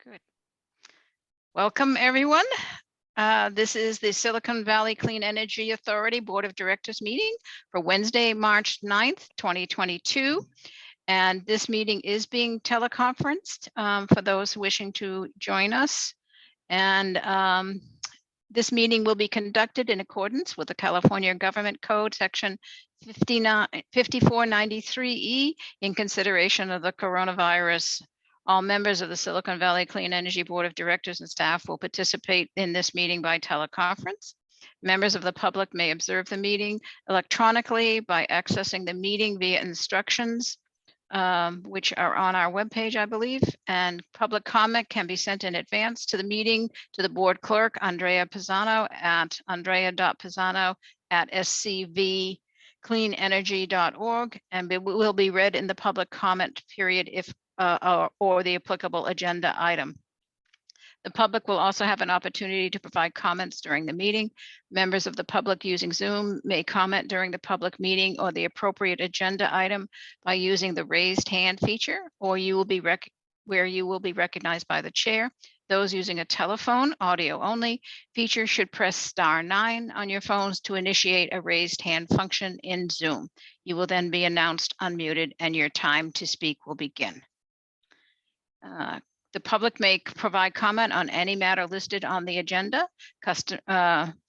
Good. Welcome, everyone. This is the Silicon Valley Clean Energy Authority Board of Directors meeting for Wednesday, March 9th, 2022. And this meeting is being teleconferenced for those wishing to join us. And this meeting will be conducted in accordance with the California Government Code Section 5493E in consideration of the coronavirus. All members of the Silicon Valley Clean Energy Board of Directors and staff will participate in this meeting by teleconference. Members of the public may observe the meeting electronically by accessing the meeting via instructions, which are on our webpage, I believe. And public comment can be sent in advance to the meeting to the board clerk, Andrea Pisano, at andrea.pisano@scvcleanenergy.org, and it will be read in the public comment period if or the applicable agenda item. The public will also have an opportunity to provide comments during the meeting. Members of the public using Zoom may comment during the public meeting or the appropriate agenda item by using the raised hand feature, or you will be recognized by the chair. Those using a telephone, audio only feature should press *9 on your phones to initiate a raised hand function in Zoom. You will then be announced unmuted and your time to speak will begin. The public may provide comment on any matter listed on the agenda.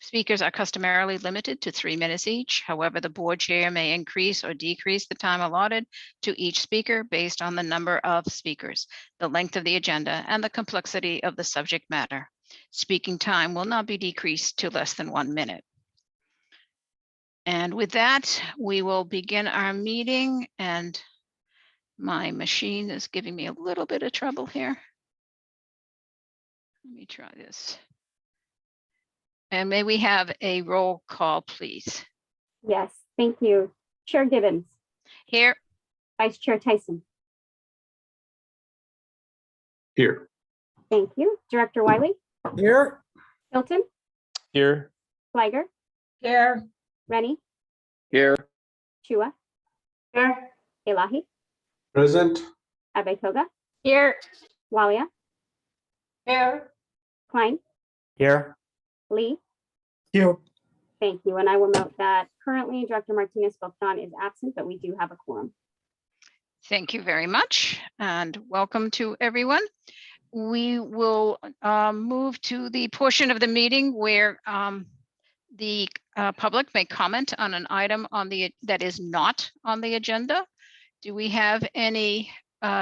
Speakers are customarily limited to 3 minutes each. However, the board chair may increase or decrease the time allotted to each speaker based on the number of speakers, the length of the agenda, and the complexity of the subject matter. Speaking time will not be decreased to less than 1 minute. And with that, we will begin our meeting, and my machine is giving me a little bit of trouble here. Let me try this. And may we have a roll call, please? Yes, thank you. Chair Gibbons. Here. Vice Chair Tyson. Here. Thank you. Director Wiley. Here. Hilton. Here. Fliger. Here. Rennie. Here. Chua. Here. Elahi. Present. Abetoga. Here. Walia. Here. Klein. Here. Lee. Here. Thank you. And I will note that currently Director Martinez-Beltran is absent, but we do have a quorum. Thank you very much, and welcome to everyone. We will move to the portion of the meeting where the public may comment on an item that is not on the agenda. Do we have any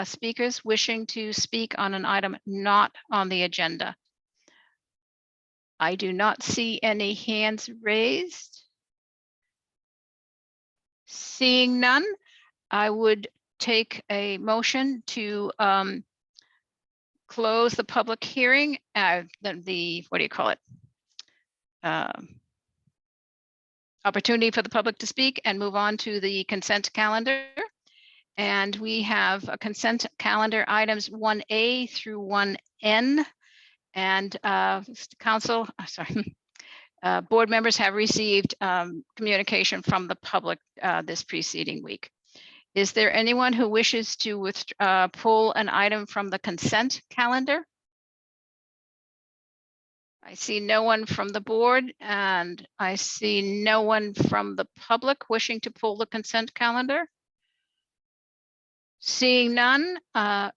speakers wishing to speak on an item not on the agenda? I do not see any hands raised. Seeing none, I would take a motion to close the public hearing, opportunity for the public to speak, and move on to the consent calendar. And we have a consent calendar items 1A through 1N. And board members have received communication from the public this preceding week. Is there anyone who wishes to pull an item from the consent calendar? I see no one from the board, and I see no one from the public wishing to pull the consent calendar. Seeing none,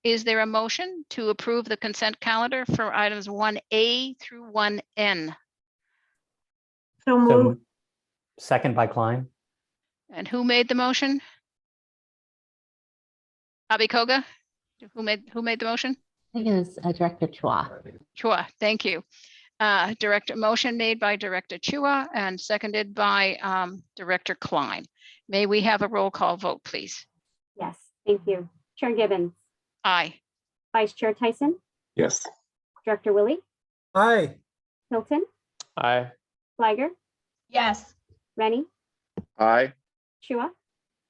is there a motion to approve the consent calendar for items 1A through 1N? So moved. Second by Klein. And who made the motion? Abikoga? Who made the motion? I think it was Director Chua. Chua, thank you. Motion made by Director Chua and seconded by Director Klein. May we have a roll call vote, please? Yes, thank you. Chair Gibbons. Aye. Vice Chair Tyson. Yes. Director Willie. Aye. Hilton. Aye. Fliger. Yes. Rennie. Aye. Chua.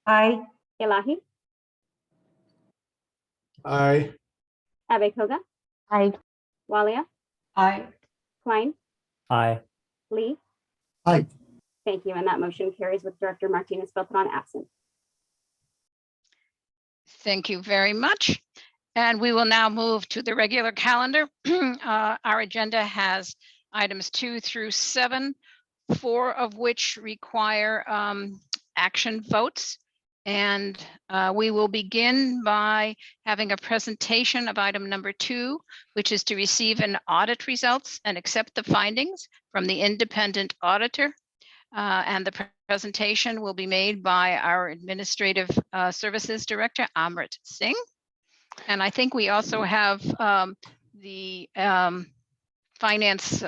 Aye. Elahi. Aye. Abetoga. Aye. Walia. Aye. Klein. Aye. Lee. Aye. Thank you. And that motion carries with Director Martinez-Beltran absent. Thank you very much. And we will now move to the regular calendar. Our agenda has items 2 through 7, 4 of which require action votes. And we will begin by having a presentation of item number 2, which is to receive an audit results and accept the findings from the independent auditor. And the presentation will be made by our Administrative Services Director, Amrit Singh. And I think we also have the Finance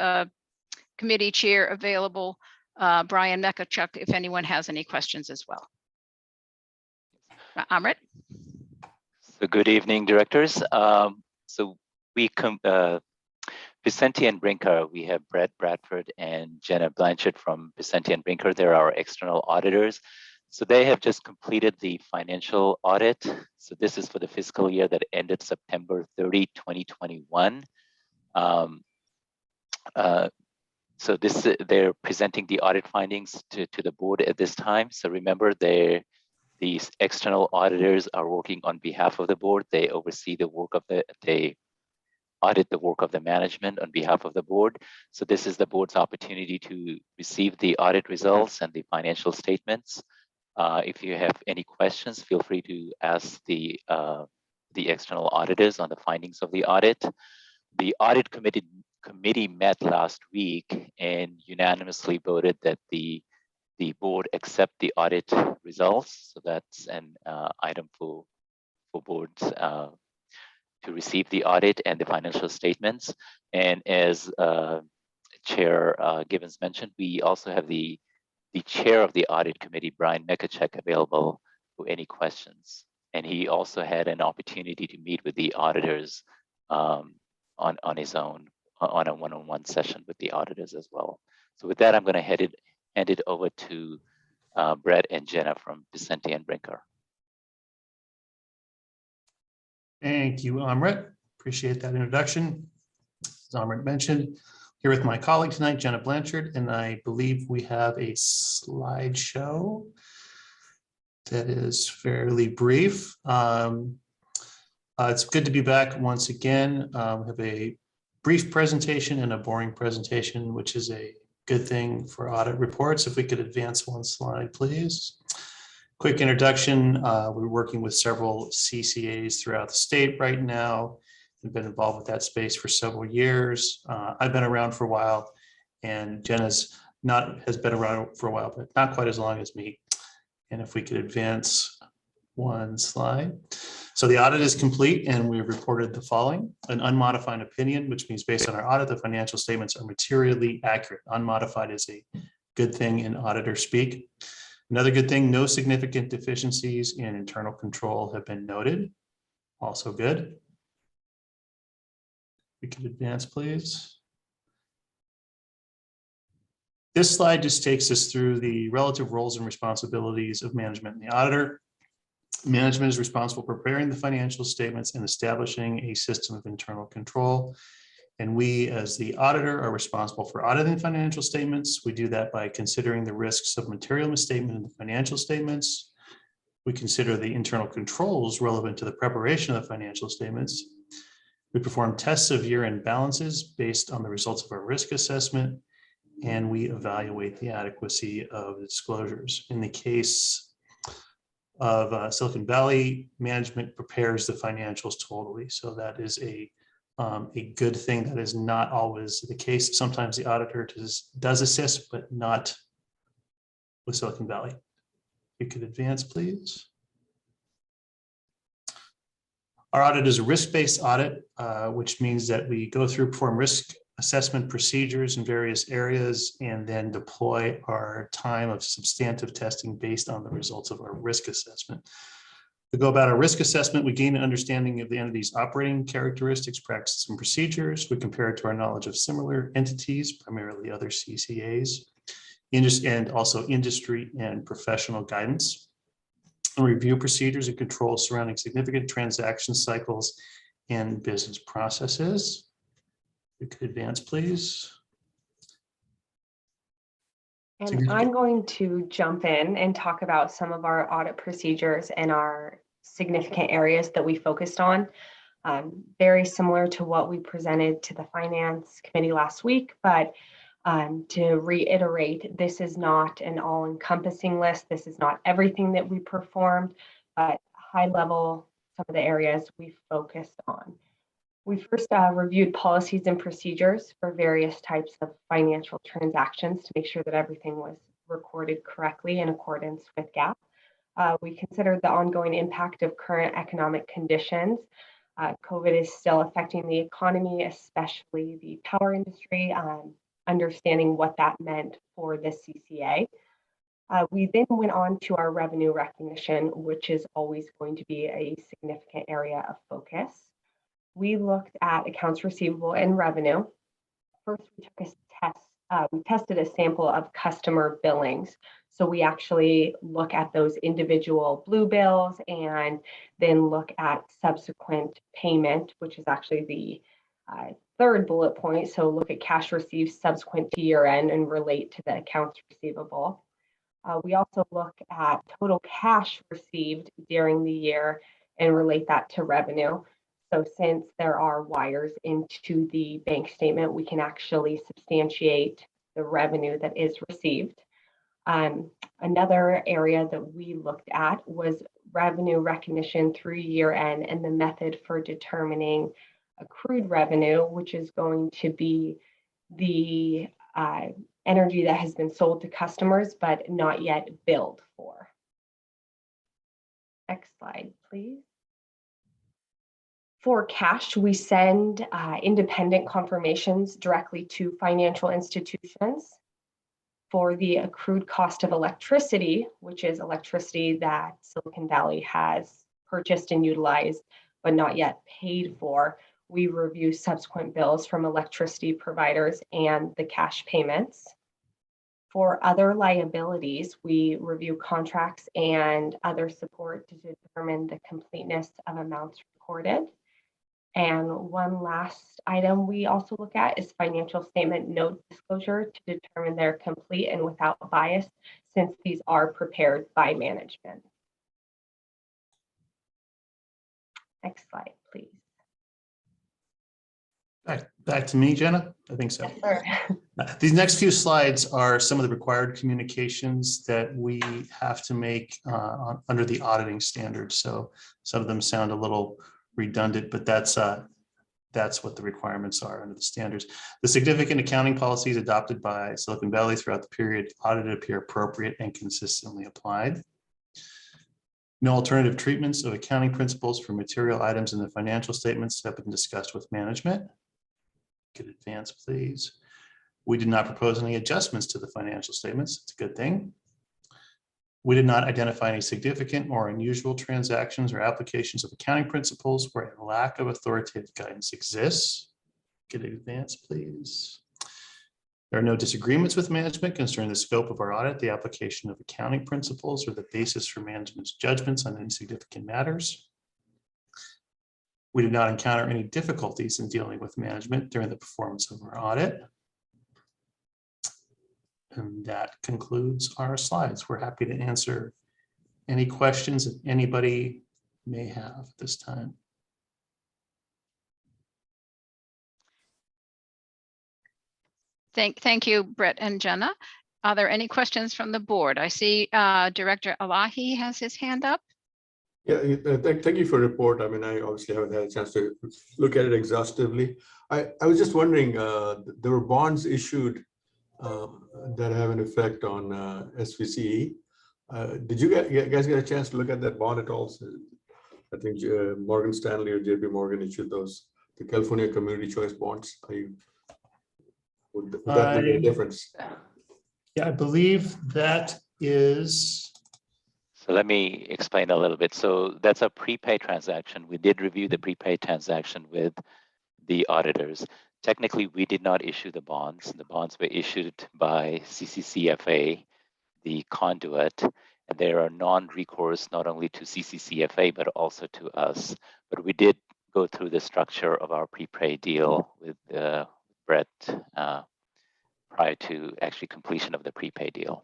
Committee Chair available, Brian Mekachuk, if anyone has any questions as well. Amrit? So good evening, directors. So we Vicente and Brinker, we have Brett Bradford and Jenna Blanchard from Vicente and Brinker. They're our external auditors. So they have just completed the financial audit. So this is for the fiscal year that ended September 30, 2021. So they're presenting the audit findings to the board at this time. So remember, these external auditors are working on behalf of the board. They oversee the work of they audit the work of the management on behalf of the board. So this is the board's opportunity to receive the audit results and the financial statements. If you have any questions, feel free to ask the external auditors on the findings of the audit. The audit committee met last week and unanimously voted that the board accept the audit results. So that's an item for boards to receive the audit and the financial statements. And as Chair Gibbons mentioned, we also have the chair of the audit committee, Brian Mekachuk, available for any questions. And he also had an opportunity to meet with the auditors on his own, on a one-on-one session with the auditors as well. So with that, I'm going to hand it over to Brett and Jenna from Vicente and Brinker. Thank you, Amrit. Appreciate that introduction. As Amrit mentioned, here with my colleague tonight, Jenna Blanchard, and I believe we have a slideshow that is fairly brief. It's good to be back once again. We have a brief presentation and a boring presentation, which is a good thing for audit reports. If we could advance one slide, please. Quick introduction. We're working with several CCAs throughout the state right now. We've been involved with that space for several years. I've been around for a while, and Jenna's has been around for a while, but not quite as long as me. And if we could advance one slide. So the audit is complete, and we've reported the following: an unmodified opinion, which means based on our audit, the financial statements are materially accurate. Unmodified is a good thing in auditor speak. Another good thing, no significant deficiencies in internal control have been noted. Also good. We can advance, please. This slide just takes us through the relative roles and responsibilities of management and the auditor. Management is responsible for preparing the financial statements and establishing a system of internal control. And we, as the auditor, are responsible for auditing financial statements. We do that by considering the risks of material misstatement in the financial statements. We consider the internal controls relevant to the preparation of the financial statements. We perform tests of year-end balances based on the results of our risk assessment, and we evaluate the adequacy of the disclosures. In the case of Silicon Valley, management prepares the financials totally. So that is a good thing. That is not always the case. Sometimes the auditor does assist, but not with Silicon Valley. You could advance, please. Our audit is a risk-based audit, which means that we go through, perform risk assessment procedures in various areas, and then deploy our time of substantive testing based on the results of our risk assessment. To go about our risk assessment, we gain an understanding of the entity's operating characteristics, practices, and procedures. We compare it to our knowledge of similar entities, primarily other CCAs, and also industry and professional guidance. And review procedures and controls surrounding significant transaction cycles and business processes. We could advance, please. And I'm going to jump in and talk about some of our audit procedures and our significant areas that we focused on. Very similar to what we presented to the Finance Committee last week, but to reiterate, this is not an all-encompassing list. This is not everything that we performed, but high level, some of the areas we focused on. We first reviewed policies and procedures for various types of financial transactions to make sure that everything was recorded correctly in accordance with GAAP. We considered the ongoing impact of current economic conditions. COVID is still affecting the economy, especially the power industry, understanding what that meant for the CCA. We then went on to our revenue recognition, which is always going to be a significant area of focus. We looked at accounts receivable and revenue. First, we took a test. We tested a sample of customer billings. So we actually look at those individual blue bills and then look at subsequent payment, which is actually the third bullet point. So look at cash received subsequent to year end and relate to the accounts receivable. We also look at total cash received during the year and relate that to revenue. So since there are wires into the bank statement, we can actually substantiate the revenue that is received. Another area that we looked at was revenue recognition through year end and the method for determining accrued revenue, which is going to be the energy that has been sold to customers but not yet billed for. Next slide, please. For cash, we send independent confirmations directly to financial institutions. For the accrued cost of electricity, which is electricity that Silicon Valley has purchased and utilized, but not yet paid for, we review subsequent bills from electricity providers and the cash payments. For other liabilities, we review contracts and other support to determine the completeness of amounts recorded. And one last item we also look at is financial statement note disclosure to determine they're complete and without bias, since these are prepared by management. Next slide, please. Back to me, Jenna. I think so. Yes, These next few slides are some of the required communications that we have to make under the auditing standards. So some of them sound a little redundant, but that's what the requirements are under the standards. The significant accounting policies adopted by Silicon Valley throughout the period audited appear appropriate and consistently applied. No alternative treatments of accounting principles for material items in the financial statements have been discussed with management. Could advance, please. We did not propose any adjustments to the financial statements. It's a good thing. We did not identify any significant or unusual transactions or applications of accounting principles where a lack of authoritative guidance exists. Could advance, please. There are no disagreements with management concerning the scope of our audit, the application of accounting principles, or the basis for management's judgments on insignificant matters. We did not encounter any difficulties in dealing with management during the performance of our audit. And that concludes our slides. We're happy to answer any questions that anybody may have at this time. Thank you, Brett and Jenna. Are there any questions from the board? I see Director Elahi has his hand up. Yeah, thank you for the report. I mean, I obviously haven't had a chance to look at it exhaustively. I was just wondering, there were bonds issued that have an effect on SVCE. Did you guys get a chance to look at that bond at all? So I think Morgan Stanley or JP Morgan issued those, the California Community Choice bonds. Would that make a difference? Yeah, I believe that is. So let me explain a little bit. So that's a prepaid transaction. We did review the prepaid transaction with the auditors. Technically, we did not issue the bonds. The bonds were issued by CCCFA, the conduit, and they are non-recourse not only to CCCFA, but also to us. But we did go through the structure of our prepaid deal with Brett prior to actually completion of the prepaid deal.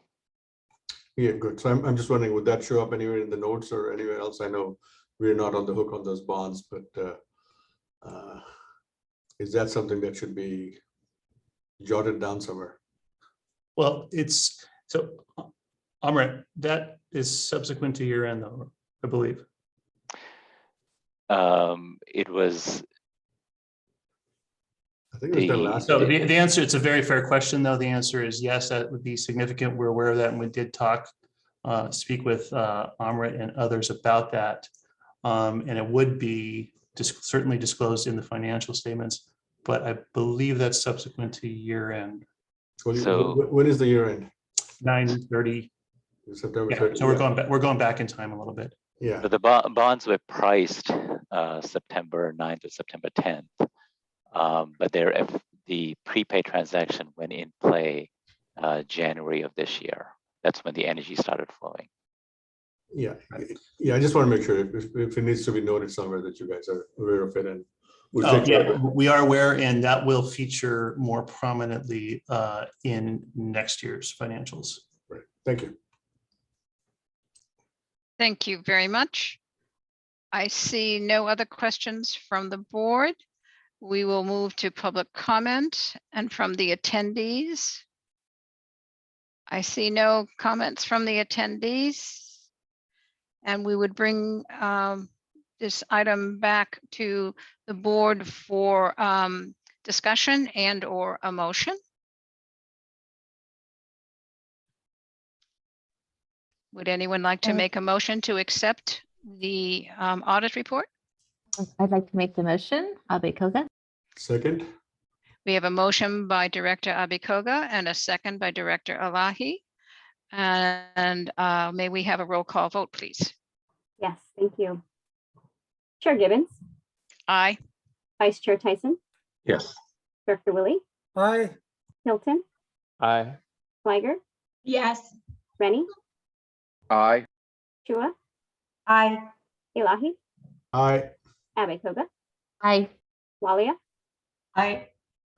Yeah, good. So I'm just wondering, would that show up anywhere in the notes or anywhere else? I know we're not on the hook on those bonds, but is that something that should be jotted down somewhere? Well, it's, so, Amrit, that is subsequent to year end though, I believe. It was I think it was done The- last So year. the answer, it's a very fair question, though. The answer is yes, that would be significant. We're aware of that, and we did speak with Amrit and others about that. And it would be certainly disclosed in the financial statements, but I believe that's subsequent to year end, So- When is the year end? 9/30. September Yeah, 30th. so we're going back in time a little bit. Yeah, but the bonds were priced September 9th to September 10th. But the prepaid transaction went in play January of this year. That's when the energy started flowing. yeah. I just want to make sure if it needs to be noted somewhere that you guys are aware of it, and we'll Oh, take care of yeah, it. we are aware, and that will feature more prominently in next year's financials. Right. Thank you. Thank you very much. I see no other questions from the board. We will move to public comment and from the attendees. I see no comments from the attendees. And we would bring this item back to the board for discussion and or a motion. Would anyone like to make a motion to accept the audit report? I'd like to make the motion. Abikoga. Second, We have a motion by Director Abikoga and a second by Director Alahi. And may we have a roll call vote, please? Yes, thank you. Chair Gibbons, Aye. Vice Chair Tyson, Yes. Director Willie, Aye. Hilton, Aye. Fliger, Yes. Rennie, Aye. Chua, Aye. Elahi, aye. Abikoga, Aye. Walia, Aye.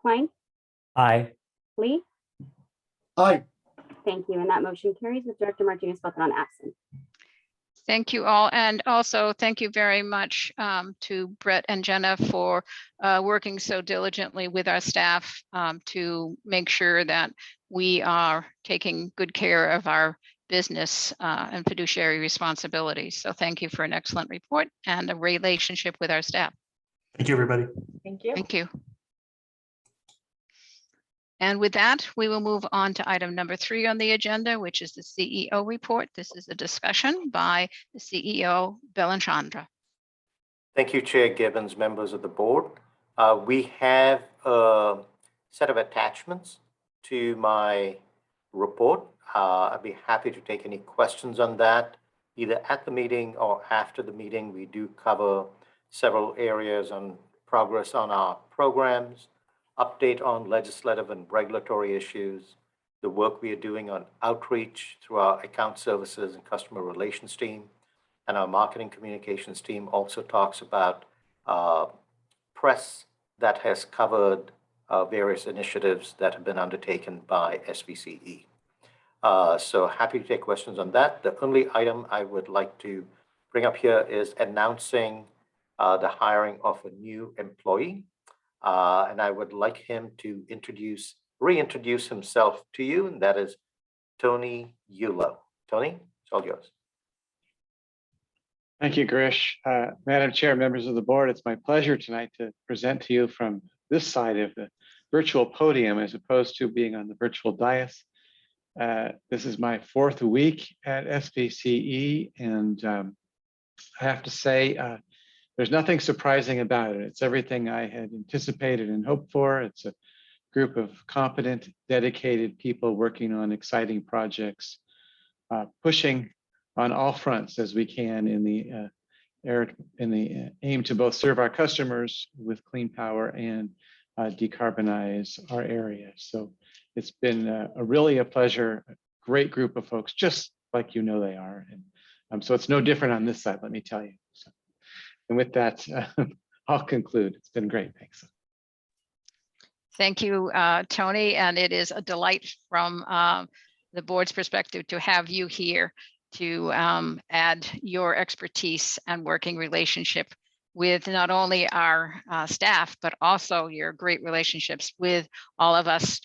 Klein, Aye. Lee. Aye. Thank you. And that motion carries with Director Martinez Beltran absent. Thank you all. And also thank you very much to Brett and Jenna for working so diligently with our staff to make sure that we are taking good care of our business and fiduciary responsibilities. So thank you for an excellent report and a relationship with our staff. Thank you, everybody. Thank you. Thank you. And with that, we will move on to item number 3 on the agenda, which is the CEO report. This is a discussion by the CEO, Belanchandra. Thank you, Chair Gibbons, members of the board. We have a set of attachments to my report. I'd be happy to take any questions on that, either at the meeting or after the meeting. We do cover several areas on progress on our programs, update on legislative and regulatory issues, the work we are doing on outreach through our account services and customer relations team. And our marketing communications team also talks about press that has covered various initiatives that have been undertaken by SVCE. So happy to take questions on that. The only item I would like to bring up here is announcing the hiring of a new employee. And I would like him to reintroduce himself to you, and that is Tony Yulo. Tony, it's all yours. Thank you, Girish. Madam Chair, members of the board, it's my pleasure tonight to present to you from this side of the virtual podium as opposed to being on the virtual dais. This is my 4th week at SVCE, and I have to say, there's nothing surprising about it. It's everything I had anticipated and hoped for. It's a group of competent, dedicated people working on exciting projects, pushing on all fronts as we can in the aim to both serve our customers with clean power and decarbonize our area. So it's been really a pleasure, a great group of folks, just like you know they are. And so it's no different on this side, let me tell you. So, and with that, I'll conclude. It's been great. Thanks. Thank you, Tony. And it is a delight from the board's perspective to have you here to add your expertise and working relationship with not only our staff, but also your great relationships with all of us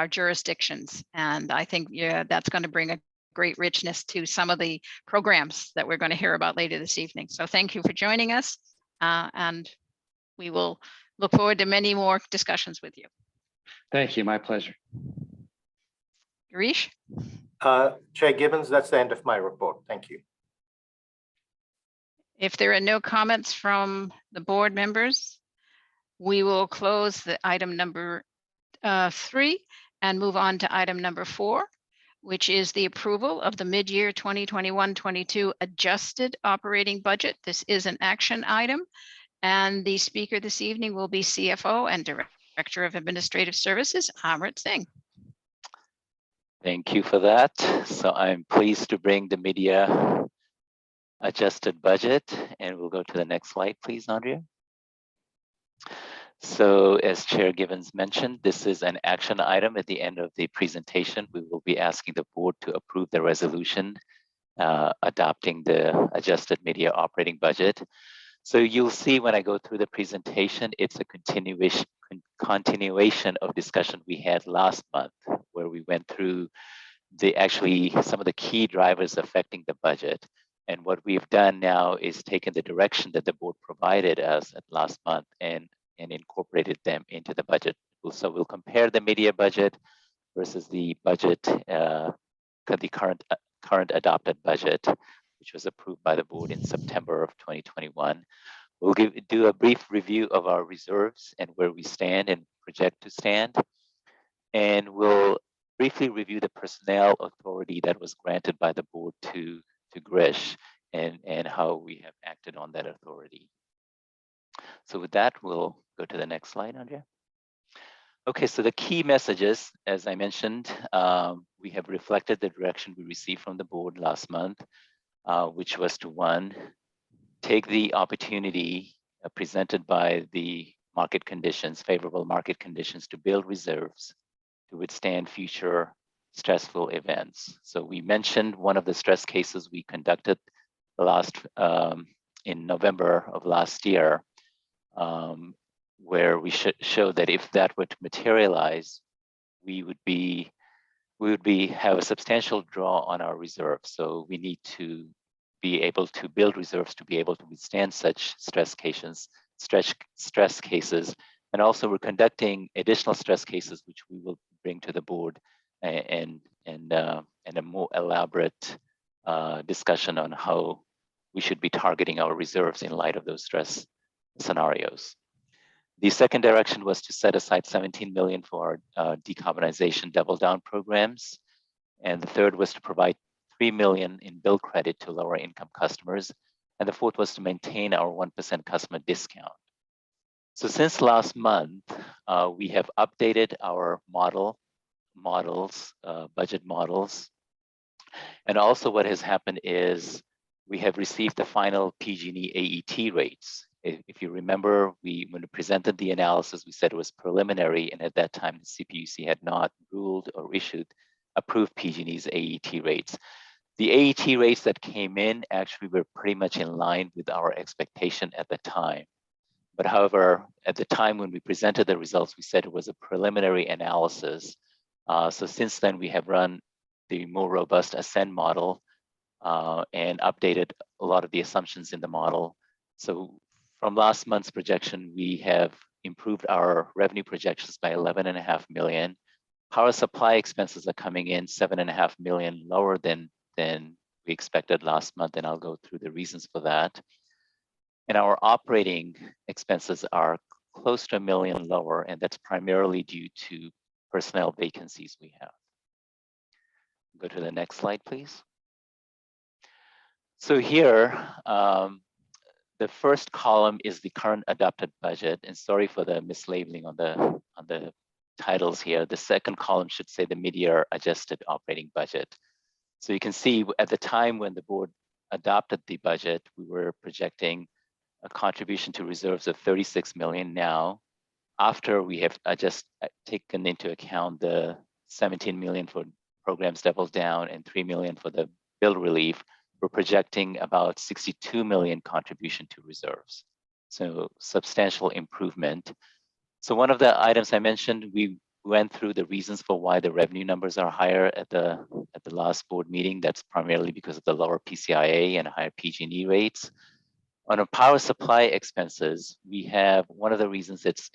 jurisdictions. And I think that's going to bring a great richness to some of the programs that we're going to hear about later this evening. So thank you for joining us. And we will look forward to many more discussions with you. Thank you. My pleasure. Girish? Chair Gibbons, that's the end of my report. Thank you. If there are no comments from the board members, we will close the item number 3 and move on to item number 4, which is the approval of the mid-year 2021-22 adjusted operating budget. This is an action item, and the speaker this evening will be CFO and Director of Administrative Services, Amrit Singh. Thank you for that. So I'm pleased to bring the mid-year adjusted budget, and we'll go to the next slide, please, Andrea. So as Chair Gibbons mentioned, this is an action item. At the end of the presentation, we will be asking the board to approve the resolution adopting the adjusted mid-year operating budget. So you'll see when I go through the presentation, it's a continuation of discussion we had last month, where we went through some of the key drivers affecting the budget. And what we've done now is taken the direction that the board provided us at last month and incorporated them into the budget. So we'll compare the mid-year budget versus the budget, the current adopted budget, which was approved by the board in September of 2021. We'll do a brief review of our reserves and where we stand and project to stand. And we'll briefly review the personnel authority that was granted by the board to Grish and how we have acted on that authority. So with that, we'll go to the next slide, Andrea. Okay, so the key messages, as I mentioned, we have reflected the direction we received from the board last month, which was to, 1, take the opportunity presented by the market conditions, favorable market conditions, to build reserves to withstand future stressful events. So we mentioned one of the stress cases we conducted in November of last year, where we showed that if that were to materialize, we would have a substantial draw on our reserves. So we need to be able to build reserves to be able to withstand such stress cases. And also we're conducting additional stress cases, which we will bring to the board and a more elaborate discussion on how we should be targeting our reserves in light of those stress scenarios. The second direction was to set aside $17 million for our decarbonization double down programs. And the third was to provide $3 million in bill credit to lower income customers. And the fourth was to maintain our 1% customer discount. So since last month, we have updated our budget models. And also what has happened is we have received the final PG&E AET rates. If you remember, when we presented the analysis, we said it was preliminary, and at that time, the CPUC had not ruled or approved PG&E's AET rates. The AET rates that came in actually were pretty much in line with our expectation at the time. But however, at the time when we presented the results, we said it was a preliminary analysis. So since then, we have run the more robust Ascend model and updated a lot of the assumptions in the model. So from last month's projection, we have improved our revenue projections by $11.5 million. Power supply expenses are coming in $7.5 million lower than we expected last month, and I'll go through the reasons for that. And our operating expenses are close to $1 million lower, and that's primarily due to personnel vacancies we have. Go to the next slide, please. So here, the first column is the current adopted budget, and sorry for the mislabeling on the titles here. The second column should say the mid-year adjusted operating budget. So you can see at the time when the board adopted the budget, we were projecting a contribution to reserves of $36 million. Now, after we have just taken into account the $17 million for programs double down and $3 million for the bill relief, we're projecting about $62 million contribution to reserves. So substantial improvement. So one of the items I mentioned, we went through the reasons for why the revenue numbers are higher at the last board meeting. That's primarily because of the lower PCIA and higher PG&E rates. On our power supply expenses, we have one of the reasons it's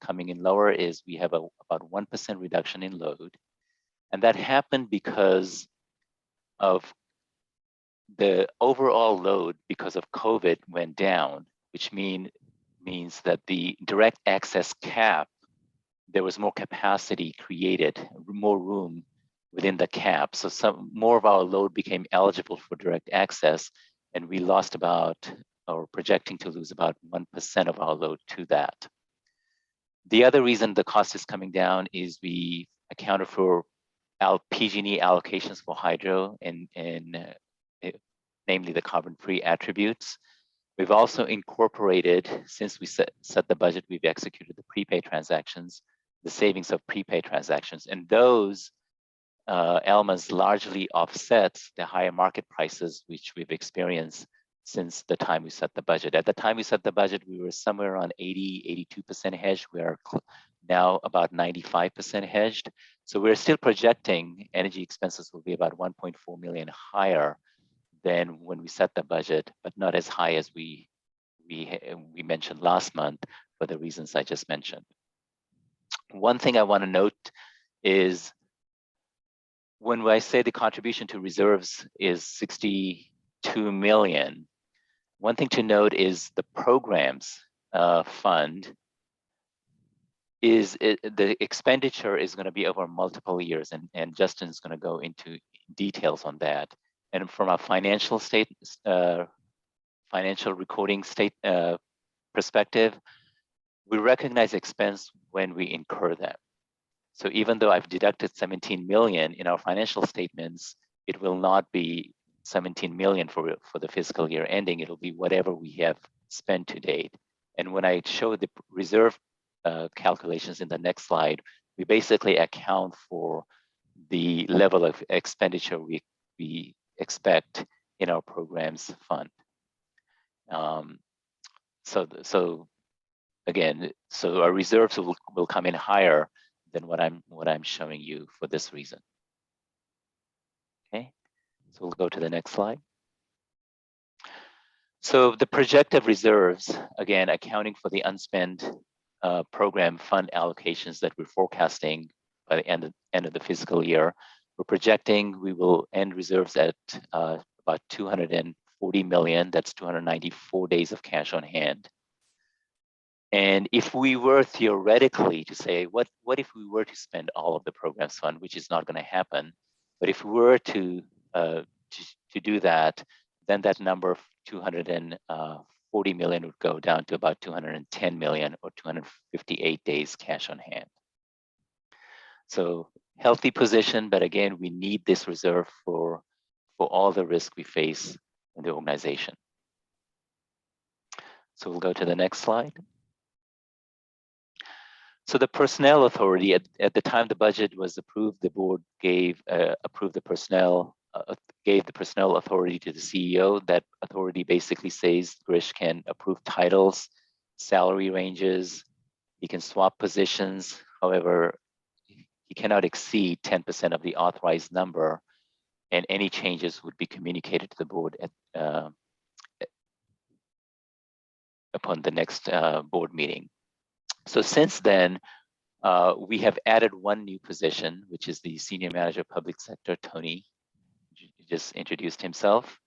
coming in lower is we have about 1% reduction in load. And that happened because of the overall load because of COVID went down, which means that the direct access cap, there was more capacity created, more room within the cap. So some more of our load became eligible for direct access, and we lost about, or projecting to lose about 1% of our load to that. The other reason the cost is coming down is we accounted for PG&E allocations for hydro and namely the carbon-free attributes. We've also incorporated, since we set the budget, we've executed the prepaid transactions, the savings of prepaid transactions, and those elements largely offsets the higher market prices which we've experienced since the time we set the budget. At the time we set the budget, we were somewhere around 82% hedged. We are now about 95% hedged. So we're still projecting energy expenses will be about 1.4 million higher than when we set the budget, but not as high as we mentioned last month for the reasons I just mentioned. One thing I want to note is when I say the contribution to reserves is 62 million, one thing to note is the programs fund is the expenditure is going to be over multiple years, and Justin's going to go into details on that. And from a financial recording state perspective, we recognize expense when we incur them. So even though I've deducted 17 million in our financial statements, it will not be 17 million for the fiscal year ending. It'll be whatever we have spent to date. And when I show the reserve calculations in the next slide, we basically account for the level of expenditure we expect in our programs fund. So again, so our reserves will come in higher than what I'm showing you for this reason. Okay, so we'll go to the next slide. So the projective reserves, again, accounting for the unspent program fund allocations that we're forecasting by the end of the fiscal year. We're projecting we will end reserves at about 240 million. That's 294 days of cash on hand. And if we were theoretically to say, what if we were to spend all of the programs fund, which is not going to happen, but if we were to do that, then that number of 240 million would go down to about 210 million or 258 days cash on hand. So healthy position, but again, we need this reserve for all the risk we face in the organization. So we'll go to the next slide. So the personnel authority, at the time the budget was approved, the board gave the personnel authority to the CEO. That authority basically says Grish can approve titles, salary ranges, he can swap positions. However, he cannot exceed 10% of the authorized number, and any changes would be communicated to the board upon the next board meeting. So since then, we have added one new position, which is the Senior Manager of Public Sector, Tony, just introduced himself.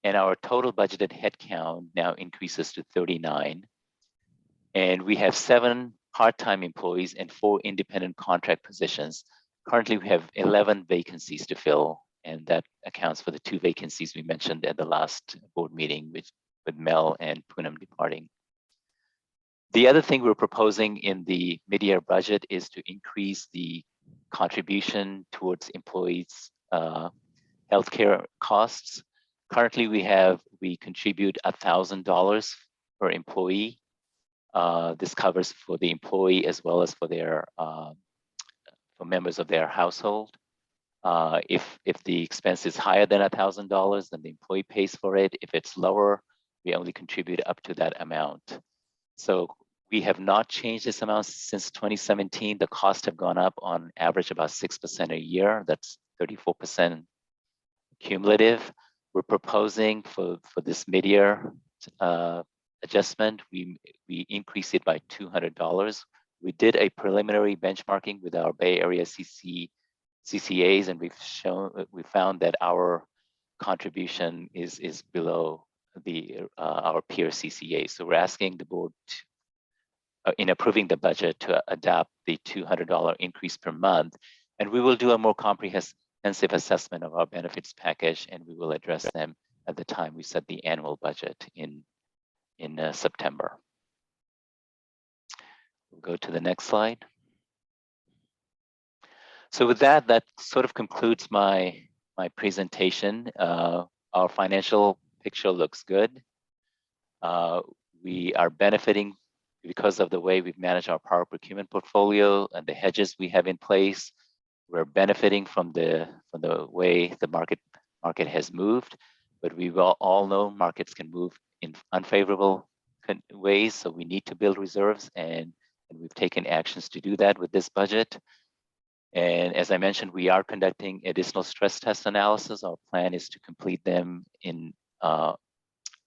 And our total budgeted headcount now increases to 39. And we have 7 part-time employees and 4 independent contract positions. Currently, we have 11 vacancies to fill, and that accounts for the 2 vacancies we mentioned at the last board meeting, with Mel and Poonam departing. The other thing we're proposing in the mid-year budget is to increase the contribution towards employees' healthcare costs. Currently, we contribute $1,000 per employee. This covers for the employee as well as for their for members of their household. If the expense is higher than $1,000, then the employee pays for it. If it's lower, we only contribute up to that amount. So we have not changed this amount since 2017. The costs have gone up on average about 6% a year. That's 34% cumulative. We're proposing for this mid-year adjustment, we increase it by $200. We did a preliminary benchmarking with our Bay Area CCAs, and we found that our contribution is below our peer CCA. So we're asking the board to, in approving the budget, to adopt the $200 increase per month, and we will do a more comprehensive assessment of our benefits package, and we will address them at the time we set the annual budget in September. We'll go to the next slide. So with that, that sort of concludes my presentation. Our financial picture looks good. We are benefiting because of the way we've managed our power procurement portfolio and the hedges we have in place. We're benefiting from the way the market has moved, but we all know markets can move in unfavorable ways, so we need to build reserves, and we've taken actions to do that with this budget. And as I mentioned, we are conducting additional stress test analysis. Our plan is to complete them in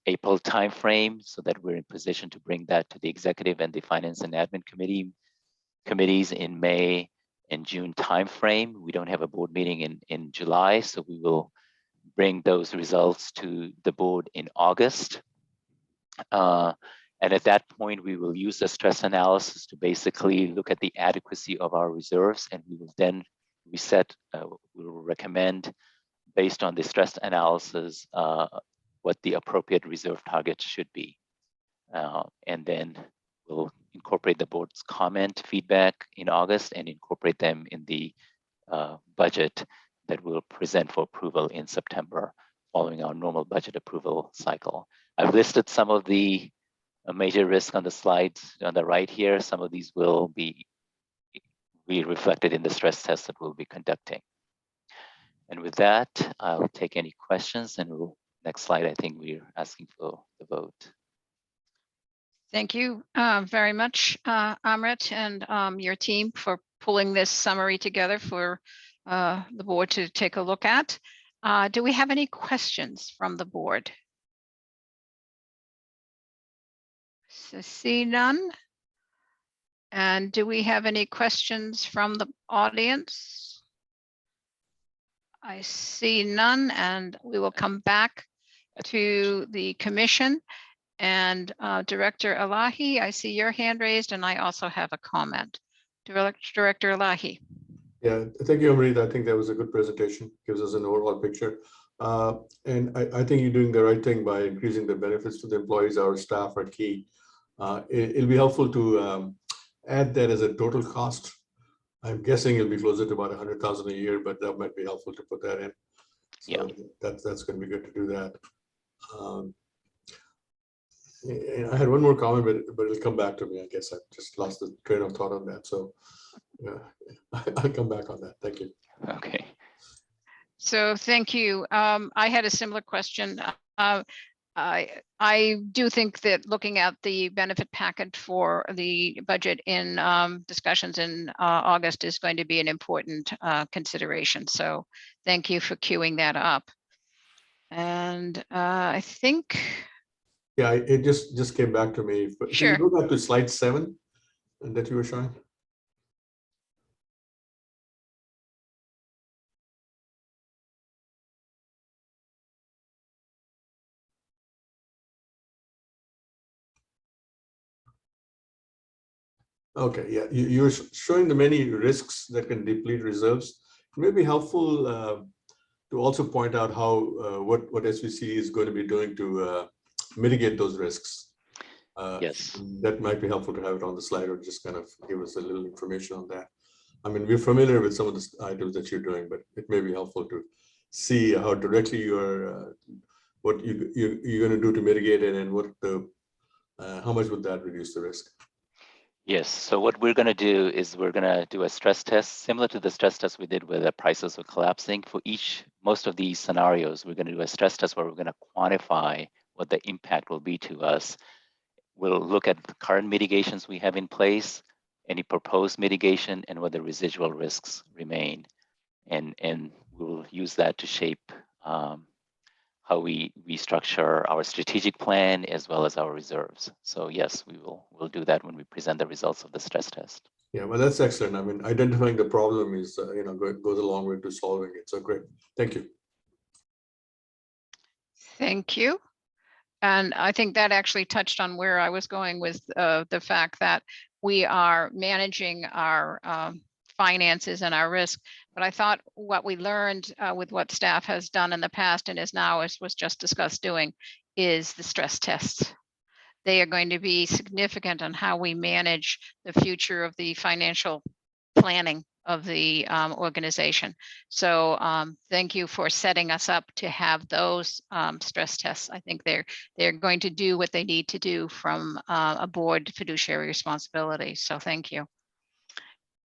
April timeframe, so that we're in position to bring that to the executive and the finance and admin committees in May and June timeframe. We don't have a board meeting in July, so we will bring those results to the board in August. And at that point, we will use the stress analysis to basically look at the adequacy of our reserves, and we will then we will recommend, based on the stress analysis, what the appropriate reserve target should be. And then we'll incorporate the board's comment feedback in August and incorporate them in the budget that we'll present for approval in September, following our normal budget approval cycle. I've listed some of the major risks on the slides on the right here. Some of these will be reflected in the stress test that we'll be conducting. And with that, I'll take any questions, and next slide, I think we're asking for the vote. Thank you very much, Amrit, and your team for pulling this summary together for the board to take a look at. Do we have any questions from the board? So see none. And do we have any questions from the audience? I see none, and we will come back to the commission. And Director Elahi, I see your hand raised, and I also have a comment. Director Elahi. Yeah, thank you, Amrit. I think that was a good presentation. Gives us an overall picture. And I think you're doing the right thing by increasing the benefits to the employees. Our staff are key. It'll be helpful to add that as a total cost. I'm guessing it'll be closer to about 100,000 a year, but that might be helpful to put that in. So yeah, that's going to be good to do that. And I had one more comment, but it'll come back to me. I guess I just lost the train of thought on that. So yeah, I'll come back on that. Thank you. Okay. So thank you. I had a similar question. I do think that looking at the benefit package for the budget in discussions in August is going to be an important consideration. So thank you for queuing that up. And I think. Yeah, it just came back to me. Sure. Can you go back to slide 7 that you were showing? Okay, yeah, you're showing the many risks that can deplete reserves. It may be helpful to also point out how what SVCE is going to be doing to mitigate those risks. Yes. That might be helpful to have it on the slide, or just kind of give us a little information on that. I mean, we're familiar with some of the items that you're doing, but it may be helpful to see how directly you're what you're going to do to mitigate it, and what the how much would that reduce the risk? Yes, so what we're going to do is we're going to do a stress test similar to the stress test we did where the prices were collapsing. For most of these scenarios, we're going to do a stress test where we're going to quantify what the impact will be to us We'll look at the current mitigations we have in place, any proposed mitigation, and whether residual risks remain. And we'll use that to shape how we structure our strategic plan as well as our reserves. So yes, we'll do that when we present the results of the stress test. Yeah, well, that's excellent. I mean, identifying the problem is, goes a long way to solving it. So great. Thank you. Thank you. And I think that actually touched on where I was going with the fact that we are managing our finances and our risk. But I thought what we learned with what staff has done in the past and is now, as was just discussed doing, is the stress tests. They are going to be significant on how we manage the future of the financial planning of the organization. So thank you for setting us up to have those stress tests. I think they're going to do what they need to do from a board fiduciary responsibility. So thank you.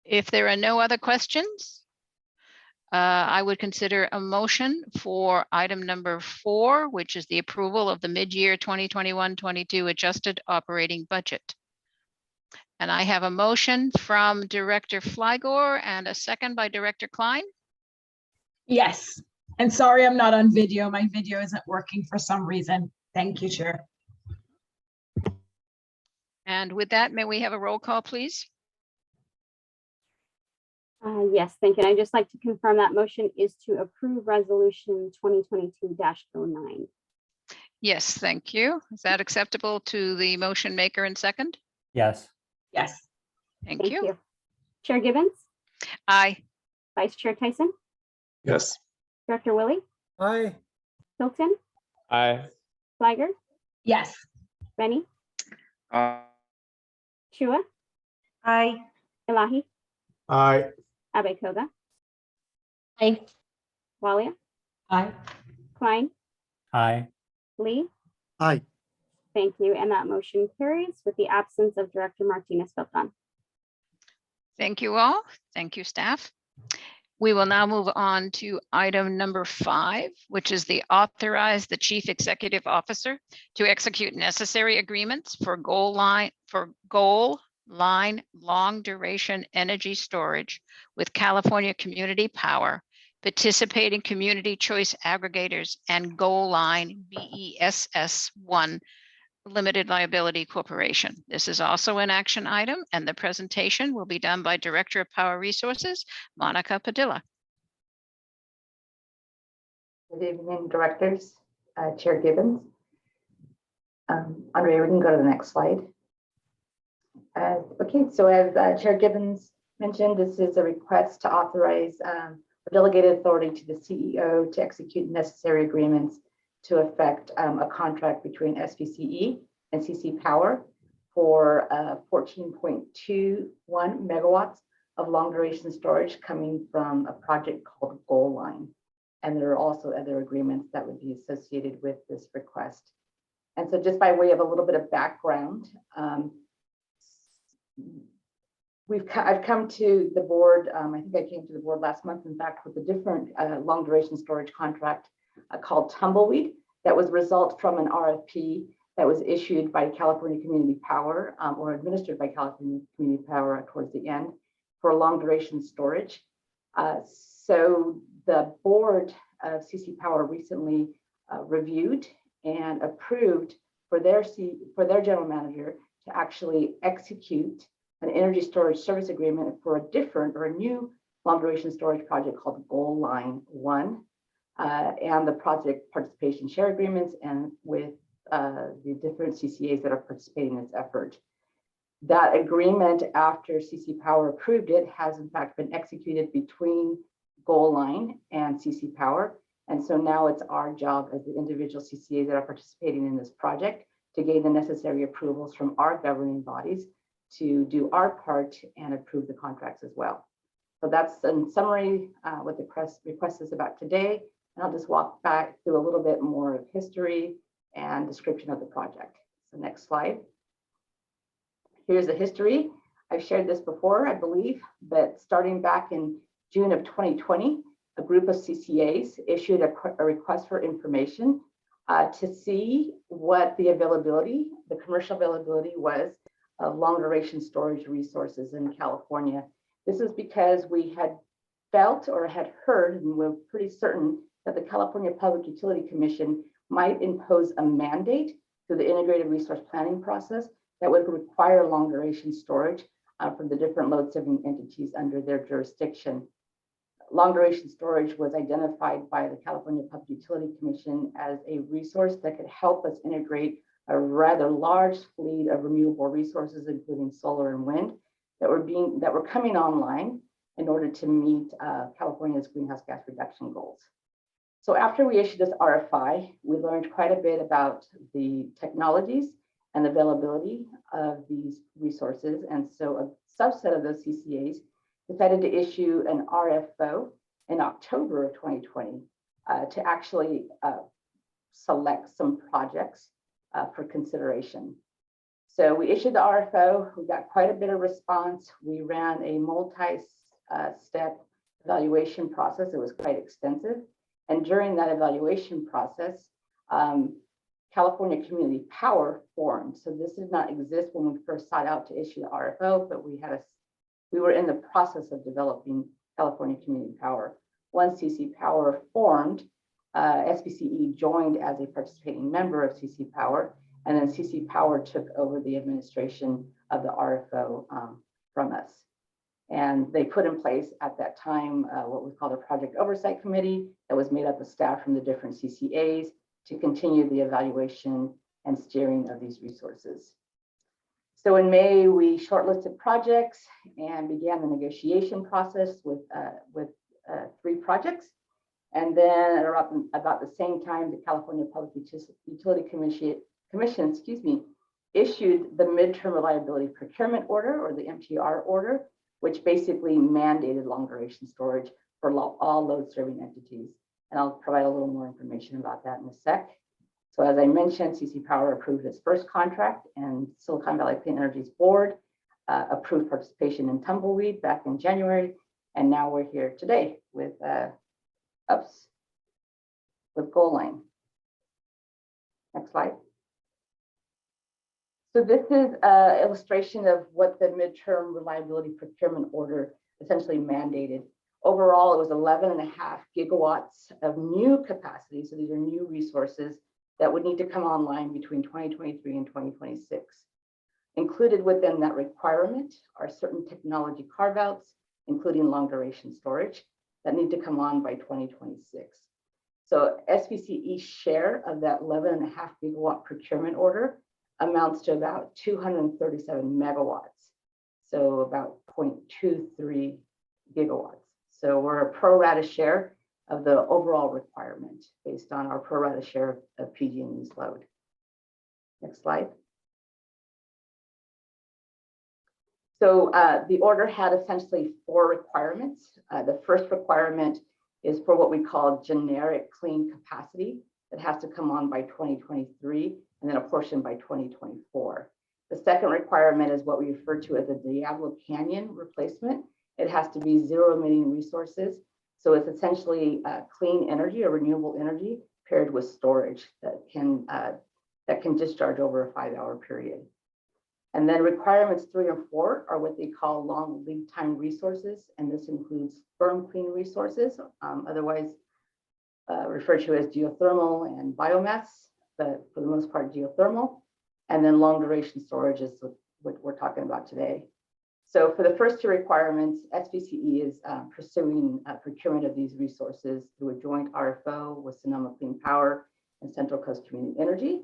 If there are no other questions, I would consider a motion for item number 4, which is the approval of the mid-year 2021-22 adjusted operating budget. And I have a motion from Director Flygore and a second by Director Klein. Yes. And sorry, I'm not on video. My video isn't working for some reason. Thank you, Chair. And with that, may we have a roll call, please? Yes, thank you. And I'd just like to confirm that motion is to approve resolution 2022-09. Yes, thank you. Is that acceptable to the motion maker and second? Yes. Yes. Thank you. Chair Gibbons, Aye. Vice Chair Tyson, Yes. Director Willie, Aye. Hilton, Aye. Flagger, Yes. Benny, Aye. Chua, Aye. Elahi, Aye. Abekoga, Aye. Walia, Aye. Klein, Aye. Lee. Aye. Thank you. And that motion carries with the absence of Director Martinez-Beltran. Thank you all. Thank you, staff. We will now move on to item number 5, which is the authorize the Chief Executive Officer to execute necessary agreements for goal line long duration energy storage with California Community Power, participating community choice aggregators, and goal line BESS1 Limited Liability Corporation. This is also an action item, and the presentation will be done by Director of Power Resources, Monica Padilla. Good evening, directors, Chair Gibbons. Andrea, we can go to the next slide. Okay, so as Chair Gibbons mentioned, this is a request to authorize delegated authority to the CEO to execute necessary agreements to effect a contract between SVCE and CC Power for 14.21 megawatts of long duration storage coming from a project called Goal Line. And there are also other agreements that would be associated with this request. And so just by way of a little bit of background, I've come to the board, I think I came to the board last month, in fact, with a different long duration storage contract called Tumbleweed that was a result from an RFP that was issued by California Community Power or administered by California Community Power towards the end for long duration storage. So the board of CC Power recently reviewed and approved for their general manager to actually execute an energy storage service agreement for a new long duration storage project called Goal Line 1 and the project participation share agreements and with the different CCAs that are participating in this effort. That agreement, after CC Power approved it, has in fact been executed between Goal Line and CC Power. And so now it's our job as the individual CCAs that are participating in this project to gain the necessary approvals from our governing bodies to do our part and approve the contracts as well. So that's in summary what the request is about today. And I'll just walk back through a little bit more of history and description of the project. So next slide. Here's the history. I've shared this before, I believe, but starting back in June of 2020, a group of CCAs issued a request for information to see what the availability, the commercial availability was of long duration storage resources in California. This is because we had felt or had heard, and we're pretty certain that the California Public Utility Commission might impose a mandate through the integrated resource planning process that would require long duration storage from the different load serving entities under their jurisdiction. Long duration storage was identified by the California Public Utility Commission as a resource that could help us integrate a rather large fleet of renewable resources, including solar and wind, that were coming online in order to meet California's greenhouse gas reduction goals. So after we issued this RFI, we learned quite a bit about the technologies and availability of these resources. And so a subset of those CCAs decided to issue an RFO in October of 2020 to actually select some projects for consideration. So we issued the RFO, we got quite a bit of response. We ran a multi-step evaluation process. It was quite extensive. And during that evaluation process, California Community Power formed. So this did not exist when we first sought out to issue the RFO, but we were in the process of developing California Community Power. Once CC Power formed, SVCE joined as a participating member of CC Power, and then CC Power took over the administration of the RFO from us. And they put in place at that time what we call the Project Oversight Committee that was made up of staff from the different CCAs to continue the evaluation and steering of these resources. So in May, we shortlisted projects and began the negotiation process with 3 projects. And then about the same time, the California Public Utility Commission, issued the Midterm Reliability Procurement Order, or the MTR order, which basically mandated long duration storage for all load serving entities. And I'll provide a little more information about that in a sec. So as I mentioned, CC Power approved its first contract, and Silicon Valley Clean Energy's board approved participation in Tumbleweed back in January. And now we're here today with Goal Line. Next slide. So this is an illustration of what the Midterm Reliability Procurement Order essentially mandated. Overall, it was 11.5 gigawatts of new capacity. So these are new resources that would need to come online between 2023 and 2026. Included within that requirement are certain technology carve-outs, including long duration storage, that need to come on by 2026. So SVCE's share of that 11.5 gigawatt procurement order amounts to about 237 megawatts. So about 0.23 gigawatts. So we're a pro rata share of the overall requirement based on our pro rata share of PG&E's load. Next slide. So the order had essentially 4 requirements. The first requirement is for what we call generic clean capacity that has to come on by 2023, and then a portion by 2024. The second requirement is what we refer to as a Diablo Canyon replacement. It has to be zero emitting resources. So it's essentially clean energy or renewable energy paired with storage that can discharge over a 5-hour period. And then requirements 3 and 4 are what they call long lead time resources. And this includes firm clean resources, otherwise referred to as geothermal and biomass, but for the most part geothermal. And then long duration storage is what we're talking about today. So for the first 2 requirements, SVCE is pursuing procurement of these resources through a joint RFO with Sonoma Clean Power and Central Coast Community Energy.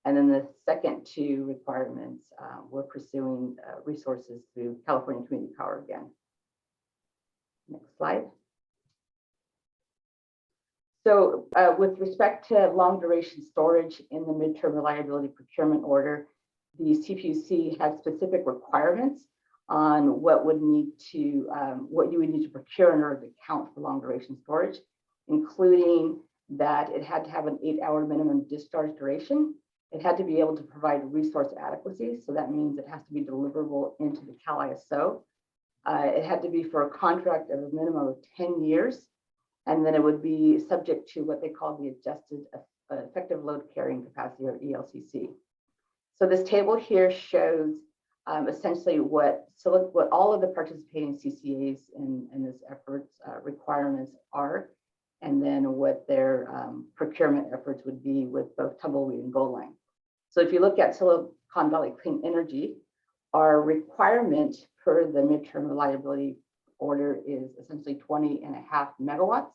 And then the second 2 requirements, we're pursuing resources through California Community Power again. Next slide. So with respect to long duration storage in the Midterm Reliability Procurement Order, the CPUC has specific requirements on what you would need to procure in order to count for long duration storage, including that it had to have an 8-hour minimum discharge duration. It had to be able to provide resource adequacy. So that means it has to be deliverable into the Cal ISO. It had to be for a contract of a minimum of 10 years. And then it would be subject to what they call the adjusted effective load carrying capacity, or ELCC. So this table here shows essentially what all of the participating CCAs in this effort's requirements are, and then what their procurement efforts would be with both Tumbleweed and Gold Line. So if you look at Silicon Valley Clean Energy, our requirement per the midterm reliability order is essentially 20.5 megawatts.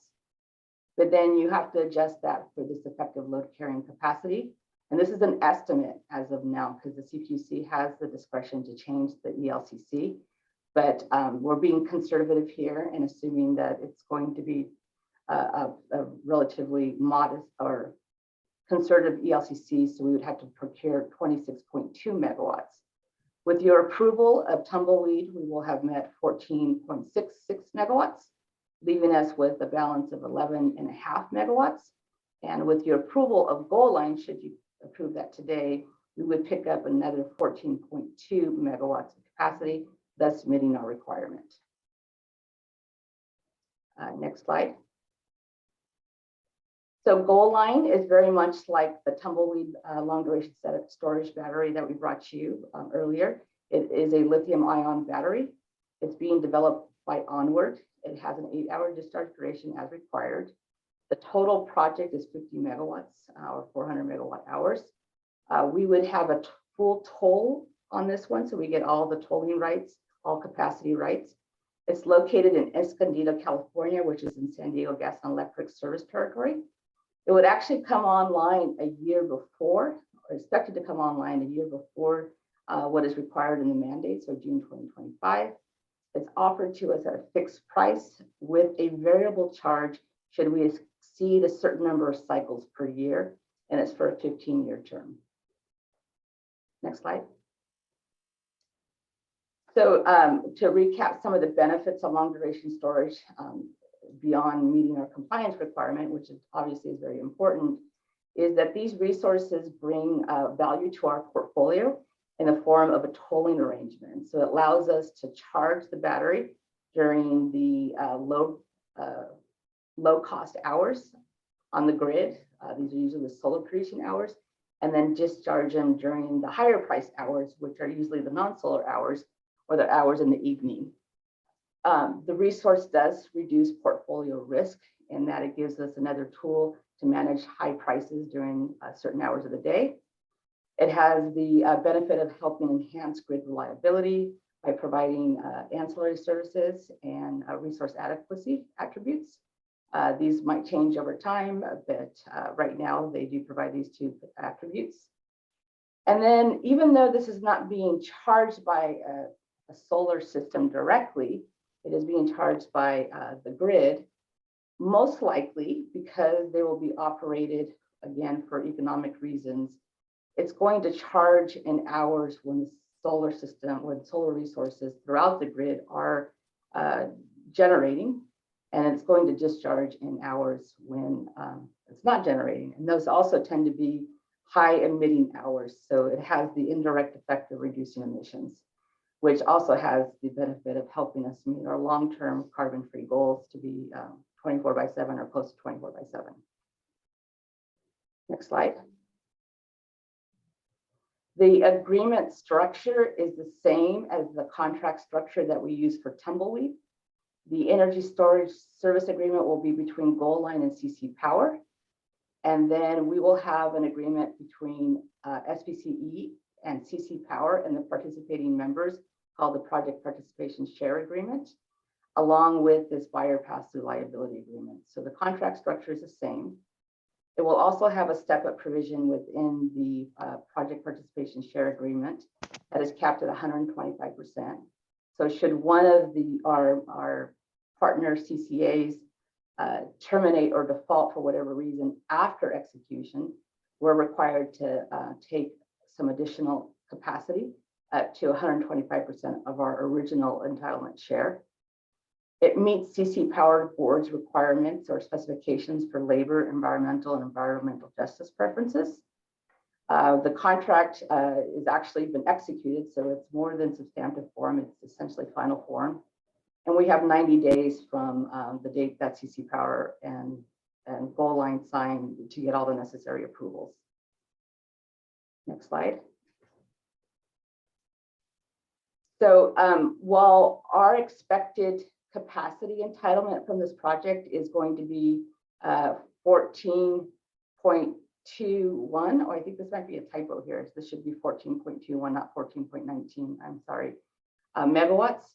But then you have to adjust that for this effective load carrying capacity. And this is an estimate as of now, because the CPUC has the discretion to change the ELCC. But we're being conservative here and assuming that it's going to be a relatively modest or conservative ELCC. So we would have to procure 26.2 megawatts. With your approval of Tumbleweed, we will have met 14.66 megawatts, leaving us with a balance of 11.5 megawatts. And with your approval of Gold Line, should you approve that today, we would pick up another 14.2 megawatts of capacity, thus meeting our requirement. Next slide. So Gold Line is very much like the Tumbleweed long duration storage battery that we brought you earlier. It is a lithium ion battery. It's being developed by Onward. It has an 8-hour discharge duration as required. The total project is 50 megawatts or 400 megawatt hours. We would have a full toll on this one, so we get all the tolling rights, all capacity rights. It's located in Escondido, California, which is in San Diego Gas and Electric service territory. It would actually come online a year before, or expected to come online a year before what is required in the mandate, so June 2025. It's offered to us at a fixed price with a variable charge should we exceed a certain number of cycles per year, and it's for a 15-year term. Next slide. So to recap some of the benefits of long duration storage beyond meeting our compliance requirement, which is obviously is very important, is that these resources bring value to our portfolio in the form of a tolling arrangement. So it allows us to charge the battery during the low cost hours on the grid. These are usually the solar producing hours, and then discharge them during the higher price hours, which are usually the non-solar hours or the hours in the evening. The resource does reduce portfolio risk in that it gives us another tool to manage high prices during certain hours of the day. It has the benefit of helping enhance grid reliability by providing ancillary services and resource adequacy attributes. These might change over time, but right now they do provide these two attributes. And then even though this is not being charged by a solar system directly, it is being charged by the grid, most likely because they will be operated, again, for economic reasons. It's going to charge in hours when the solar system, when solar resources throughout the grid are generating, and it's going to discharge in hours when it's not generating. And those also tend to be high emitting hours. So it has the indirect effect of reducing emissions, which also has the benefit of helping us meet our long-term carbon-free goals to be 24/7 or close to 24/7. Next slide. The agreement structure is the same as the contract structure that we use for Tumbleweed. The energy storage service agreement will be between Gold Line and CC Power. And then we will have an agreement between SVCE and CC Power and the participating members called the Project Participation Share Agreement, along with this buyer pass-through liability agreement. So the contract structure is the same. It will also have a step-up provision within the Project Participation Share Agreement that is capped at 125%. So should one of our partner CCAs terminate or default for whatever reason after execution, we're required to take some additional capacity up to 125% of our original entitlement share. It meets CC Power Board's requirements or specifications for labor, environmental, and environmental justice preferences. The contract is actually been executed, so it's more than substantive form. It's essentially final form. And we have 90 days from the date that CC Power and and goal line sign to get all the necessary approvals. Next slide. So while our expected capacity entitlement from this project is going to be 14.21, or I think this might be a typo here. This should be 14.21, not 14.19. I'm sorry. Megawatts.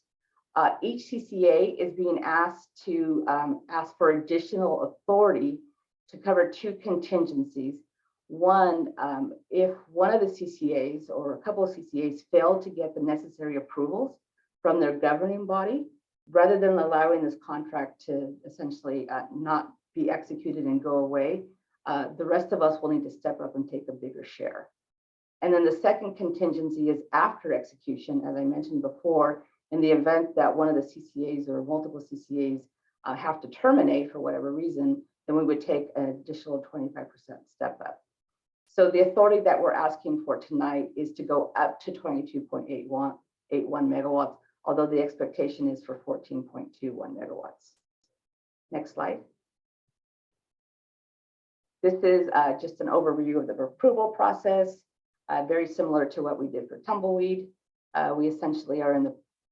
Each CCA is being asked to ask for additional authority to cover two contingencies. One, if one of the CCAs or a couple of CCAs fail to get the necessary approvals from their governing body, rather than allowing this contract to essentially not be executed and go away, the rest of us will need to step up and take a bigger share. And then the second contingency is after execution, as I mentioned before, in the event that one of the CCAs or multiple CCAs have to terminate for whatever reason, then we would take an additional 25% step up. So the authority that we're asking for tonight is to go up to 22.81 megawatts, although the expectation is for 14.21 megawatts. Next slide. This is just an overview of the approval process, very similar to what we did for Tumbleweed. We essentially are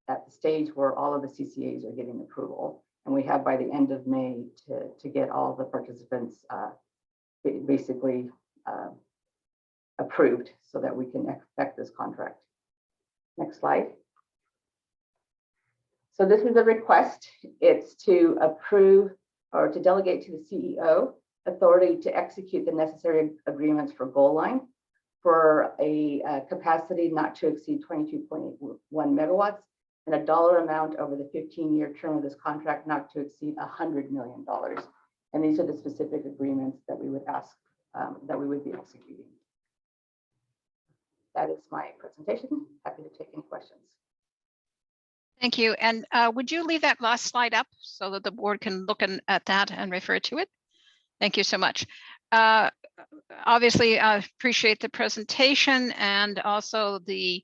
at the stage where all of the CCAs are getting approval, and we have by the end of May to get all the participants basically approved so that we can effect this contract. Next slide. So this is a request. It's to approve or to delegate to the CEO authority to execute the necessary agreements for goal line for a capacity not to exceed 22.81 megawatts and a dollar amount over the 15-year term of this contract not to exceed $100 million. And these are the specific agreements that we would ask, that we would be executing. That is my presentation. Happy to take any questions. Thank you. And would you leave that last slide up so that the board can look at that and refer to it? Thank you so much. Obviously, I appreciate the presentation and also the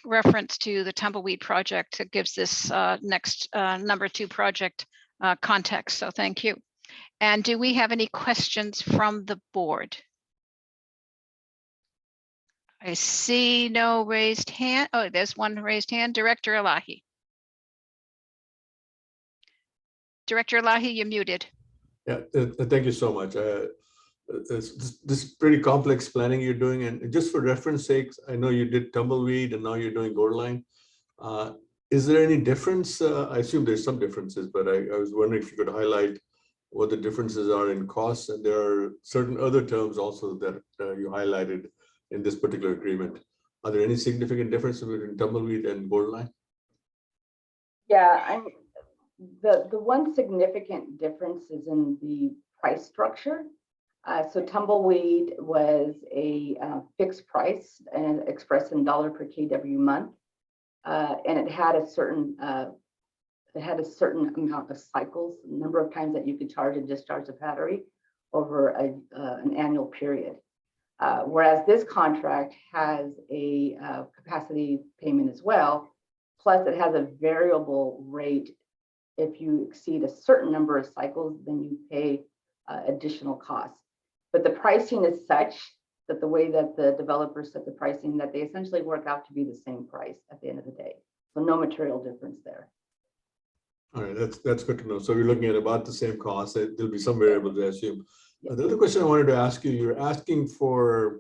reference to the Tumbleweed project that gives this next number 2 project context. So thank you. And do we have any questions from the board? I see no raised hand. Oh, there's one raised hand. Director Elahi. Director Elahi, you're muted. Yeah, thank you so much. This pretty complex planning you're doing, and just for reference sakes, I know you did Tumbleweed and now you're doing goal line. Is there any difference? I assume there's some differences, but I was wondering if you could highlight what the differences are in costs, and there are certain other terms also that you highlighted in this particular agreement. Are there any significant differences between Tumbleweed and goal line? Yeah, the one significant difference is in the price structure. So Tumbleweed was a fixed price and expressed in dollar per kW month, and it had a certain amount of cycles, number of times that you could charge and discharge the battery over an annual period. Whereas this contract has a capacity payment as well, plus it has a variable rate. If you exceed a certain number of cycles, then you pay additional costs. But the pricing is such that the way that the developers set the pricing, that they essentially work out to be the same price at the end of the day. So no material difference there. All right, that's good to know. So we're looking at about the same cost. There'll be some variables, I assume. Yeah. The other question I wanted to ask you, you're asking for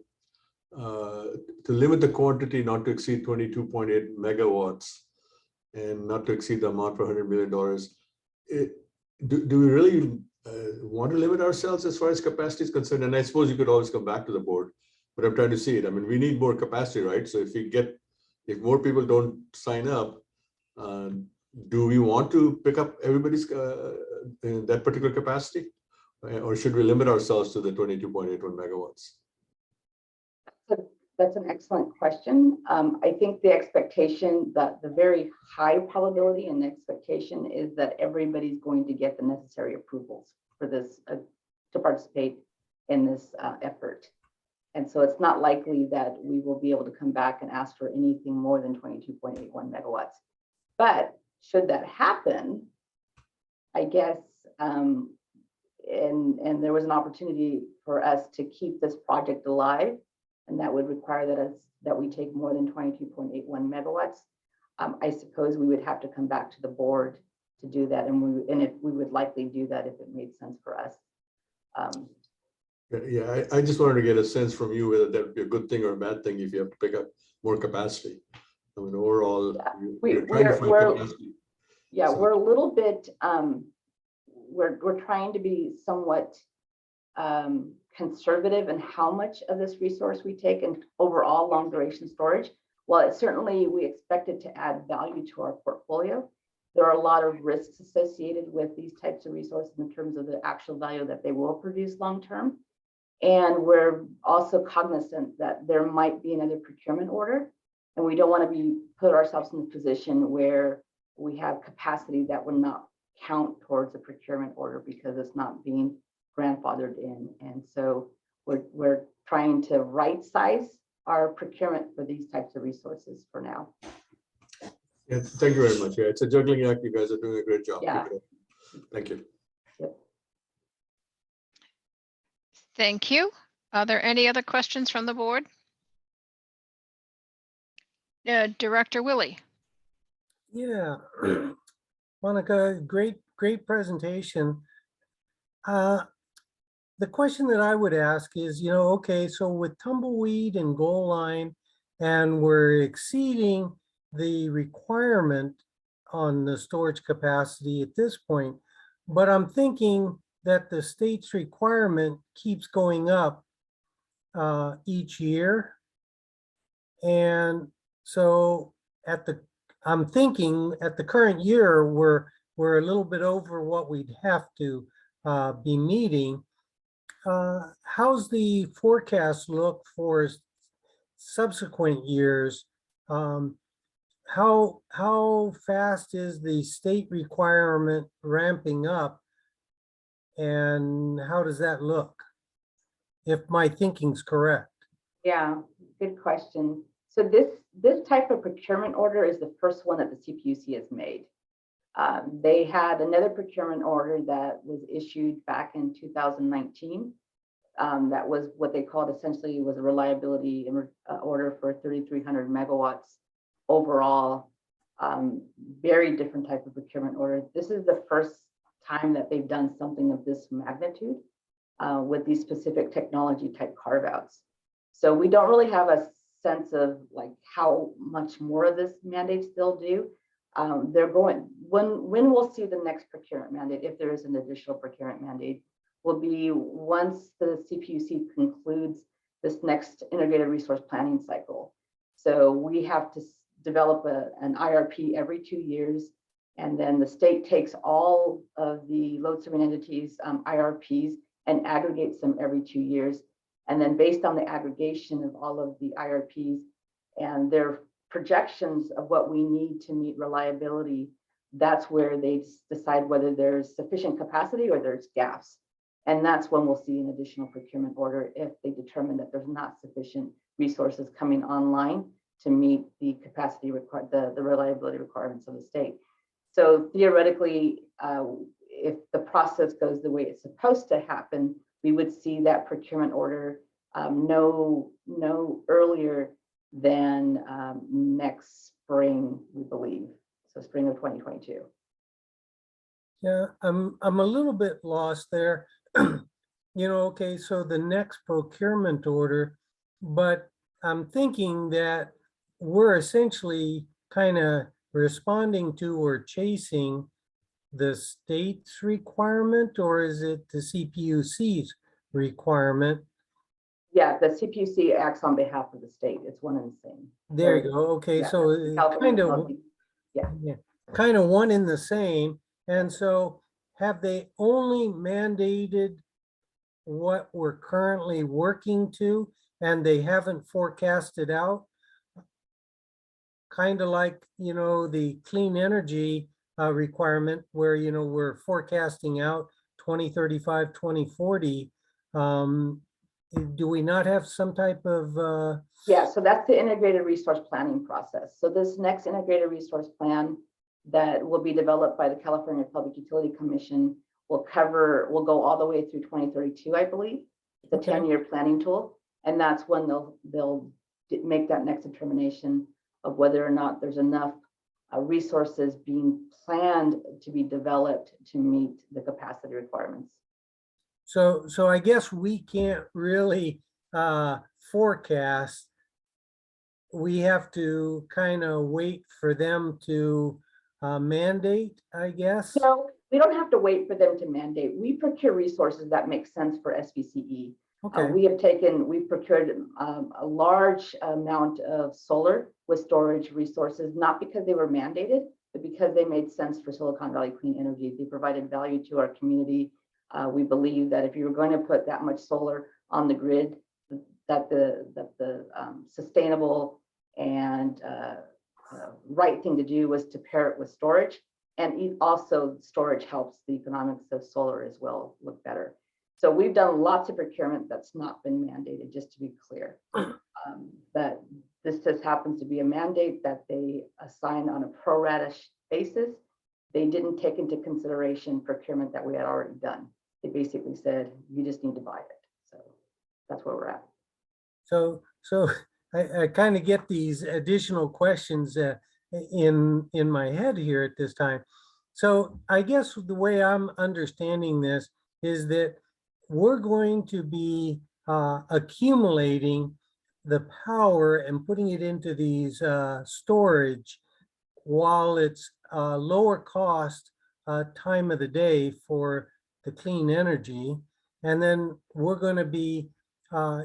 to limit the quantity not to exceed 22.8 megawatts and not to exceed the amount for $100 million. Do we really want to limit ourselves as far as capacity is concerned? And I suppose you could always come back to the board, but I'm trying to see it. I mean, we need more capacity, right? So if more people don't sign up, do we want to pick up everybody's that particular capacity? Or should we limit ourselves to the 22.81 megawatts? That's an excellent question. I think the expectation, that the very high probability and expectation is that everybody's going to get the necessary approvals for this to participate in this effort. And so it's not likely that we will be able to come back and ask for anything more than 22.81 megawatts. But should that happen, I guess and there was an opportunity for us to keep this project alive, and that would require that we take more than 22.81 megawatts. I suppose we would have to come back to the board to do that, and if we would likely do that if it made sense for us. Yeah, I just wanted to get a sense from you whether that would be a good thing or a bad thing if you have to pick up more capacity. I mean, overall, Yeah. you're trying to find capacity. Yeah, So- we're a little bit, we're trying to be somewhat conservative in how much of this resource we take and overall long duration storage. While it certainly, we expect it to add value to our portfolio, there are a lot of risks associated with these types of resources in terms of the actual value that they will produce long term. And we're also cognizant that there might be another procurement order, and we don't want to put ourselves in a position where we have capacity that would not count towards a procurement order because it's not being grandfathered in. And so we're trying to right size our procurement for these types of resources for now. Yeah, thank you very much. Yeah, it's a juggling act. You guys are doing a great job. Yeah. Keep it up. Thank you. Yep. Thank you. Are there any other questions from the board? Director Willie. Yeah, Monica, great presentation. The question that I would ask is, okay, so with tumbleweed and goal line, and we're exceeding the requirement on the storage capacity at this point, but I'm thinking that the state's requirement keeps going up each year. And so I'm thinking at the current year, we're a little bit over what we'd have to be meeting. How's the forecast look for subsequent years? How fast is the state requirement ramping up? And how does that look, if my thinking's correct? Yeah, good question. So this type of procurement order is the first one that the CPUC has made. They had another procurement order that was issued back in 2019. That was what they called essentially was a reliability order for 3,300 megawatts overall. Very different type of procurement order. This is the first time that they've done something of this magnitude with these specific technology type carve outs. So we don't really have a sense of like how much more of this mandates they'll do. They're going, when we'll see the next procurement mandate, if there is an additional procurement mandate, will be once the CPUC concludes this next integrated resource planning cycle. So we have to develop an IRP every 2 years, and then the state takes all of the load serving entities IRPs and aggregates them every 2 years. And then based on the aggregation of all of the IRPs and their projections of what we need to meet reliability, that's where they decide whether there's sufficient capacity or there's gaps. And that's when we'll see an additional procurement order if they determine that there's not sufficient resources coming online to meet the capacity the reliability requirements of the state. So theoretically, if the process goes the way it's supposed to happen, we would see that procurement order no earlier than next spring, we believe. So spring of 2022. Yeah, I'm a little bit lost there. Okay, so the next procurement order, but I'm thinking that we're essentially kind of responding to or chasing the state's requirement, or is it the CPUC's requirement? Yeah, the CPUC acts on behalf of the state. It's one and the same. There you go. Okay, Yeah, so kind of one in the same. And so have they only mandated what we're currently working to, and they haven't forecasted out? Kind of like, the clean energy requirement where, we're forecasting out 2035, 2040. Do we not have some type of? Yeah, so that's the integrated resource planning process. So this next integrated resource plan that will be developed by the California Public Utility Commission will go all the way through 2032, I believe. It's a Okay. 10-year planning tool, and that's when they'll make that next determination of whether or not there's enough resources being planned to be developed to meet the capacity requirements. So I guess we can't really forecast. We have to kind of wait for them to mandate, I guess. So we don't have to wait for them to mandate. We procure resources that make sense for SVCE. Okay. We've procured a large amount of solar with storage resources, not because they were mandated, but because they made sense for Silicon Valley Clean Energy. They provided value to our community. We believe that if you were going to put that much solar on the grid, that the sustainable and right thing to do was to pair it with storage. And also storage helps the economics of solar as well look better. So we've done lots of procurement that's not been mandated, just to be clear. That this just happens to be a mandate that they assign on a pro rata basis. They didn't take into consideration procurement that we had already done. They basically said, you just need to buy it. So that's where we're at. So I kind of get these additional questions in my head here at this time. So I guess the way I'm understanding this is that we're going to be accumulating the power and putting it into these storage while it's lower cost time of the day for the clean energy. And then we're going to be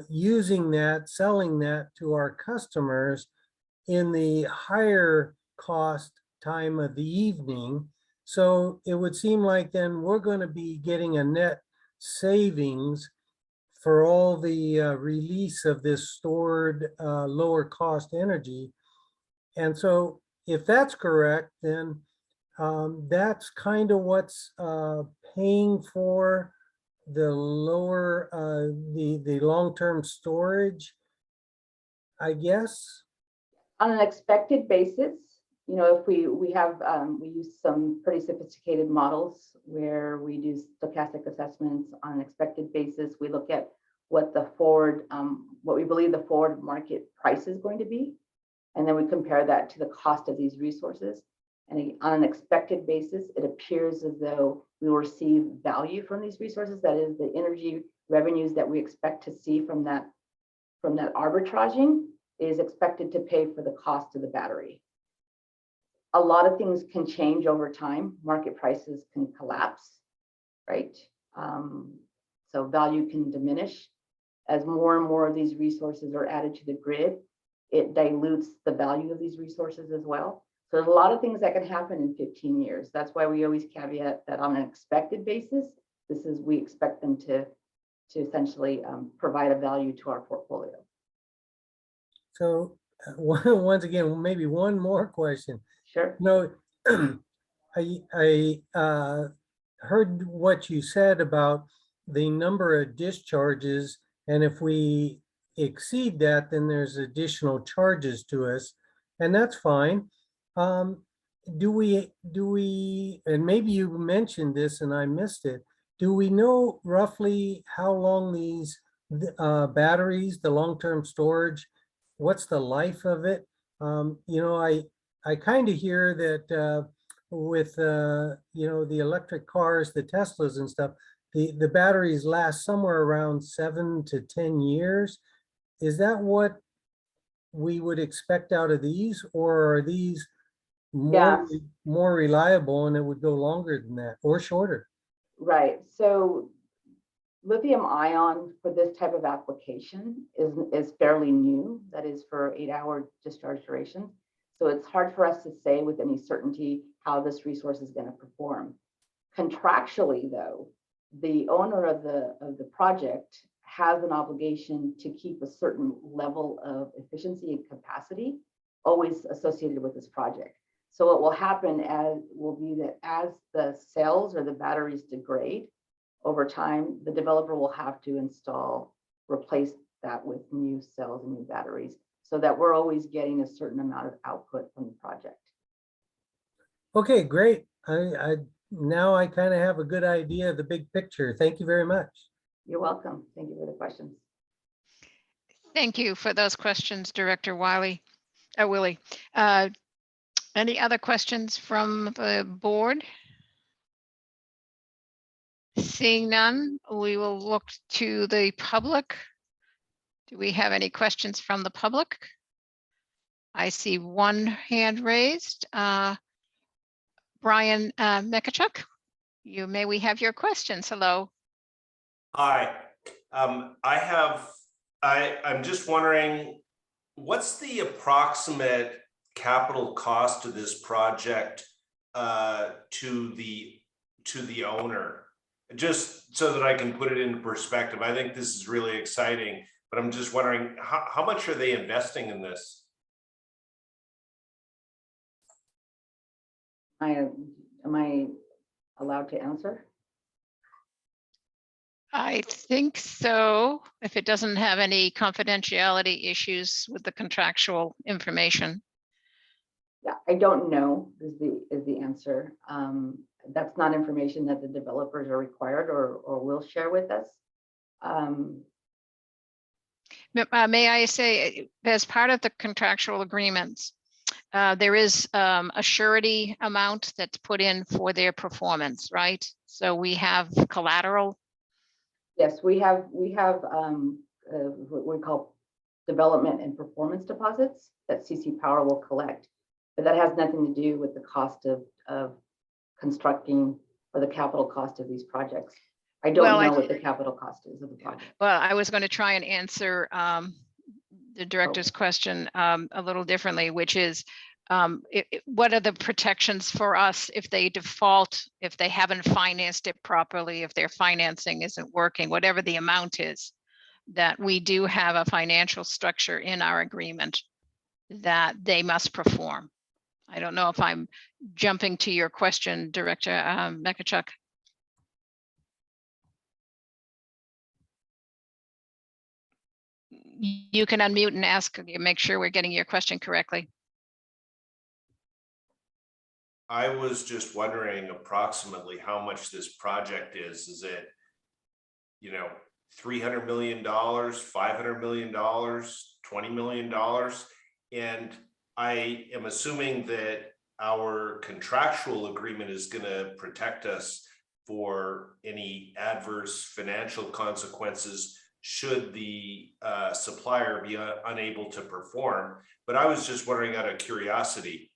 using that, selling that to our customers in the higher cost time of the evening. So it would seem like then we're going to be getting a net savings for all the release of this stored lower cost energy. And so if that's correct, then that's kind of what's paying for the lower, the long-term storage, I guess. On an expected basis, you know, if we use some pretty sophisticated models where we do stochastic assessments on an expected basis. We look at what the forward, what we believe the forward market price is going to be, and then we compare that to the cost of these resources. And on an expected basis, it appears as though we will receive value from these resources. That is, the energy revenues that we expect to see from that arbitraging is expected to pay for the cost of the battery. A lot of things can change over time. Market prices can collapse, right? So value can diminish. As more and more of these resources are added to the grid, it dilutes the value of these resources as well. So there's a lot of things that can happen in 15 years. That's why we always caveat that on an expected basis, we expect them to essentially provide a value to our portfolio. So once again, maybe one more question. Sure. No, I heard what you said about the number of discharges, and if we exceed that, then there's additional charges to us, and that's fine. Do we, and maybe you mentioned this and I missed it, do we know roughly how long these batteries, the long-term storage, what's the life of it? You know, I kind of hear that with, you know, the electric cars, the Teslas and stuff, the batteries last somewhere around 7 to 10 years. Is that what we would expect out of these, or are these more reliable and it would go longer than that or shorter? Right. So lithium ion for this type of application is fairly new. That is for 8-hour discharge duration. So it's hard for us to say with any certainty how this resource is going to perform. Contractually, though, the owner of the project has an obligation to keep a certain level of efficiency and capacity always associated with this project. So what will happen will be that as the cells or the batteries degrade over time, the developer will have to replace that with new cells and new batteries, so that we're always getting a certain amount of output from the project. Okay, great. I now I kind of have a good idea of the big picture. Thank you very much. You're welcome. Thank you for the questions. Thank you for those questions, Director Wiley, Willie. Any other questions from the board? Seeing none, we will look to the public. Do we have any questions from the public? I see one hand raised. Brian Mekachuk, may we have your questions? Hello. Hi, I'm just wondering, what's the approximate capital cost of this project to the owner? Just so that I can put it into perspective. I think this is really exciting, but I'm just wondering how much are they investing in this? Am I allowed to answer? I think so, if it doesn't have any confidentiality issues with the contractual information. Yeah, I don't know is the answer. That's not information that the developers are required or will share with us. May I say, as part of the contractual agreements, there is a surety amount that's put in for their performance, right? So we have collateral. Yes, we have what we call development and performance deposits that CC Power will collect, but that has nothing to do with the cost of constructing or the capital cost of these projects. I don't know what the capital cost is of the project. Well, I was going to try and answer the director's question a little differently, which is what are the protections for us if they default, if they haven't financed it properly, if their financing isn't working, whatever the amount is, that we do have a financial structure in our agreement that they must perform. I don't know if I'm jumping to your question, Director Mekachuk. You can unmute and ask, make sure we're getting your question correctly. I was just wondering approximately how much this project is. Is it, $300 million, $500 million, $20 million? And I am assuming that our contractual agreement is going to protect us for any adverse financial consequences should the supplier be unable to perform. But I was just wondering, out of curiosity,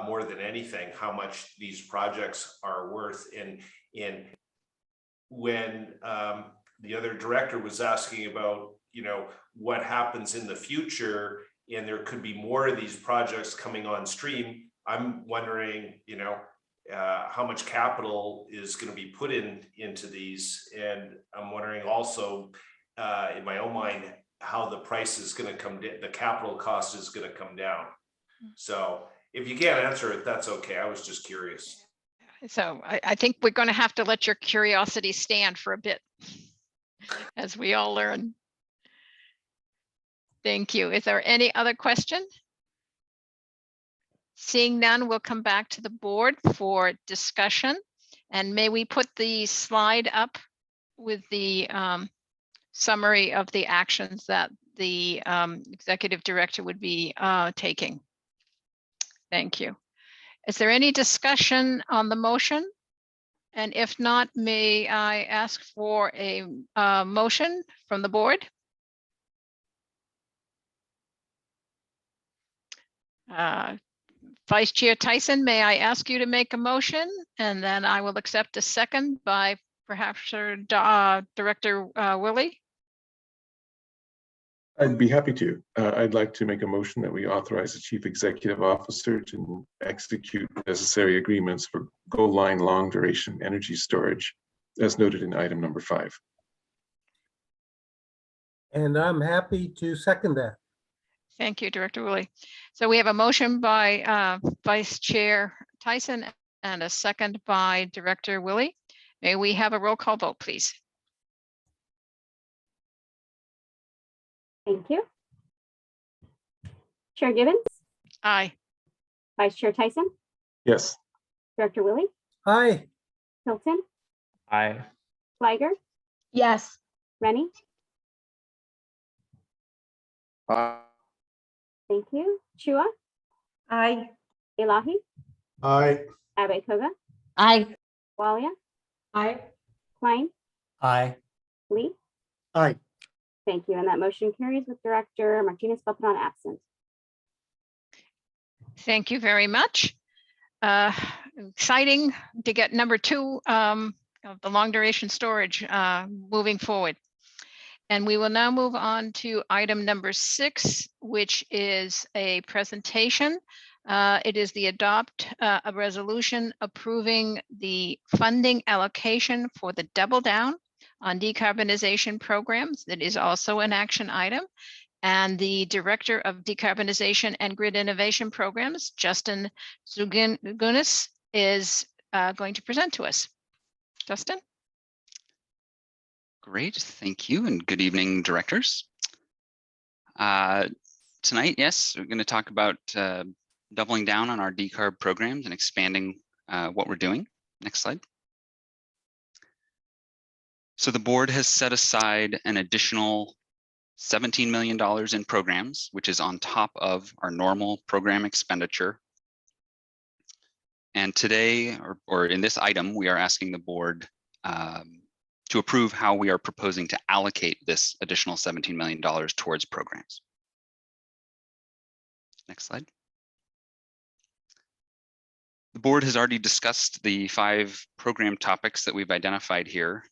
more than anything, how much these projects are worth. And when the other director was asking about, what happens in the future, and there could be more of these projects coming on stream, I'm wondering, how much capital is going to be put into these. And I'm wondering also, in my own mind, how the price is going to come down, the capital cost is going to come down. So if you can't answer it, that's okay. I was just curious. So I think we're going to have to let your curiosity stand for a bit as we all learn. Thank you. Is there any other question? Seeing none, we'll come back to the board for discussion. And may we put the slide up with the summary of the actions that the executive director would be taking. Thank you. Is there any discussion on the motion? And if not, may I ask for a motion from the board? Vice Chair Tyson, may I ask you to make a motion, and then I will accept a second by perhaps Director Willie? I'd be happy to. I'd like to make a motion that we authorize the Chief Executive Officer to execute necessary agreements for Goal Line long duration energy storage, as noted in item number 5. And I'm happy to second that. Thank you, Director Willie. So we have a motion by Vice Chair Tyson and a second by Director Willie. May we have a roll call vote, please? Thank you. Chair Gibbons, Aye. Vice Chair Tyson, Yes. Director Willie, Aye. Hilton, Aye. Fliger, Yes. Rennie. Aye. Thank you. Chua, Aye. Elahi, Aye. Abetoga, Aye. Walia, Aye. Klein, Aye. Lee. Aye. Thank you. And that motion carries with Director Martinez Beltran absent. Thank you very much. Exciting to get number 2 of the long duration storage moving forward. And we will now move on to item number 6, which is a presentation. It is the adopt a resolution approving the funding allocation for the double down on decarbonization programs. That is also an action item. And the Director of Decarbonization and Grid Innovation Programs, Justin Zugunis, is going to present to us. Justin? Great, thank you, and good evening, directors. Tonight, yes, we're going to talk about doubling down on our decarb programs and expanding what we're doing. Next slide. So the board has set aside an additional $17 million in programs, which is on top of our normal program expenditure. And today, or in this item, we are asking the board to approve how we are proposing to allocate this additional $17 million towards programs. Next slide. The board has already discussed the 5 program topics that we've identified here,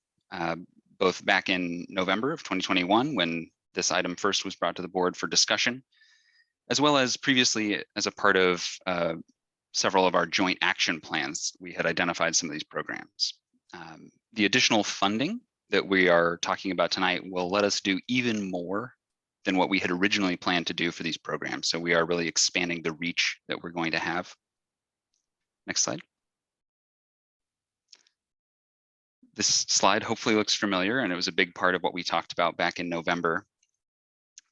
both back in November of 2021, when this item first was brought to the board for discussion, as well as previously as a part of several of our joint action plans. We had identified some of these programs. The additional funding that we are talking about tonight will let us do even more than what we had originally planned to do for these programs. So we are really expanding the reach that we're going to have. Next slide. This slide hopefully looks familiar, and it was a big part of what we talked about back in November,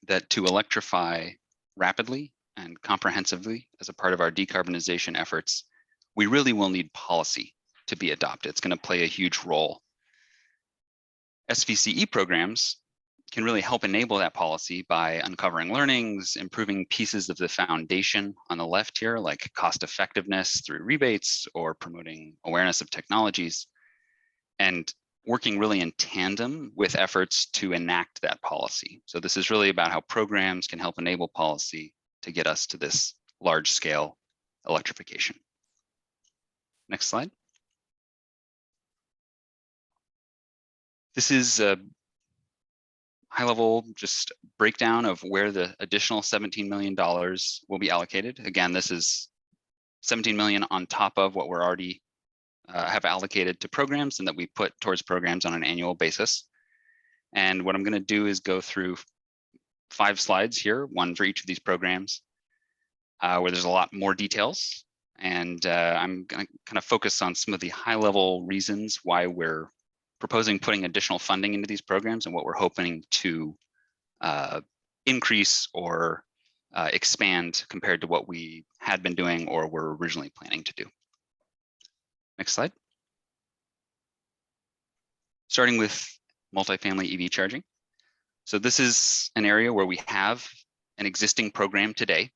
that to electrify rapidly and comprehensively as a part of our decarbonization efforts, we really will need policy to be adopted. It's going to play a huge role. SVCE programs can really help enable that policy by uncovering learnings, improving pieces of the foundation on the left here, like cost effectiveness through rebates or promoting awareness of technologies, and working really in tandem with efforts to enact that policy. So this is really about how programs can help enable policy to get us to this large scale electrification. Next slide. This is a high-level just breakdown of where the additional $17 million will be allocated. Again, this is $17 million on top of what we're already have allocated to programs and that we put towards programs on an annual basis. And what I'm going to do is go through 5 slides here, one for each of these programs, where there's a lot more details. And I'm going to kind of focus on some of the high-level reasons why we're proposing putting additional funding into these programs and what we're hoping to increase or expand compared to what we had been doing or were originally planning to do. Next slide. Starting with multifamily EV charging. So this is an area where we have an existing program today,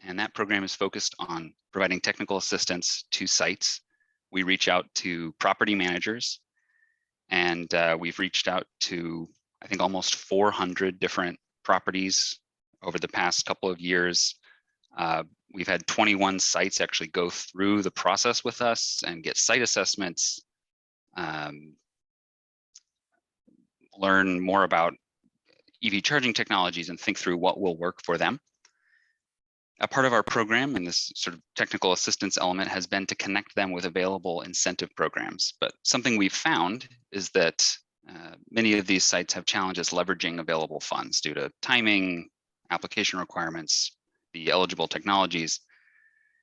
and that program is focused on providing technical assistance to sites. We reach out to property managers, and we've reached out to, I think, almost 400 different properties over the past couple of years. We've had 21 sites actually go through the process with us and get site assessments, learn more about EV charging technologies and think through what will work for them. A part of our program and this sort of technical assistance element has been to connect them with available incentive programs. But something we've found is that many of these sites have challenges leveraging available funds due to timing, application requirements, the eligible technologies.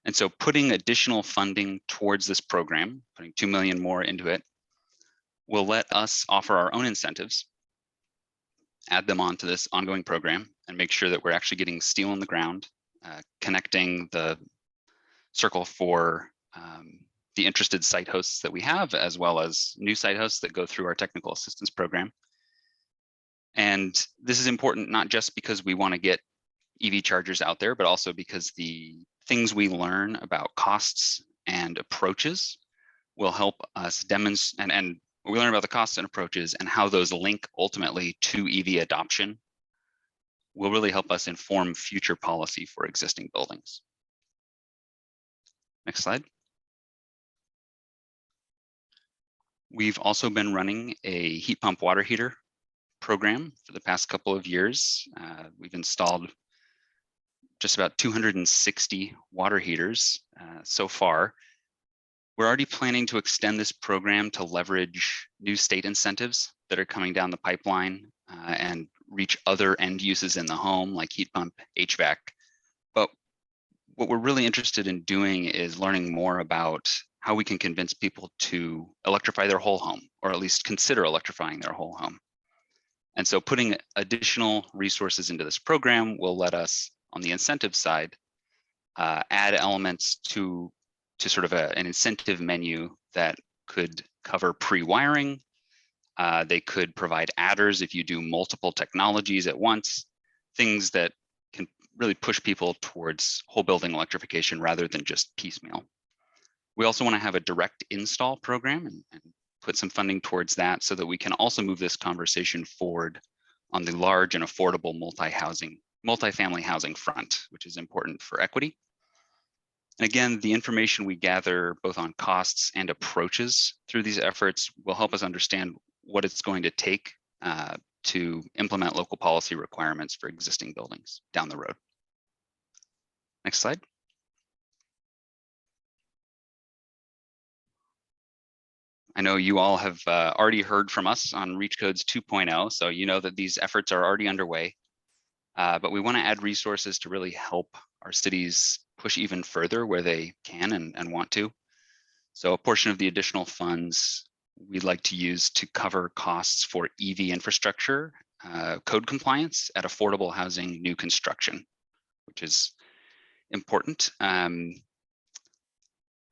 And so putting additional funding towards this program, putting $2 million more into it, will let us offer our own incentives, add them onto this ongoing program, and make sure that we're actually getting steel in the ground, connecting the circle for the interested site hosts that we have, as well as new site hosts that go through our technical assistance program. And this is important not just because we want to get EV chargers out there, but also because the things we learn about costs and approaches will help us demonstrate, and we learn about the costs and approaches and how those link ultimately to EV adoption will really help us inform future policy for existing buildings. Next slide. We've also been running a heat pump water heater program for the past couple of years. We've installed just about 260 water heaters so far. We're already planning to extend this program to leverage new state incentives that are coming down the pipeline and reach other end uses in the home like heat pump, HVAC. But what we're really interested in doing is learning more about how we can convince people to electrify their whole home, or at least consider electrifying their whole home. And so putting additional resources into this program will let us, on the incentive side, add elements to sort of an incentive menu that could cover pre-wiring. They could provide adders if you do multiple technologies at once, things that can really push people towards whole building electrification rather than just piecemeal. We also want to have a direct install program and put some funding towards that so that we can also move this conversation forward on the large and affordable multifamily housing front, which is important for equity. And again, the information we gather both on costs and approaches through these efforts will help us understand what it's going to take to implement local policy requirements for existing buildings down the road. Next slide. I know you all have already heard from us on Reach Codes 2.0, so you know that these efforts are already underway. But we want to add resources to really help our cities push even further where they can and want to. So a portion of the additional funds we'd like to use to cover costs for EV infrastructure, code compliance at affordable housing new construction, which is important. And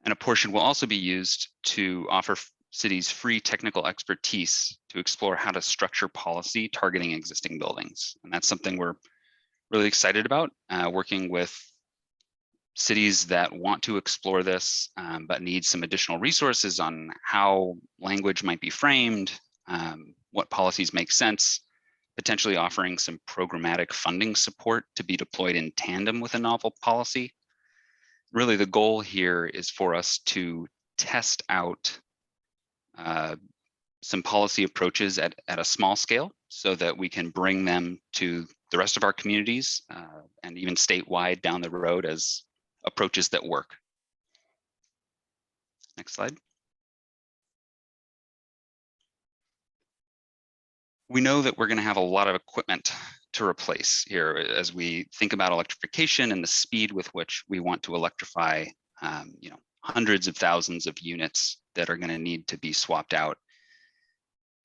a portion will also be used to offer cities free technical expertise to explore how to structure policy targeting existing buildings. And that's something we're really excited about, working with cities that want to explore this, but need some additional resources on how language might be framed, what policies make sense, potentially offering some programmatic funding support to be deployed in tandem with a novel policy. Really, the goal here is for us to test out some policy approaches at a small scale so that we can bring them to the rest of our communities and even statewide down the road as approaches that work. Next slide. We know that we're going to have a lot of equipment to replace here as we think about electrification and the speed with which we want to electrify hundreds of thousands of units that are going to need to be swapped out.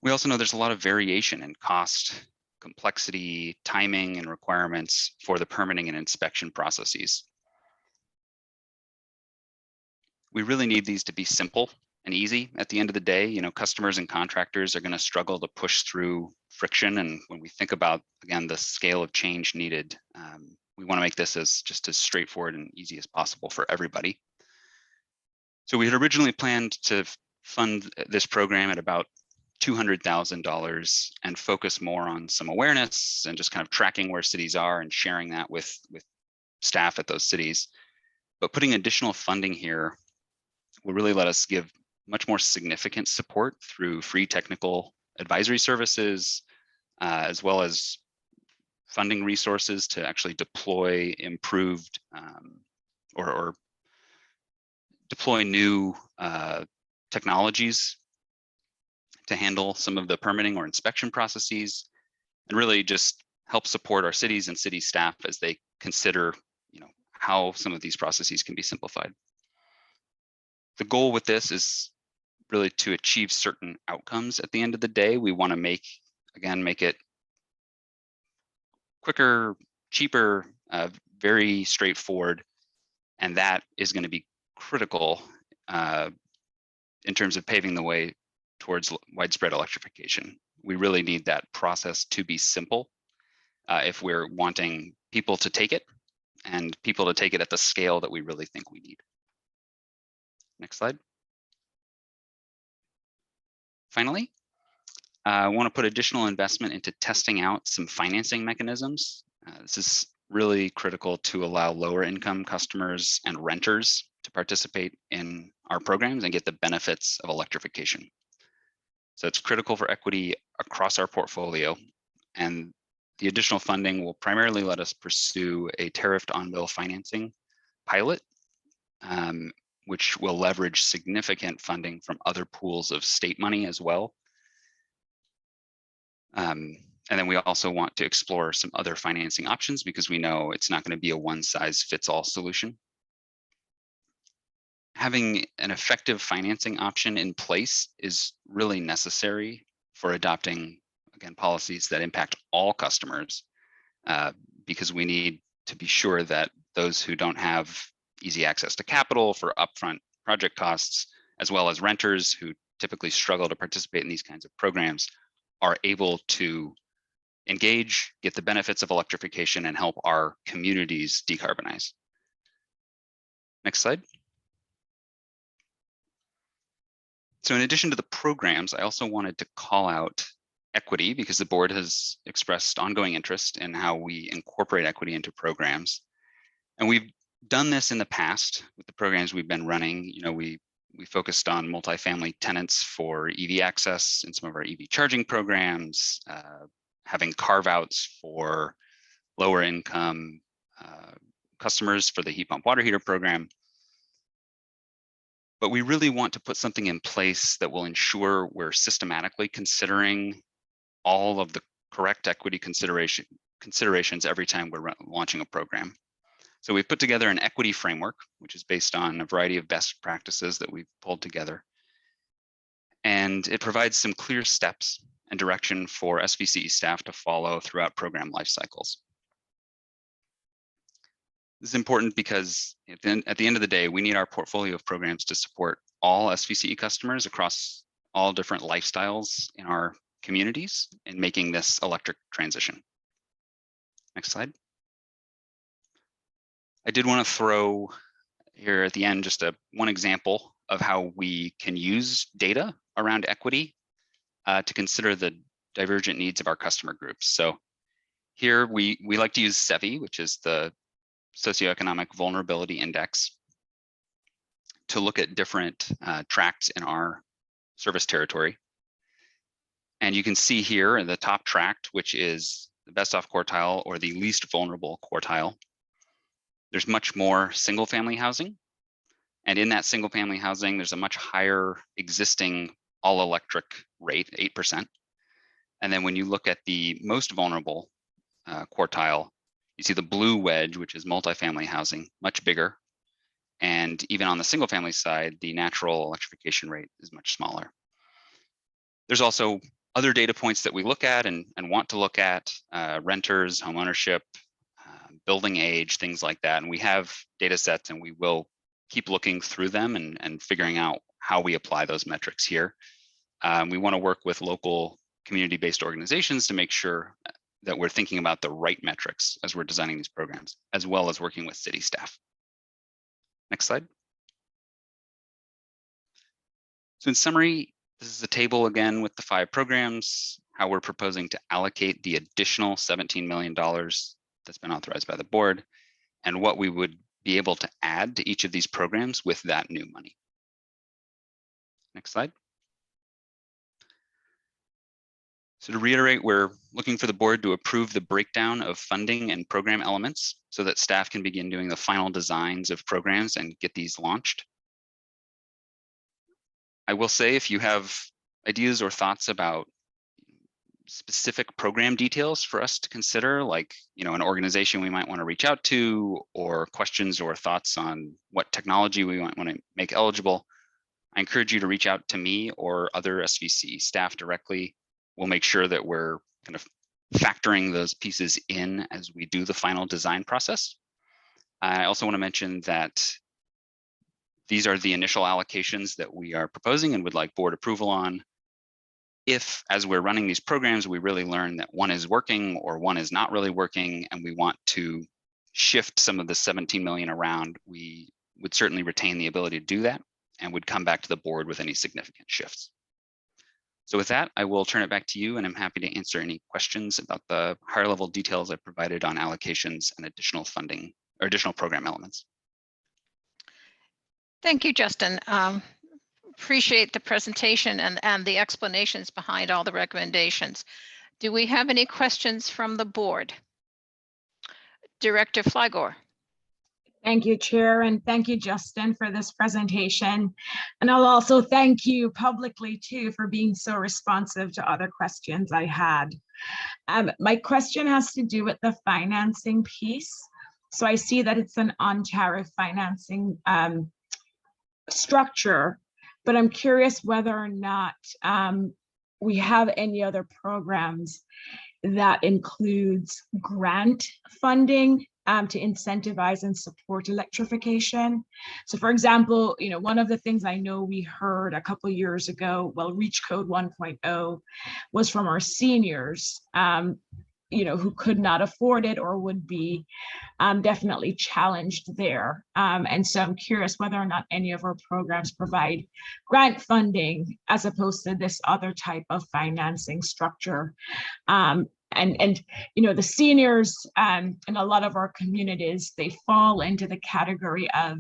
We also know there's a lot of variation in cost, complexity, timing, and requirements for the permitting and inspection processes. We really need these to be simple and easy. At the end of the day, customers and contractors are going to struggle to push through friction. And when we think about, again, the scale of change needed, we want to make this just as straightforward and easy as possible for everybody. So we had originally planned to fund this program at about $200,000 and focus more on some awareness and just kind of tracking where cities are and sharing that with staff at those cities. But putting additional funding here will really let us give much more significant support through free technical advisory services, as well as funding resources to actually deploy improved or deploy new technologies to handle some of the permitting or inspection processes, and really just help support our cities and city staff as they consider how some of these processes can be simplified. The goal with this is really to achieve certain outcomes at the end of the day. We want to make it quicker, cheaper, very straightforward. And that is going to be critical in terms of paving the way towards widespread electrification. We really need that process to be simple if we're wanting people to take it, and people to take it at the scale that we really think we need. Next slide. Finally, I want to put additional investment into testing out some financing mechanisms. This is really critical to allow lower income customers and renters to participate in our programs and get the benefits of electrification. So it's critical for equity across our portfolio, and the additional funding will primarily let us pursue a tariffed on-bill financing pilot, which will leverage significant funding from other pools of state money as well. And then we also want to explore some other financing options because we know it's not going to be a one-size-fits-all solution. Having an effective financing option in place is really necessary for adopting, again, policies that impact all customers, because we need to be sure that those who don't have easy access to capital for upfront project costs, as well as renters who typically struggle to participate in these kinds of programs, are able to engage, get the benefits of electrification, and help our communities decarbonize. Next slide. So in addition to the programs, I also wanted to call out equity because the board has expressed ongoing interest in how we incorporate equity into programs. And we've done this in the past with the programs we've been running. You know, we focused on multifamily tenants for EV access in some of our EV charging programs, having carve-outs for lower income customers for the heat pump water heater program. But we really want to put something in place that will ensure we're systematically considering all of the correct equity considerations every time we're launching a program. So we've put together an equity framework, which is based on a variety of best practices that we've pulled together. And it provides some clear steps and direction for SVCE staff to follow throughout program life cycles. This is important because at the end of the day, we need our portfolio of programs to support all SVCE customers across all different lifestyles in our communities in making this electric transition. Next slide. I did want to throw here at the end just one example of how we can use data around equity to consider the divergent needs of our customer groups. So here we like to use SEVI, which is the Socioeconomic Vulnerability Index, to look at different tracts in our service territory. And you can see here in the top tract, which is the best off quartile or the least vulnerable quartile, there's much more single family housing. And in that single family housing, there's a much higher existing all electric rate, 8%. And then when you look at the most vulnerable quartile, you see the blue wedge, which is multifamily housing, much bigger. And even on the single family side, the natural electrification rate is much smaller. There's also other data points that we look at and want to look at, renters, home ownership, building age, things like that. And we have data sets and we will keep looking through them and figuring out how we apply those metrics here. We want to work with local community-based organizations to make sure that we're thinking about the right metrics as we're designing these programs, as well as working with city staff. Next slide. So in summary, this is a table again with the 5 programs, how we're proposing to allocate the additional $17 million that's been authorized by the board, and what we would be able to add to each of these programs with that new money. Next slide. So to reiterate, we're looking for the board to approve the breakdown of funding and program elements so that staff can begin doing the final designs of programs and get these launched. I will say if you have ideas or thoughts about specific program details for us to consider, like an organization we might want to reach out to, or questions or thoughts on what technology we might want to make eligible, I encourage you to reach out to me or other SVCE staff directly. We'll make sure that we're kind of factoring those pieces in as we do the final design process. I also want to mention that these are the initial allocations that we are proposing and would like board approval on. If, as we're running these programs, we really learn that one is working or one is not really working, and we want to shift some of the 17 million around, we would certainly retain the ability to do that and would come back to the board with any significant shifts. So with that, I will turn it back to you, and I'm happy to answer any questions about the higher level details I provided on allocations and additional funding or additional program elements. Thank you, Justin. Appreciate the presentation and the explanations behind all the recommendations. Do we have any questions from the board? Director Flygore. Thank you, Chair, and thank you, Justin, for this presentation. And I'll also thank you publicly too for being so responsive to other questions I had. My question has to do with the financing piece. So I see that it's an on-tariff financing structure, but I'm curious whether or not we have any other programs that includes grant funding to incentivize and support electrification. So for example, one of the things I know we heard a couple of years ago, well, Reach Code 1.0 was from our seniors, who could not afford it or would be definitely challenged there. And so I'm curious whether or not any of our programs provide grant funding as opposed to this other type of financing structure. And the seniors in a lot of our communities, they fall into the category of,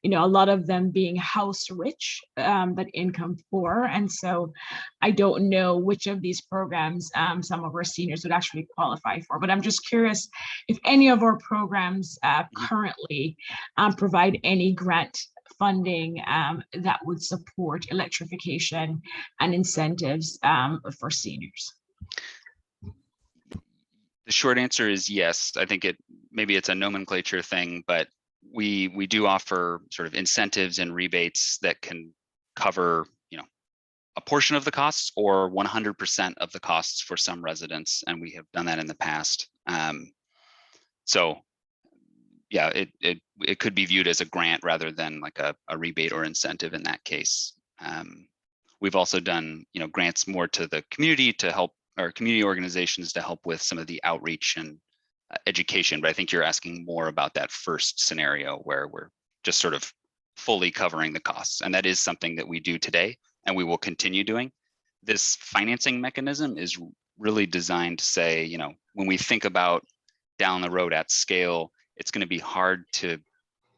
a lot of them being house rich, but income poor. And so I don't know which of these programs some of our seniors would actually qualify for, but I'm just curious if any of our programs currently provide any grant funding that would support electrification and incentives for seniors. The short answer is yes. I think maybe it's a nomenclature thing, but we do offer sort of incentives and rebates that can cover, a portion of the costs or 100% of the costs for some residents, and we have done that in the past. So yeah, it could be viewed as a grant rather than like a rebate or incentive in that case. We've also done, grants more to the community to help, or community organizations to help with some of the outreach and education, but I think you're asking more about that first scenario where we're just sort of fully covering the costs. And that is something that we do today and we will continue doing. This financing mechanism is really designed to say, when we think about down the road at scale, it's going to be hard to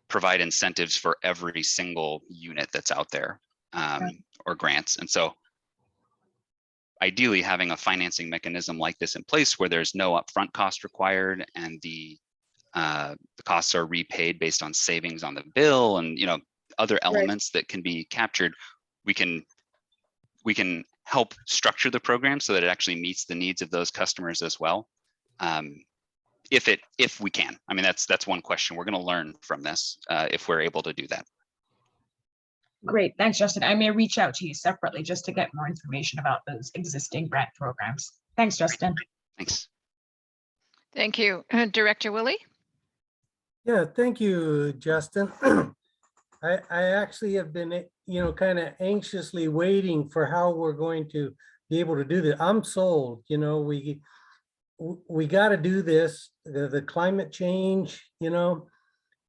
provide incentives for every single unit that's out there or grants. And so ideally having a financing mechanism like this in place where there's no upfront cost required and the costs are repaid based on savings on the bill and other elements that can be captured, we can help structure the program so that it actually meets the needs of those customers as well. If we can. I mean, that's one question. We're going to learn from this if we're able to do that. Great, thanks, Justin. I may reach out to you separately just to get more information about those existing grant programs. Thanks, Justin. Thanks. Thank you. Director Willie? Yeah, thank you, Justin. I actually have been, kind of anxiously waiting for how we're going to be able to do this. I'm sold, we got to do this, the climate change,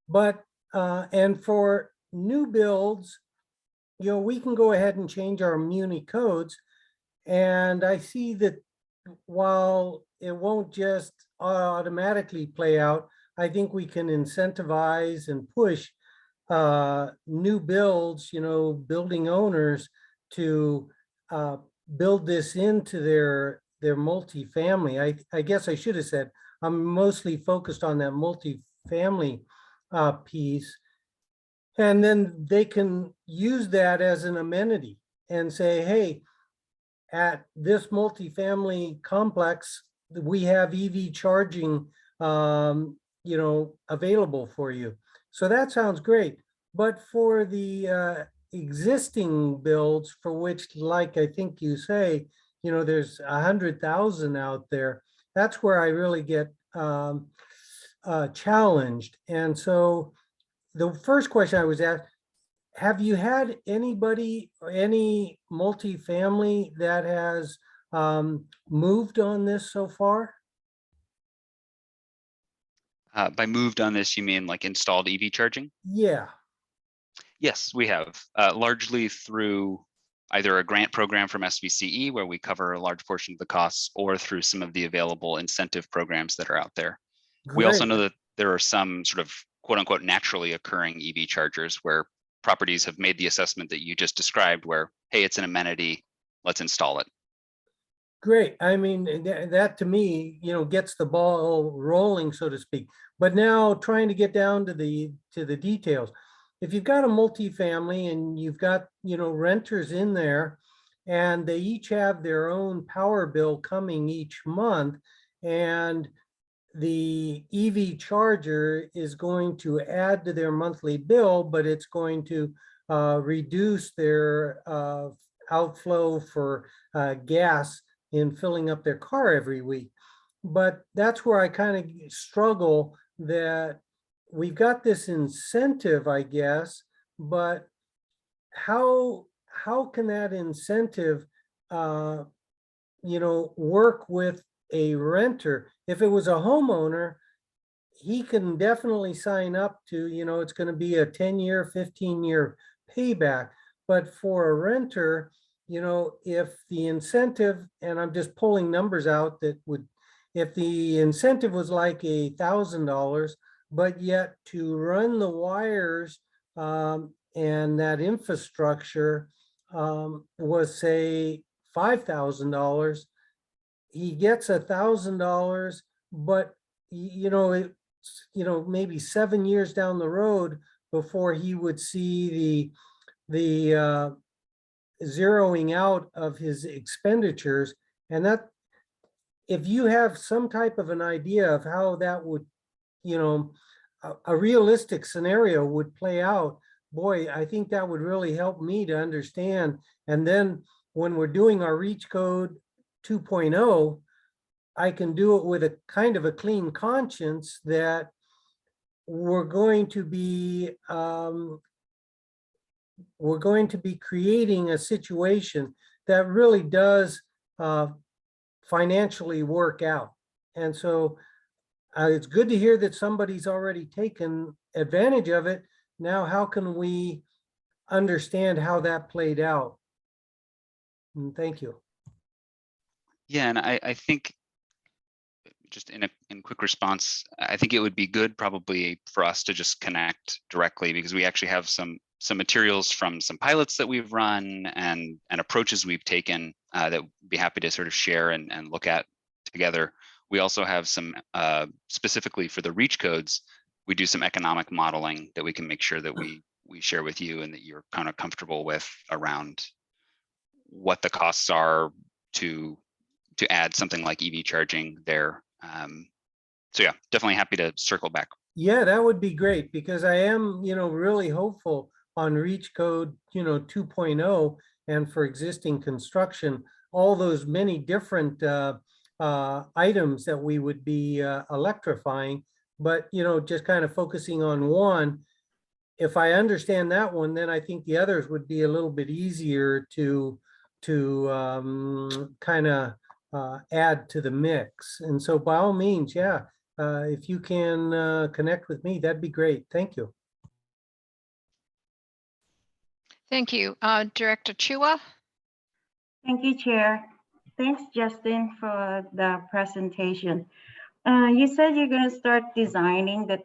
but, and for new builds, we can go ahead and change our muni codes. And I see that while it won't just automatically play out, I think we can incentivize and push new builds, building owners to build this into their multifamily. I guess I should have said, I'm mostly focused on that multifamily piece. And then they can use that as an amenity and say, hey, at this multifamily complex, we have EV charging, available for you. So that sounds great. But for the existing builds for which, like I think you say, there's 100,000 out there, that's where I really get challenged. And so the first question I was asked, have you had anybody, or any multifamily that has moved on this so far? By moved on this, you mean like installed EV charging? Yeah. Yes, we have, largely through either a grant program from SVCE where we cover a large portion of the costs, or through some of the available incentive programs that are out there. We also Great. know that there are some sort of quote unquote naturally occurring EV chargers where properties have made the assessment that you just described where, hey, it's an amenity, let's install it. Great. I mean, that to me, gets the ball rolling, so to speak. But now trying to get down to the details. If you've got a multifamily and you've got, renters in there, and they each have their own power bill coming each month, and the EV charger is going to add to their monthly bill, but it's going to reduce their outflow for gas in filling up their car every week. But that's where I kind of struggle, that we've got this incentive, I guess, but how can that incentive work with a renter? If it was a homeowner, he can definitely sign up to, it's going to be a 10-year, 15-year payback. But for a renter, if the incentive, and I'm just pulling numbers out that would, if the incentive was like $1,000, but yet to run the wires and that infrastructure was, say, $5,000, he gets $1,000, but maybe 7 years down the road before he would see the zeroing out of his expenditures. And that, if you have some type of an idea of how that would, a realistic scenario would play out, boy, I think that would really help me to understand. And then when we're doing our reach code 2.0, I can do it with a kind of a clean conscience that we're going to be creating a situation that really does financially work out. And so it's good to hear that somebody's already taken advantage of it. Now, how can we understand how that played out? And thank you. Yeah, and I think just in quick response, I think it would be good probably for us to just connect directly, because we actually have some materials from some pilots that we've run and approaches we've taken that we'd be happy to sort of share and look at together. We also have some specifically for the reach codes, we do some economic modeling that we can make sure that we share with you and that you're kind of comfortable with around what the costs are to add something like EV charging there. So yeah, definitely happy to circle back. Yeah, that would be great, because I am, really hopeful on reach code, 2.0, and for existing construction, all those many different items that we would be electrifying. But, just kind of focusing on one, if I understand that one, then I think the others would be a little bit easier to kind of add to the mix. And so by all means, yeah, if you can connect with me, that'd be great. Thank you. Thank you. Director Chua? Thank you, Chair. Thanks, Justin, for the presentation. You said you're going to start designing the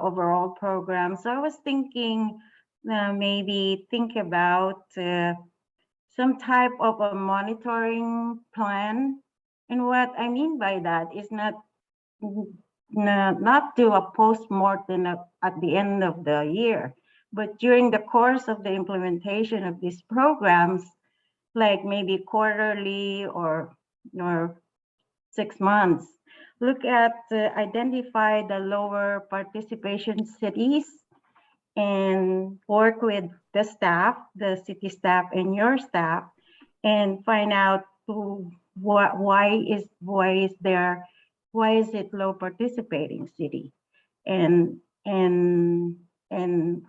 overall program. So I was thinking maybe think about some type of a monitoring plan. And what I mean by that is not do a post-mortem at the end of the year, but during the course of the implementation of these programs, like maybe quarterly or 6 months, look at identify the lower participation cities and work with the staff, the city staff and your staff, and find out why is it low participating city, and and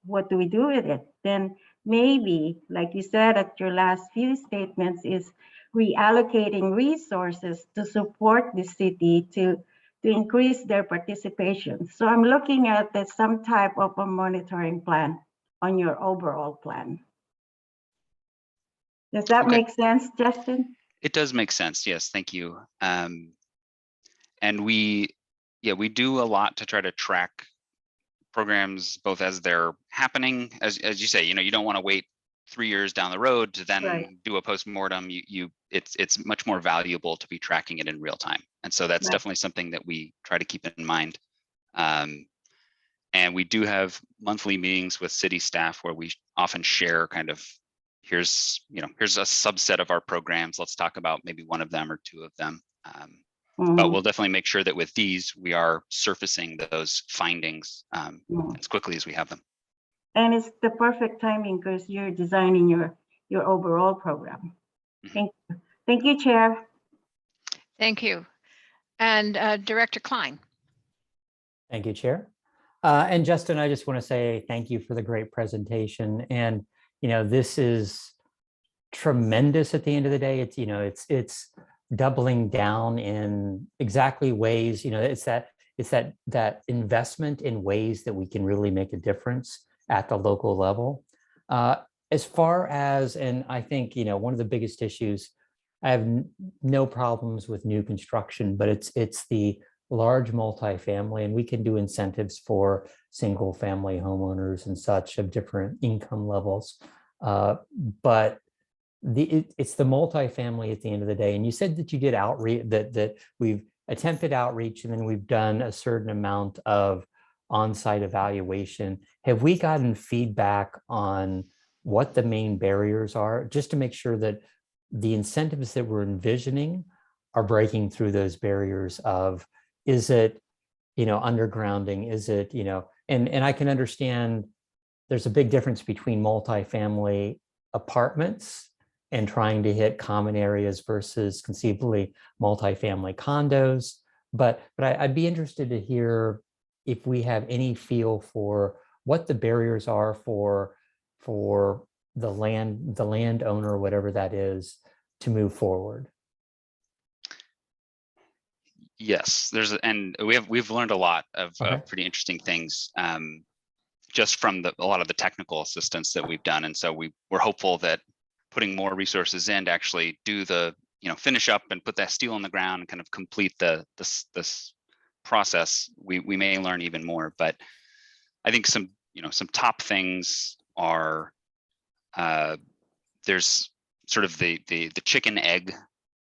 what do we do with it? Then maybe, like you said at your last few statements, is reallocating resources to support the city to increase their participation. So I'm looking at that some type of a monitoring plan on your overall plan. Does that Okay. make sense, Justin? It does make sense. Yes, thank you. And we do a lot to try to track programs both as they're happening, as you say, you don't want to wait 3 years down the road to then Right. do a postmortem. It's much more valuable to be tracking it in real time. And so that's Right. definitely something that we try to keep in mind. And we do have monthly meetings with city staff where we often share kind of, here's a subset of our programs. Let's talk about maybe one of them or two of them. But we'll definitely make sure that with these, we are surfacing those findings as quickly as we have them. And it's the perfect timing because you're designing your overall program. Thank you, Chair. Thank you. And Director Klein. Thank you, Chair. And Justin, I just want to say thank you for the great presentation. And, this is tremendous at the end of the day. It's doubling down in exactly ways, it's that investment in ways that we can really make a difference at the local level. As far as, and I think, one of the biggest issues, I have no problems with new construction, but it's the large multifamily, and we can do incentives for single family homeowners and such of different income levels. But it's the multifamily at the end of the day. And you said that you did outreach, that we've attempted outreach, and then we've done a certain amount of on-site evaluation. Have we gotten feedback on what the main barriers are, just to make sure that the incentives that we're envisioning are breaking through those barriers of, is it, undergrounding? Is it, and I can understand there's a big difference between multifamily apartments and trying to hit common areas versus conceivably multifamily condos. But I'd be interested to hear if we have any feel for what the barriers are for the landowner, whatever that is, to move forward. Yes, and we've learned a lot of pretty interesting things just from a lot of the technical assistance that we've done. And so we're hopeful that putting more resources in to actually do the, finish up and put that steel on the ground and kind of complete this process, we may learn even more. But I think some top things are, there's sort of the chicken egg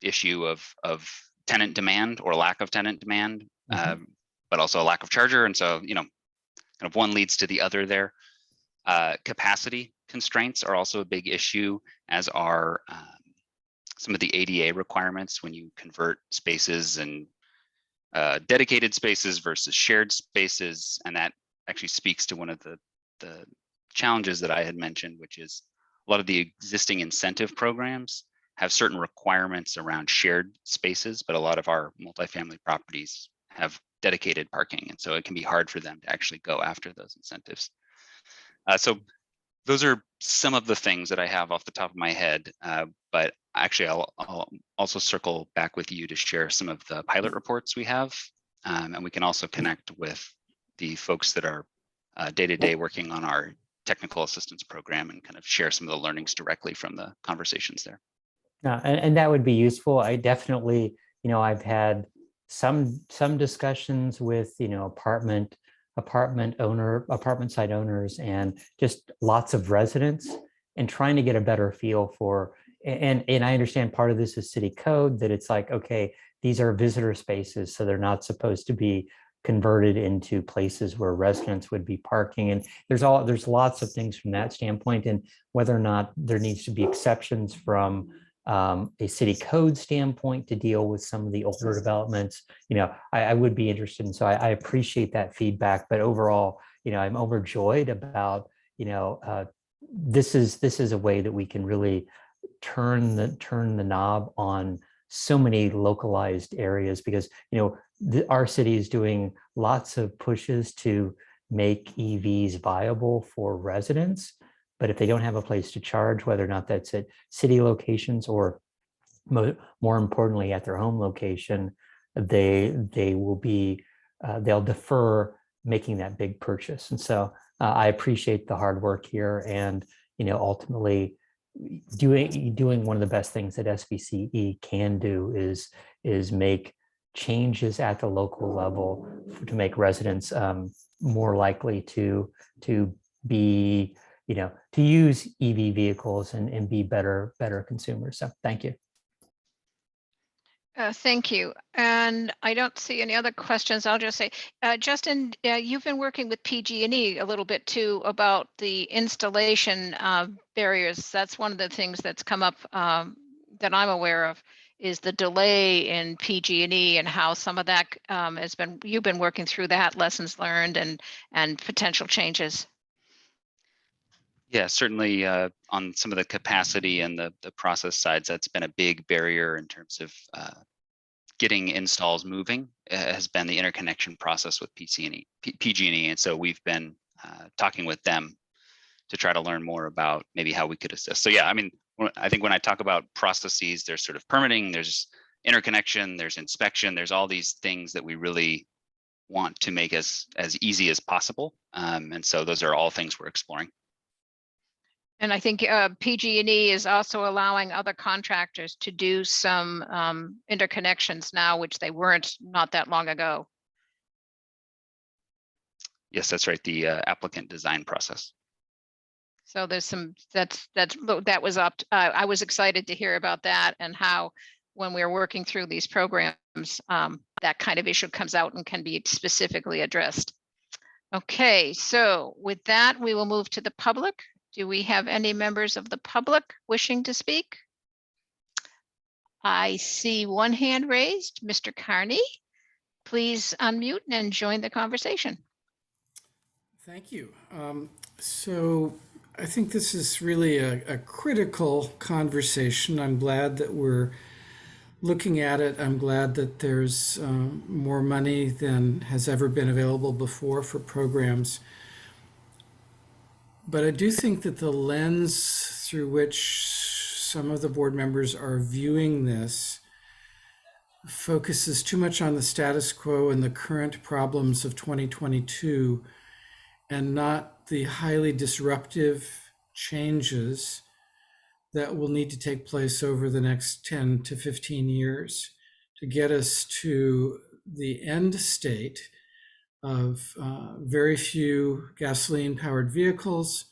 issue of tenant demand or lack of tenant demand, but also a lack of charger. And so, kind of one leads to the other there. Capacity constraints are also a big issue, as are some of the ADA requirements when you convert spaces and dedicated spaces versus shared spaces. And that actually speaks to one of the challenges that I had mentioned, which is a lot of the existing incentive programs have certain requirements around shared spaces, but a lot of our multifamily properties have dedicated parking. And so it can be hard for them to actually go after those incentives. So those are some of the things that I have off the top of my head, but actually I'll also circle back with you to share some of the pilot reports we have. And we can also connect with the folks that are day-to-day working on our technical assistance program and kind of share some of the learnings directly from the conversations there. And that would be useful. I definitely, I've had some discussions with, apartment site owners and just lots of residents, and trying to get a better feel for, and I understand part of this is city code, that it's like, okay, these are visitor spaces, so they're not supposed to be converted into places where residents would be parking. And there's lots of things from that standpoint, and whether or not there needs to be exceptions from a city code standpoint to deal with some of the older developments, I would be interested in. So I appreciate that feedback, but overall, I'm overjoyed about, this is a way that we can really turn the knob on so many localized areas, because, our city is doing lots of pushes to make EVs viable for residents. But if they don't have a place to charge, whether or not that's at city locations or more importantly at their home location, they will be they'll defer making that big purchase. And so I appreciate the hard work here, and ultimately doing one of the best things that SVCE can do is make changes at the local level to make residents more likely to be to use EV vehicles and be better consumers. So thank you. Thank you. And I don't see any other questions. I'll just say, Justin, you've been working with PG&E a little bit too about the installation barriers. That's one of the things that's come up that I'm aware of, is the delay in PG&E and how some of that you've been working through that, lessons learned and potential changes. Yeah, certainly on some of the capacity and the process sides, that's been a big barrier in terms of getting installs moving, has been the interconnection process with PG&E. And so we've been talking with them to try to learn more about maybe how we could assist. So yeah, I mean, I think when I talk about processes, there's sort of permitting, there's interconnection, there's inspection, there's all these things that we really want to make as easy as possible. And so those are all things we're exploring. And I think PG&E is also allowing other contractors to do some interconnections now, which they weren't not that long ago. Yes, that's right. The applicant design process. So there's some that was up. I was excited to hear about that, and how when we're working through these programs, that kind of issue comes out and can be specifically addressed. Okay, so with that, we will move to the public. Do we have any members of the public wishing to speak? I see one hand raised. Mr. Carney, please unmute and join the conversation. Thank you. So I think this is really a critical conversation. I'm glad that we're looking at it. I'm glad that there's more money than has ever been available before for programs. But I do think that the lens through which some of the board members are viewing this focuses too much on the status quo and the current problems of 2022, and not the highly disruptive changes that will need to take place over the next 10 to 15 years to get us to the end state of very few gasoline-powered vehicles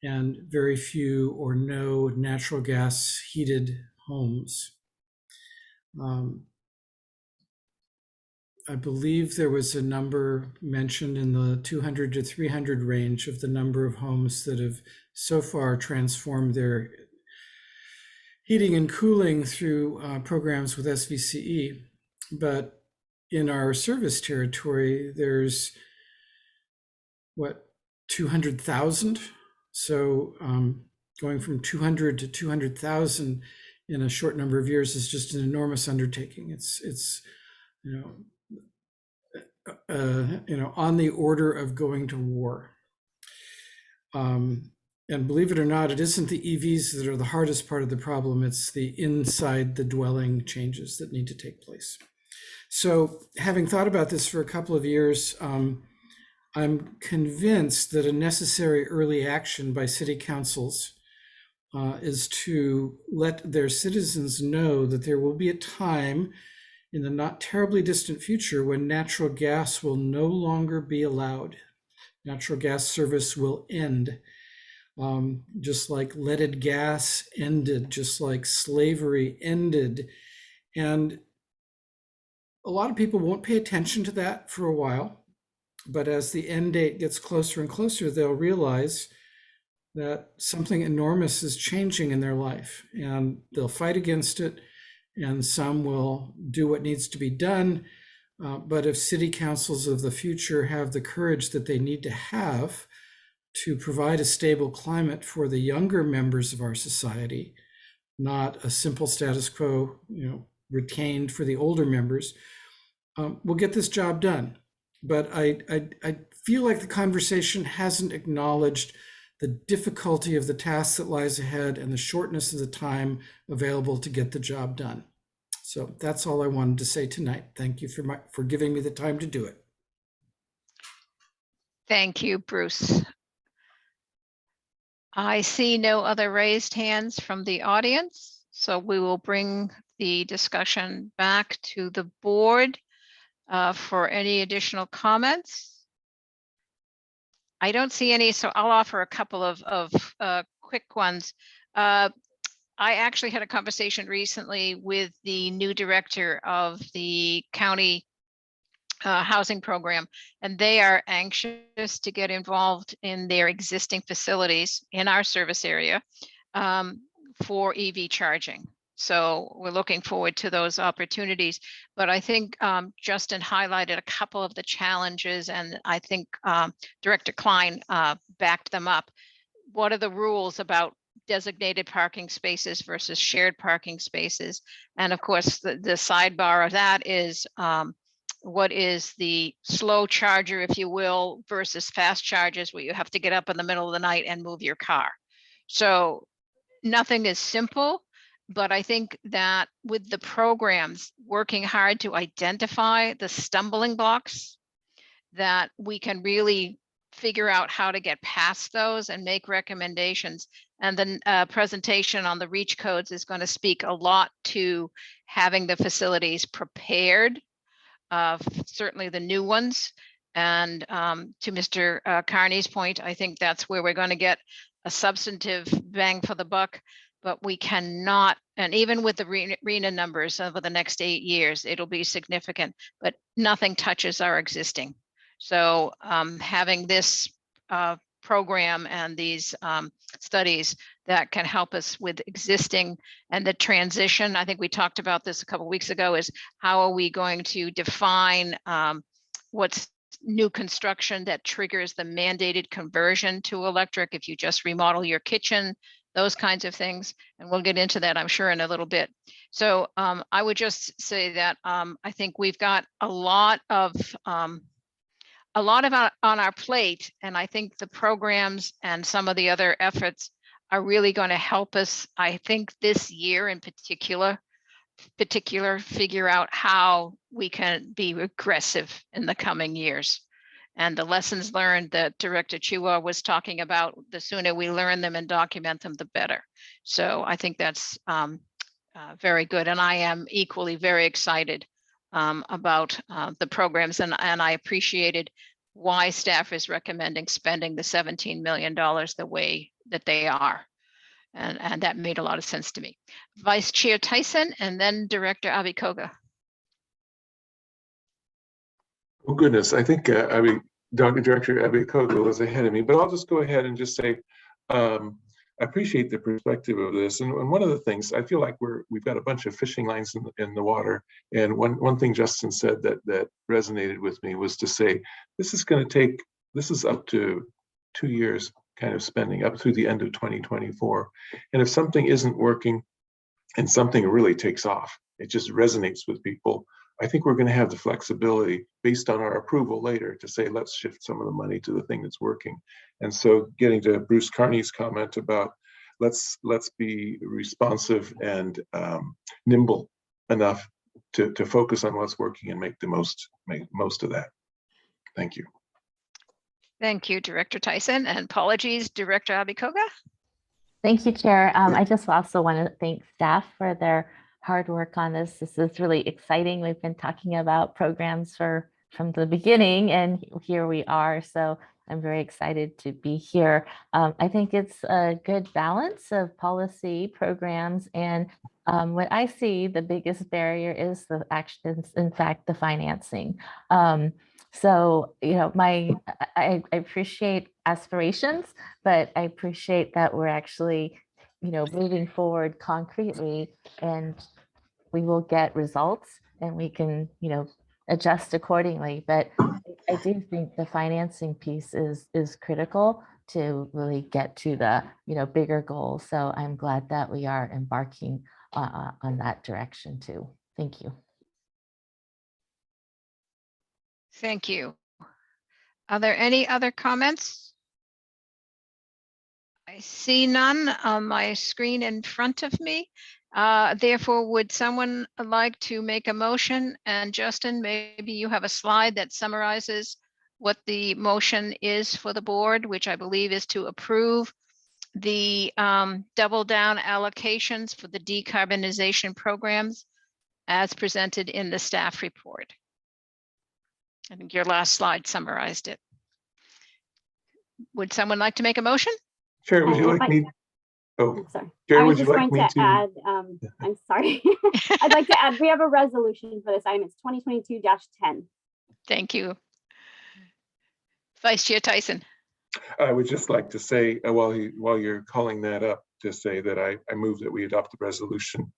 and very few or no natural gas heated homes. I believe there was a number mentioned in the 200 to 300 range of the number of homes that have so far transformed their heating and cooling through programs with SVCE. But in our service territory, there's 200,000. So going from 200 to 200,000 in a short number of years is just an enormous undertaking. It's on the order of going to war. And believe it or not, it isn't the EVs that are the hardest part of the problem. It's the inside the dwelling changes that need to take place. So having thought about this for a couple of years, I'm convinced that a necessary early action by city councils is to let their citizens know that there will be a time in the not terribly distant future when natural gas will no longer be allowed. Natural gas service will end, just like leaded gas ended, just like slavery ended. And a lot of people won't pay attention to that for a while, but as the end date gets closer and closer, they'll realize that something enormous is changing in their life, and they'll fight against it, and some will do what needs to be done. But if city councils of the future have the courage that they need to have to provide a stable climate for the younger members of our society, not a simple status quo, retained for the older members, we'll get this job done. but I feel like the conversation hasn't acknowledged the difficulty of the task that lies ahead and the shortness of the time available to get the job done. So that's all I wanted to say tonight. Thank you for giving me the time to do it. Thank you, Bruce. I see no other raised hands from the audience, so we will bring the discussion back to the board for any additional comments. I don't see any, so I'll offer a couple of quick ones. I actually had a conversation recently with the new director of the county housing program, and they are anxious to get involved in their existing facilities in our service area for EV charging. So we're looking forward to those opportunities. But I think Justin highlighted a couple of the challenges, and I think Director Klein backed them up. What are the rules about designated parking spaces versus shared parking spaces? And of course, the sidebar of that is what is the slow charger, if you will, versus fast chargers where you have to get up in the middle of the night and move your car. So nothing is simple, but I think that with the programs working hard to identify the stumbling blocks, that we can really figure out how to get past those and make recommendations. And the presentation on the REACH codes is going to speak a lot to having the facilities prepared, certainly the new ones. And to Mr. Carney's point, I think that's where we're going to get a substantive bang for the buck. But we cannot, and even with the RENA numbers over the next 8 years, it'll be significant, but nothing touches our existing. So having this program and these studies that can help us with existing and the transition, I think we talked about this a couple of weeks ago, is how are we going to define what's new construction that triggers the mandated conversion to electric if you just remodel your kitchen, those kinds of things. And we'll get into that, I'm sure, in a little bit. So I would just say that I think we've got a lot of on our plate, and I think the programs and some of the other efforts are really going to help us, I think, this year in particular figure out how we can be aggressive in the coming years. And the lessons learned that Director Chua was talking about, the sooner we learn them and document them, the better. So I think that's very good. And I am equally very excited about the programs, and I appreciated why staff is recommending spending the $17 million the way that they are. And that made a lot of sense to me. Vice Chair Tyson, and then Director Abikoga. Oh, goodness. I think, Director Abikoga was ahead of me, but I'll just go ahead and just say, I appreciate the perspective of this. And one of the things, I feel like we've got a bunch of fishing lines in the water. And one thing Justin said that resonated with me was to say, this is up to 2 years kind of spending up through the end of 2024. And if something isn't working and something really takes off, it just resonates with people, I think we're going to have the flexibility based on our approval later to say, let's shift some of the money to the thing that's working. And so getting to Bruce Carney's comment about let's be responsive and nimble enough to focus on what's working and make most of that. Thank you. Thank you, Director Tyson, and apologies, Director Abikoga. Thank you, Chair. I just also want to thank staff for their hard work on this. This is really exciting. We've been talking about programs from the beginning, and here we are. So I'm very excited to be here. I think it's a good balance of policy programs, and what I see the biggest barrier is the actions, in fact, the financing. So, you know, I appreciate aspirations, but I appreciate that we're actually, you know, moving forward concretely, and we will get results and we can, you know, adjust accordingly. But I do think the financing piece is critical to really get to the, you know, bigger goals. So I'm glad that we are embarking on that direction too. Thank you. Thank you. Are there any other comments? I see none on my screen in front of me. Therefore, would someone like to make a motion? And Justin, maybe you have a slide that summarizes what the motion is for the board, which I believe is to approve the double down allocations for the decarbonization programs as presented in the staff report. I think your last slide summarized it. Would someone like to make a motion? Chair, would you I'd like me? Oh, I'm sorry. Chair, I was would you just like going me to to? add, I'm sorry. I'd like to add, we have a resolution for this item. It's 2022-10. Thank you. Vice Chair Tyson. I would just like to say, while you're calling that up, to say that I move that we adopt the resolution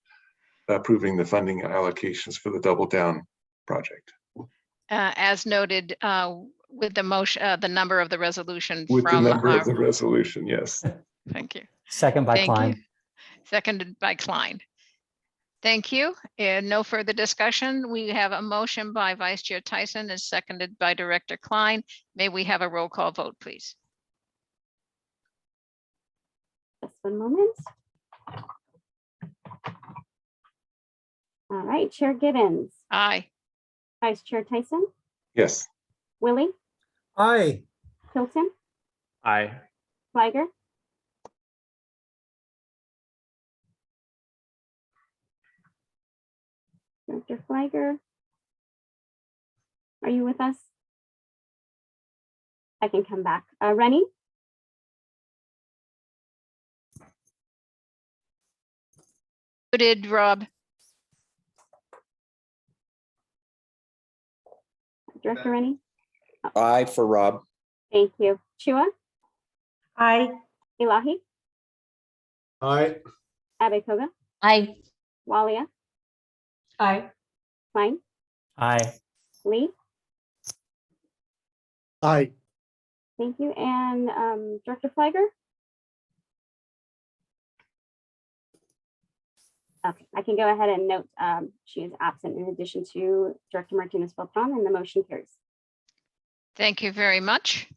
approving the funding allocations for the Double Down project. As noted with the motion, the number of the resolution With the from number our, of the resolution, yes. thank you. Second by Thank you. Klein. Seconded by Klein. Thank you. And no further discussion. We have a motion by Vice Chair Tyson and seconded by Director Klein. May we have a roll call vote, please? Just one moment. All right, Chair Gibbons, Aye. Vice Chair Tyson, Yes. Willie, Aye. Hilton, Aye. Fliger, Director Fliger, are you with us? I can come back. Rennie, Muted, Rob. Director Rennie. Aye for Rob. Thank you. Chua, Aye. Elahi, Aye. Abekoga, Aye. Walia, Aye. Klein, Aye. Lee. Aye. Thank you. And Director Fliger? Okay, I can go ahead and note she is absent in addition to Director Martinez-Beltran, and the motion carries. Thank you very much.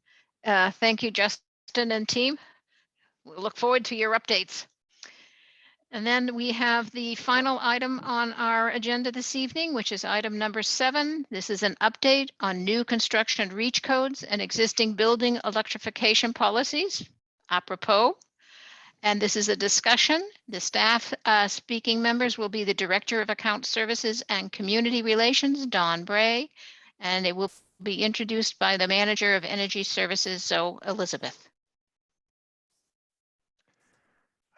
Thank you, Justin and team. We'll look forward to your updates. And then we have the final item on our agenda this evening, which is item number 7. This is an update on new construction reach codes and existing building electrification policies, apropos. And this is a discussion. The staff speaking members will be the Director of Account Services and Community Relations, Don Bray, and it will be introduced by the Manager of Energy Services, Zoe Elizabeth.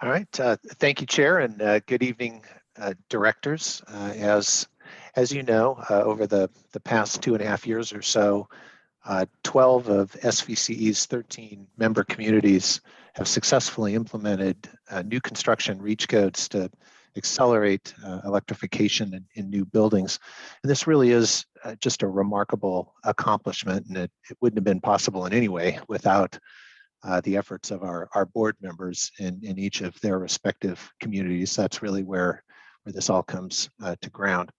All right, thank you, Chair, and good evening, directors. As you know, over the past 2.5 years or so, 12 of SVCE's 13 member communities have successfully implemented new construction reach codes to accelerate electrification in new buildings. And this really is just a remarkable accomplishment, and it wouldn't have been possible in any way without the efforts of our board members in each of their respective communities. That's really where this all comes to ground.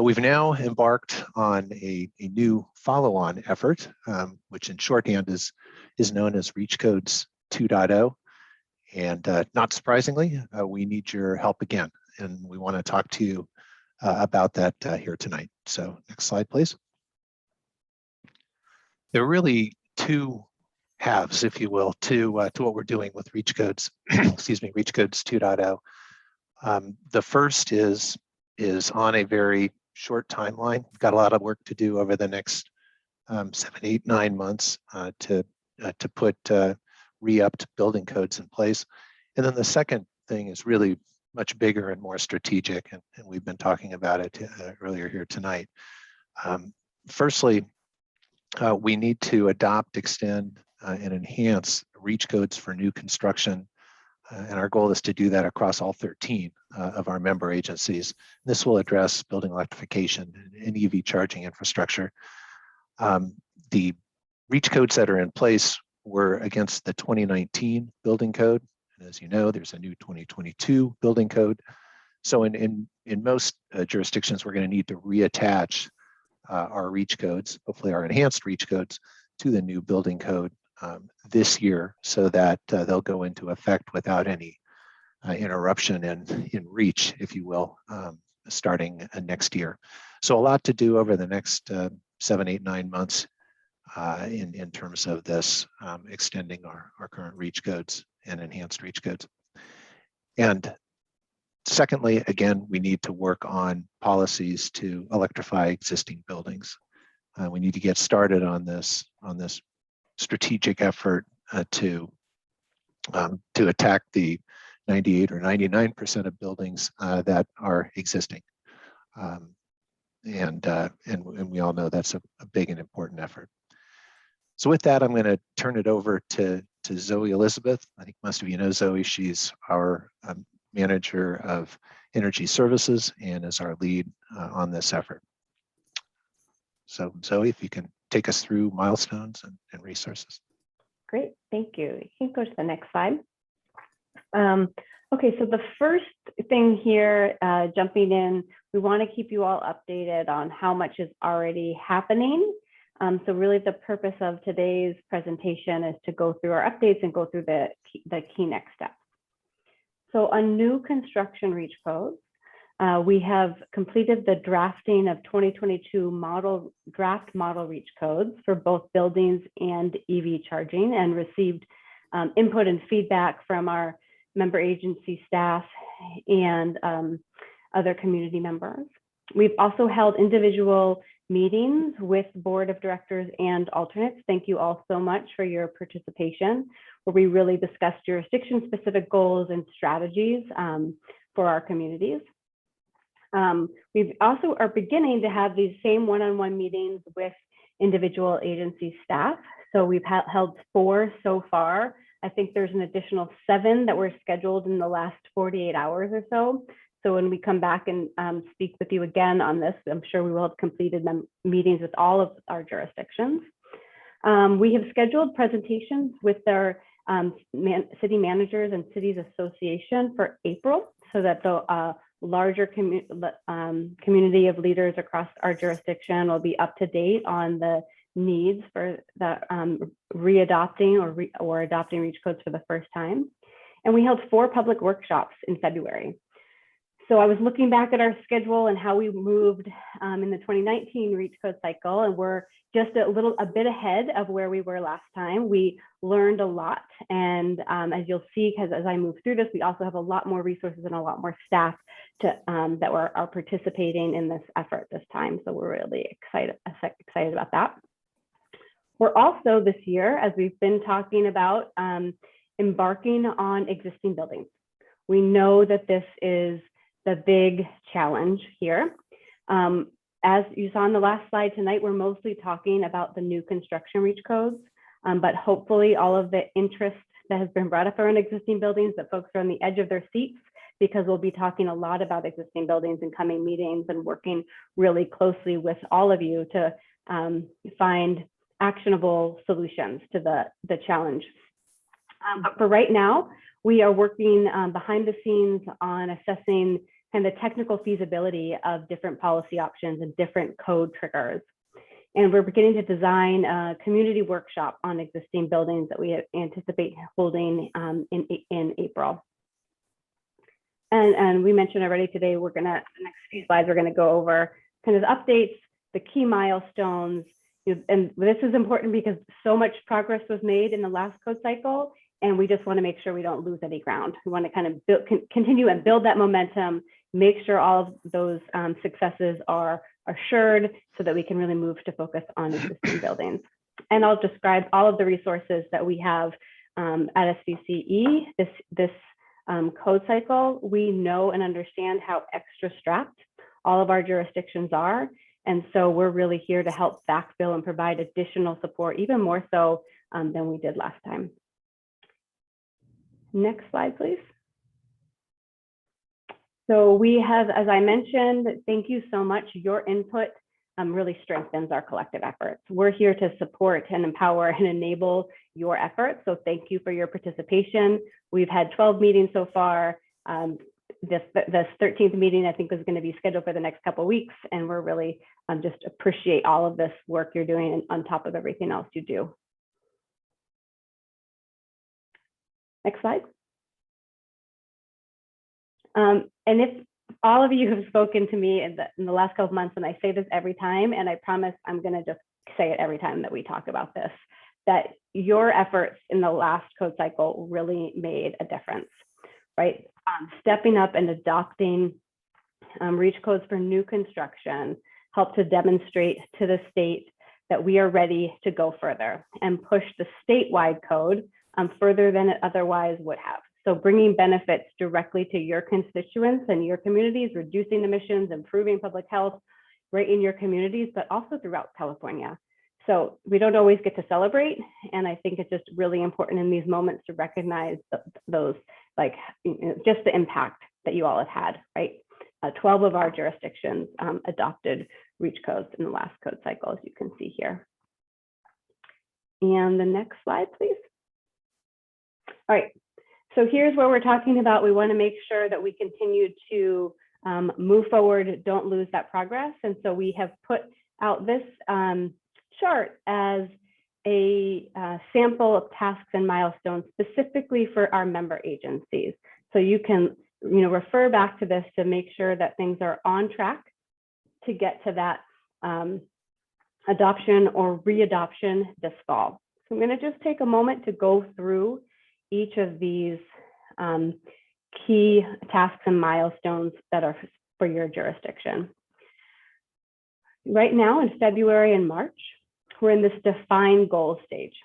We've now embarked on a new follow-on effort, which in shorthand is known as Reach Codes 2.0. And not surprisingly, we need your help again. And we want to talk to you about that here tonight. So next slide, please. There are really two halves, if you will, to what we're doing with Reach Codes, excuse me, Reach Codes 2.0. The first is on a very short timeline. We've got a lot of work to do over the next 7, 8, 9 months to put re-upped building codes in place. And then the second thing is really much bigger and more strategic, and we've been talking about it earlier here tonight. Firstly, we need to adopt, extend, and enhance reach codes for new construction. And our goal is to do that across all 13 of our member agencies. This will address building electrification and EV charging infrastructure. The reach codes that are in place were against the 2019 building code. And as you know, there's a new 2022 building code. So in most jurisdictions, we're going to need to reattach our reach codes, hopefully our enhanced reach codes, to the new building code this year, so that they'll go into effect without any interruption in reach, if you will, starting next year. So a lot to do over the next 7, 8, 9 months in terms of this, extending our current reach codes and enhanced reach codes. And secondly, again, we need to work on policies to electrify existing buildings. We need to get started on this strategic effort to attack the 98 or 99% of buildings that are existing. And we all know that's a big and important effort. So with that, I'm going to turn it over to Zoe Elizabeth. I think most of you know Zoe. She's our manager of energy services and is our lead on this effort. So Zoe, if you can take us through milestones and resources. Great, thank you. You can go to the next slide. Okay, so the first thing here, jumping in, we want to keep you all updated on how much is already happening. So really the purpose of today's presentation is to go through our updates and go through the key next steps. So on new construction reach codes, we have completed the drafting of 2022 draft model reach codes for both buildings and EV charging, and received input and feedback from our member agency staff and other community members. We've also held individual meetings with board of directors and alternates. Thank you all so much for your participation, where we really discussed jurisdiction specific goals and strategies for our communities. We also are beginning to have these same one-on-one meetings with individual agency staff. So we've held 4 so far. I think there's an additional 7 that were scheduled in the last 48 hours or so. So when we come back and speak with you again on this, I'm sure we will have completed meetings with all of our jurisdictions. We have scheduled presentations with our city managers and cities association for April, so that the larger community of leaders across our jurisdiction will be up to date on the needs for the readopting or adopting reach codes for the first time. And we held 4 public workshops in February. So I was looking back at our schedule and how we moved in the 2019 reach code cycle, and we're just a bit ahead of where we were last time. We learned a lot, and as you'll see, because as I move through this, we also have a lot more resources and a lot more staff that are participating in this effort this time. So we're really excited about that. We're also this year, as we've been talking about, embarking on existing buildings. We know that this is the big challenge here. As you saw on the last slide tonight, we're mostly talking about the new construction reach codes, but hopefully all of the interest that has been brought up around existing buildings, that folks are on the edge of their seats, because we'll be talking a lot about existing buildings in coming meetings and working really closely with all of you to find actionable solutions to the challenge. But for right now, we are working behind the scenes on assessing kind of the technical feasibility of different policy options and different code triggers. And we're beginning to design a community workshop on existing buildings that we anticipate holding in April. And we mentioned already today, the next few slides, we're gonna go over kind of the updates, the key milestones. And this is important because so much progress was made in the last code cycle, and we just want to make sure we don't lose any ground. We want to kind of continue and build that momentum, make sure all of those successes are assured, so that we can really move to focus on existing buildings. And I'll describe all of the resources that we have at SVCE this code cycle. We know and understand how extra strapped all of our jurisdictions are. And so we're really here to help backfill and provide additional support, even more so than we did last time. Next slide, please. So we have, as I mentioned, thank you so much. Your input really strengthens our collective efforts. We're here to support and empower and enable your efforts. So thank you for your participation. We've had 12 meetings so far. this 13th meeting, I think, is going to be scheduled for the next couple of weeks, and we're really just appreciate all of this work you're doing on top of everything else you do. Next slide. And if all of you have spoken to me in the last couple of months, and I say this every time, and I promise I'm going to just say it every time that we talk about this, that your efforts in the last code cycle really made a difference, right? Stepping up and adopting REACH codes for new construction helped to demonstrate to the state that we are ready to go further and push the statewide code further than it otherwise would have. So bringing benefits directly to your constituents and your communities, reducing emissions, improving public health right in your communities, but also throughout California. So we don't always get to celebrate. And I think it's just really important in these moments to recognize those, like, just the impact that you all have had, right? 12 of our jurisdictions adopted REACH codes in the last code cycle, as you can see here. And the next slide, please. All right, so here's where we're talking about, we want to make sure that we continue to move forward, don't lose that progress. And so we have put out this chart as a sample of tasks and milestones specifically for our member agencies. So you can refer back to this to make sure that things are on track to get to that adoption or readoption this fall. So I'm going to just take a moment to go through each of these key tasks and milestones that are for your jurisdiction. Right now in February and March, we're in this define goal stage.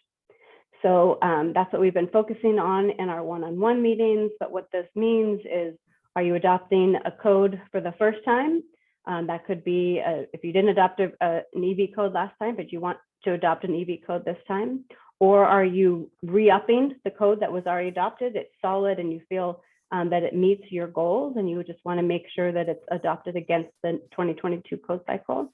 So that's what we've been focusing on in our one-on-one meetings. But what this means is, are you adopting a code for the first time? That could be if you didn't adopt an EV code last time, but you want to adopt an EV code this time. Or are you re-upping the code that was already adopted? It's solid and you feel that it meets your goals and you just want to make sure that it's adopted against the 2022 code cycle.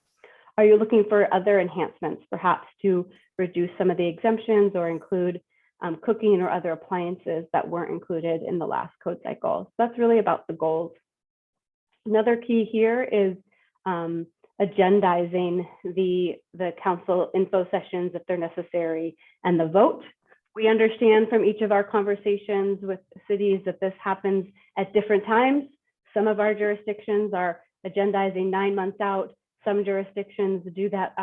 Are you looking for other enhancements, perhaps to reduce some of the exemptions or include cooking or other appliances that weren't included in the last code cycle? So that's really about the goals. Another key here is agendizing the council info sessions if they're necessary and the vote. We understand from each of our conversations with cities that this happens at different times. Some of our jurisdictions are agendizing 9 months out. Some jurisdictions do that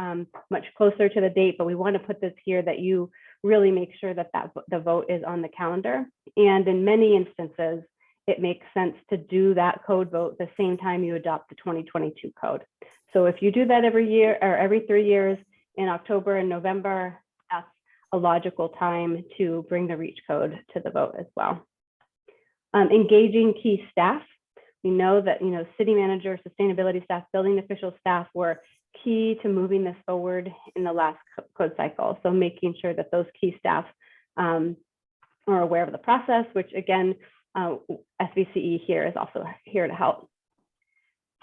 much closer to the date, but we want to put this here that you really make sure that the vote is on the calendar. And in many instances, it makes sense to do that code vote the same time you adopt the 2022 code. So if you do that every year or every 3 years in October and November, that's a logical time to bring the REACH code to the vote as well. Engaging key staff. We know that city manager, sustainability staff, building official staff were key to moving this forward in the last code cycle. So making sure that those key staff are aware of the process, which again, SVCE here is also here to help.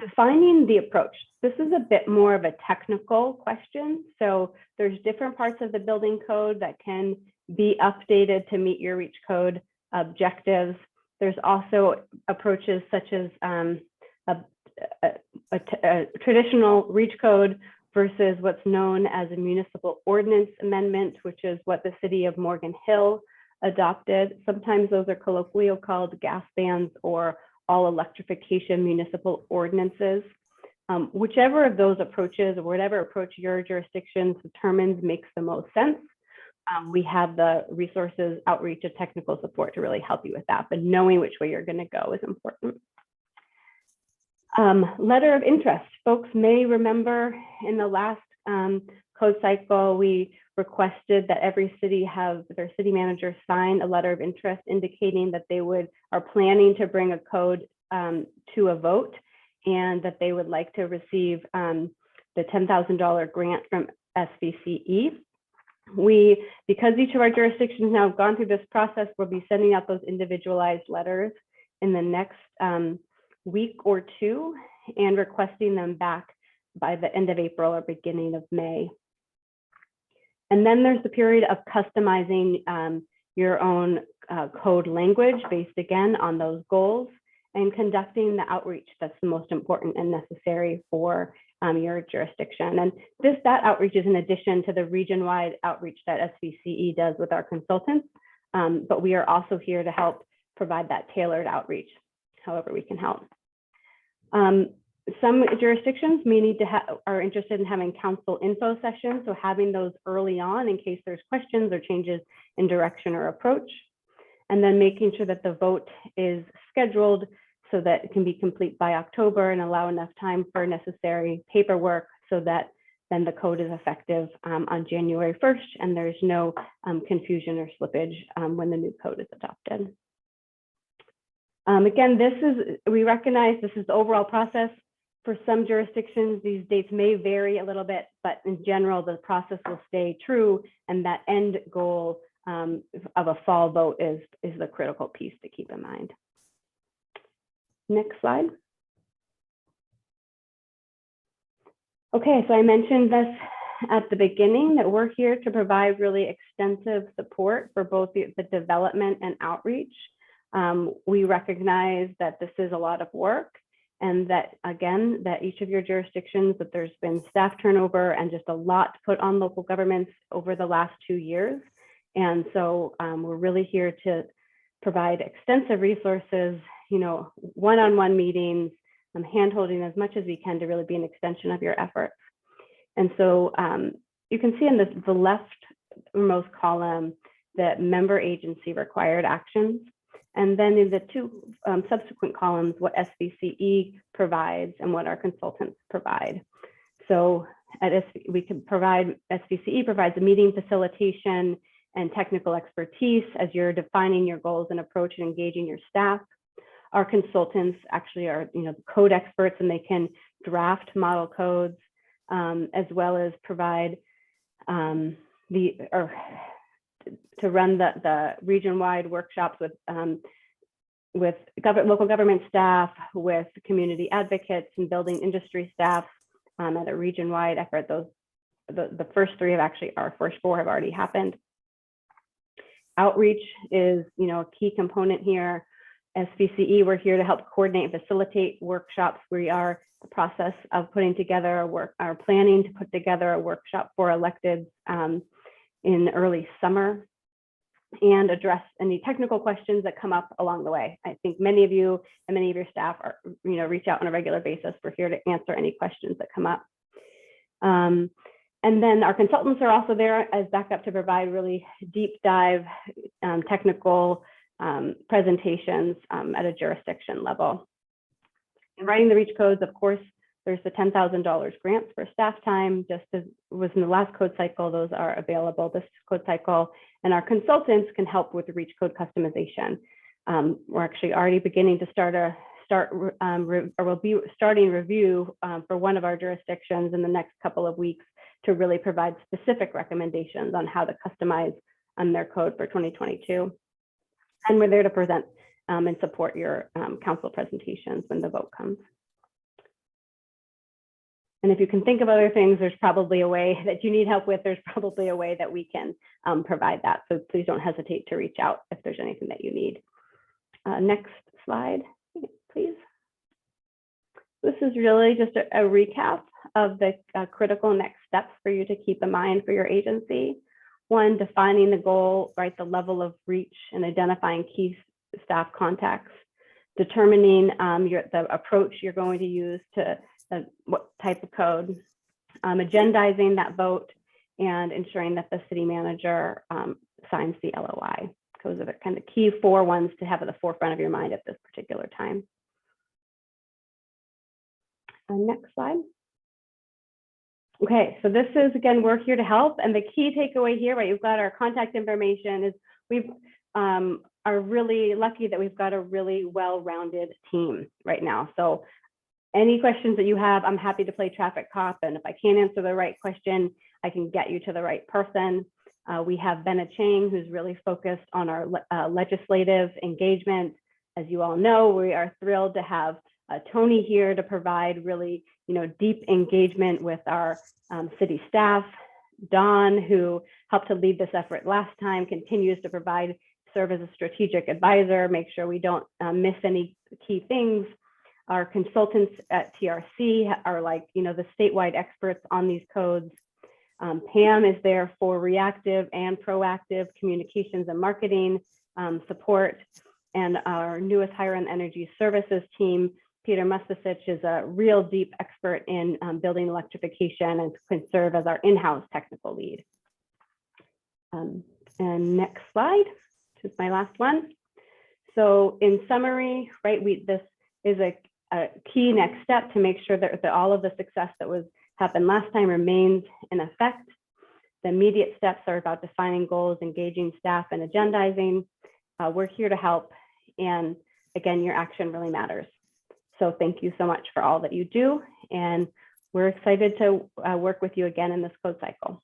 Defining the approach. This is a bit more of a technical question. So there's different parts of the building code that can be updated to meet your REACH code objectives. There's also approaches such as a traditional REACH code versus what's known as a municipal ordinance amendment, which is what the city of Morgan Hill adopted. Sometimes those are colloquially called gas bans or all electrification municipal ordinances. Whichever of those approaches or whatever approach your jurisdiction determines makes the most sense. We have the resources, outreach, and technical support to really help you with that, but knowing which way you're going to go is important. Letter of interest. Folks may remember in the last code cycle, we requested that every city have their city manager sign a letter of interest indicating that they are planning to bring a code to a vote and that they would like to receive the $10,000 grant from SVCE. Because each of our jurisdictions now have gone through this process, we'll be sending out those individualized letters in the next week or two and requesting them back by the end of April or beginning of May. And then there's the period of customizing your own code language based again on those goals. and conducting the outreach that's the most important and necessary for your jurisdiction. And that outreach is in addition to the region-wide outreach that SVCE does with our consultants, but we are also here to help provide that tailored outreach, however we can help. Some jurisdictions may need to are interested in having council info sessions, so having those early on in case there's questions or changes in direction or approach, and then making sure that the vote is scheduled so that it can be complete by October and allow enough time for necessary paperwork so that then the code is effective on January 1st and there's no confusion or slippage when the new code is adopted. Again, we recognize this is the overall process. For some jurisdictions, these dates may vary a little bit, but in general, the process will stay true, and that end goal of a fall vote is the critical piece to keep in mind. Next slide. Okay, so I mentioned this at the beginning that we're here to provide really extensive support for both the development and outreach. We recognize that this is a lot of work, and that, again, that each of your jurisdictions, that there's been staff turnover and just a lot put on local governments over the last 2 years. And so we're really here to provide extensive resources, one-on-one meetings, hand-holding as much as we can to really be an extension of your efforts. And so you can see in the leftmost column, the member agency required actions. And then in the two subsequent columns, what SVCE provides and what our consultants provide. So SVCE provides a meeting facilitation and technical expertise as you're defining your goals and approach and engaging your staff. Our consultants actually are, code experts, and they can draft model codes, as well as provide to run the region-wide workshops with local government staff, with community advocates and building industry staff at a region-wide effort. The first three our first four have already happened. Outreach is, a key component here. SVCE, we're here to help coordinate and facilitate workshops. We are in the process of putting together planning to put together a workshop for electeds in early summer, and address any technical questions that come up along the way. I think many of you and many of your staff reach out on a regular basis. We're here to answer any questions that come up. And then our consultants are also there as backup to provide really deep dive technical presentations at a jurisdiction level. In writing the REACH codes, of course, there's the $10,000 grants for staff time, just as was in the last code cycle. Those are available this code cycle, and our consultants can help with the REACH code customization. We're actually already beginning to we'll be starting review for one of our jurisdictions in the next couple of weeks to really provide specific recommendations on how to customize their code for 2022. And we're there to present and support your council presentations when the vote comes. And if you can think of other things, there's probably a way that you need help with, there's probably a way that we can provide that. So please don't hesitate to reach out if there's anything that you need. Next slide, please. This is really just a recap of the critical next steps for you to keep in mind for your agency. One, defining the goal, right, the level of reach and identifying key staff contacts, determining the approach you're going to use to what type of code, agendizing that vote, and ensuring that the city manager signs the LOI. Those are the kind of key 4 ones to have at the forefront of your mind at this particular time. Next slide. Okay, so this is, again, we're here to help. And the key takeaway here, right, you've got our contact information, is we are really lucky that we've got a really well-rounded team right now. So any questions that you have, I'm happy to play traffic cop. And if I can't answer the right question, I can get you to the right person. We have Benna Chang, who's really focused on our legislative engagement. As you all know, we are thrilled to have Tony here to provide really, deep engagement with our city staff. Dawn, who helped to lead this effort last time, continues to provide serve as a strategic advisor, make sure we don't miss any key things. Our consultants at TRC are like, the statewide experts on these codes. Pam is there for reactive and proactive communications and marketing support. And our newest hire in energy services team, Peter Mustasich, is a real deep expert in building electrification and can serve as our in-house technical lead. And next slide, which is my last one. So in summary, right, this is a key next step to make sure that all of the success that happened last time remains in effect. The immediate steps are about defining goals, engaging staff, and agendizing. We're here to help. And again, your action really matters. So thank you so much for all that you do. And we're excited to work with you again in this code cycle.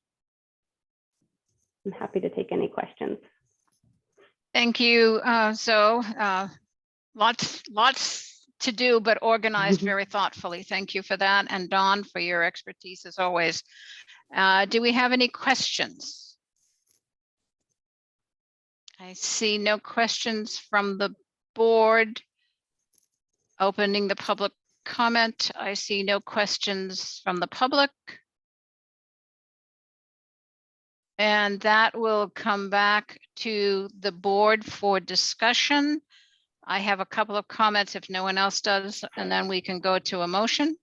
I'm happy to take any questions. Thank you, Zoe. Lots to do, but organized very thoughtfully. Thank you for that. And Dawn, for your expertise as always. Do we have any questions? I see no questions from the board. Opening the public comment. I see no questions from the public. And that will come back to the board for discussion. I have a couple of comments if no one else does, and then we can go to a motion.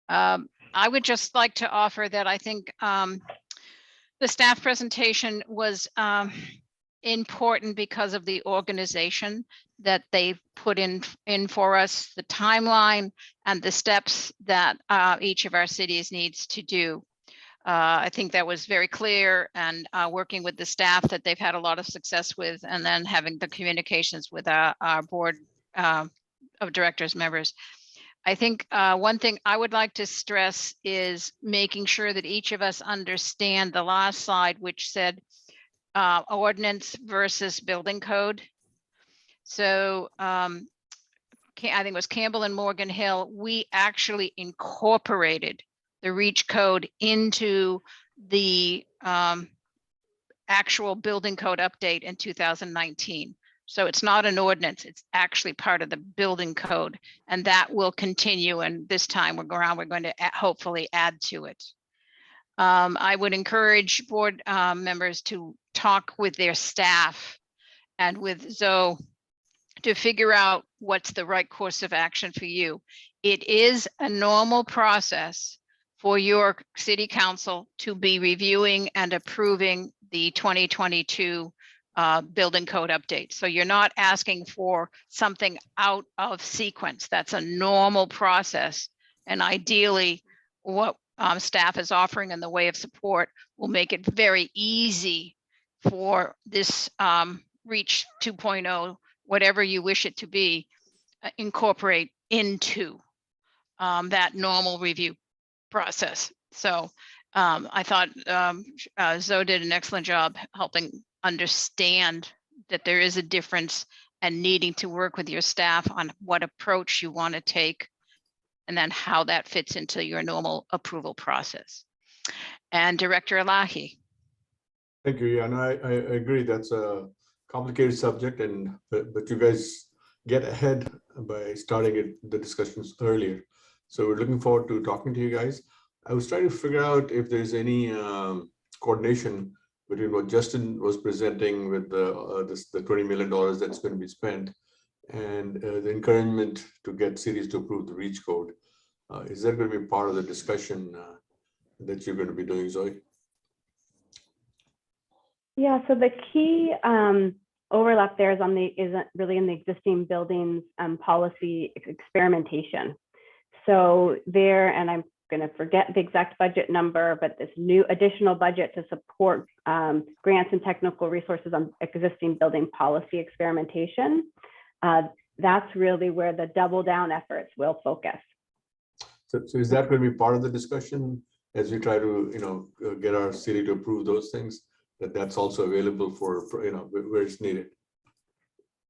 I would just like to offer that I think the staff presentation was important because of the organization that they put in for us, the timeline and the steps that each of our cities needs to do. I think that was very clear, and working with the staff that they've had a lot of success with, and then having the communications with our board of directors members. I think one thing I would like to stress is making sure that each of us understand the last slide, which said ordinance versus building code. So I think it was Campbell and Morgan Hill, we actually incorporated the REACH code into the actual building code update in 2019. So it's not an ordinance, it's actually part of the building code, and that will continue. And this time we're going to hopefully add to it. I would encourage board members to talk with their staff and with Zoe to figure out what's the right course of action for you. It is a normal process for your city council to be reviewing and approving the 2022 building code update. So you're not asking for something out of sequence. That's a normal process. And ideally, what staff is offering in the way of support will make it very easy for this REACH 2.0, whatever you wish it to be, incorporate into that normal review process. So I thought Zoe did an excellent job helping understand that there is a difference and needing to work with your staff on what approach you want to take, and then how that fits into your normal approval process. And Director Elahi. Thank you. Yeah, no, I agree. That's a complicated subject, but you guys get ahead by starting the discussions earlier. So we're looking forward to talking to you guys. I was trying to figure out if there's any coordination between what Justin was presenting with the $20 million that's going to be spent and the encouragement to get cities to approve the REACH code. Is that going to be part of the discussion that you're going to be doing, Zoe? Yeah, so the key overlap there isn't really in the existing buildings policy experimentation. So there, and I'm going to forget the exact budget number, but this new additional budget to support grants and technical resources on existing building policy experimentation, that's really where the double down efforts will focus. So is that going to be part of the discussion as we try to, get our city to approve those things, that's also available for where it's needed?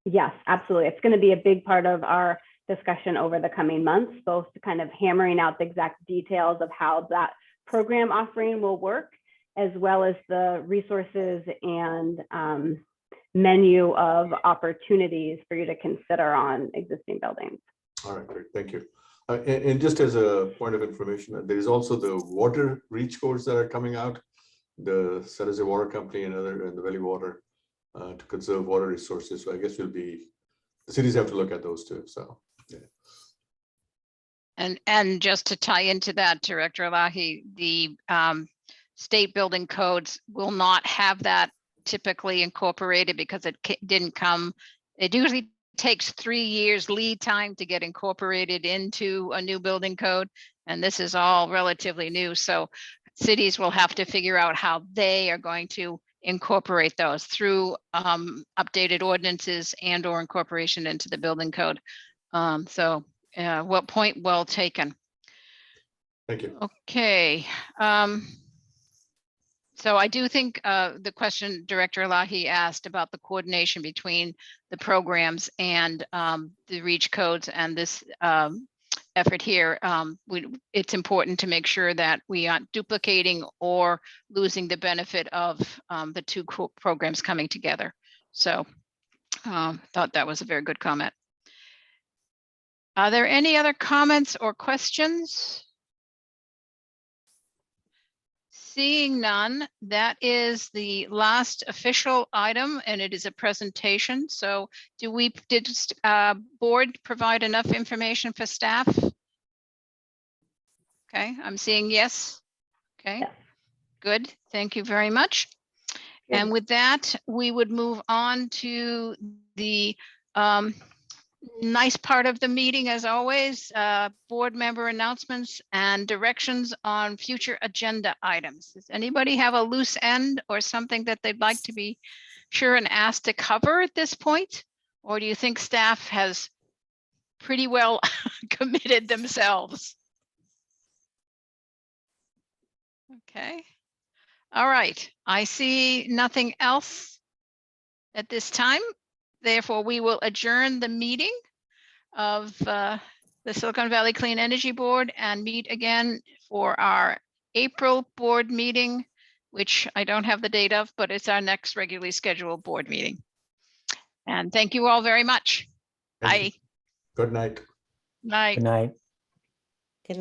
Yes, absolutely. It's going to be a big part of our discussion over the coming months, both kind of hammering out the exact details of how that program offering will work, as well as the resources and menu of opportunities for you to consider on existing buildings. All right, great, thank you. And just as a point of information, there is also the water reach codes that are coming out. The San Jose Water Company and the Valley Water to conserve water resources. So I guess the cities have to look at those too. So yeah. And just to tie into that, Director Elahi, the state building codes will not have that typically incorporated because it didn't come. It usually takes 3 years lead time to get incorporated into a new building code. And this is all relatively new. So cities will have to figure out how they are going to incorporate those through updated ordinances and or incorporation into the building code. What point well taken. Thank you. Okay. So I do think the question Director Elahi asked about the coordination between the programs and the reach codes and this effort here, it's important to make sure that we aren't duplicating or losing the benefit of the two programs coming together. So thought that was a very good comment. Are there any other comments or questions? Seeing none, that is the last official item, and it is a presentation. So did board provide enough information for staff? Okay, I'm seeing yes. Okay, yes. Good. Thank you very much. Good. And with that, we would move on to the nice part of the meeting, as always, board member announcements and directions on future agenda items. Does anybody have a loose end or something that they'd like to be sure and asked to cover at this point? Or do you think staff has pretty well committed themselves? Okay. All right. I see nothing else at this time. Therefore, we will adjourn the meeting of the Silicon Valley Clean Energy Board and meet again for our April board meeting, which I don't have the date of, but it's our next regularly scheduled board meeting. And thank you all very much. Bye. Good night. Night. Good night.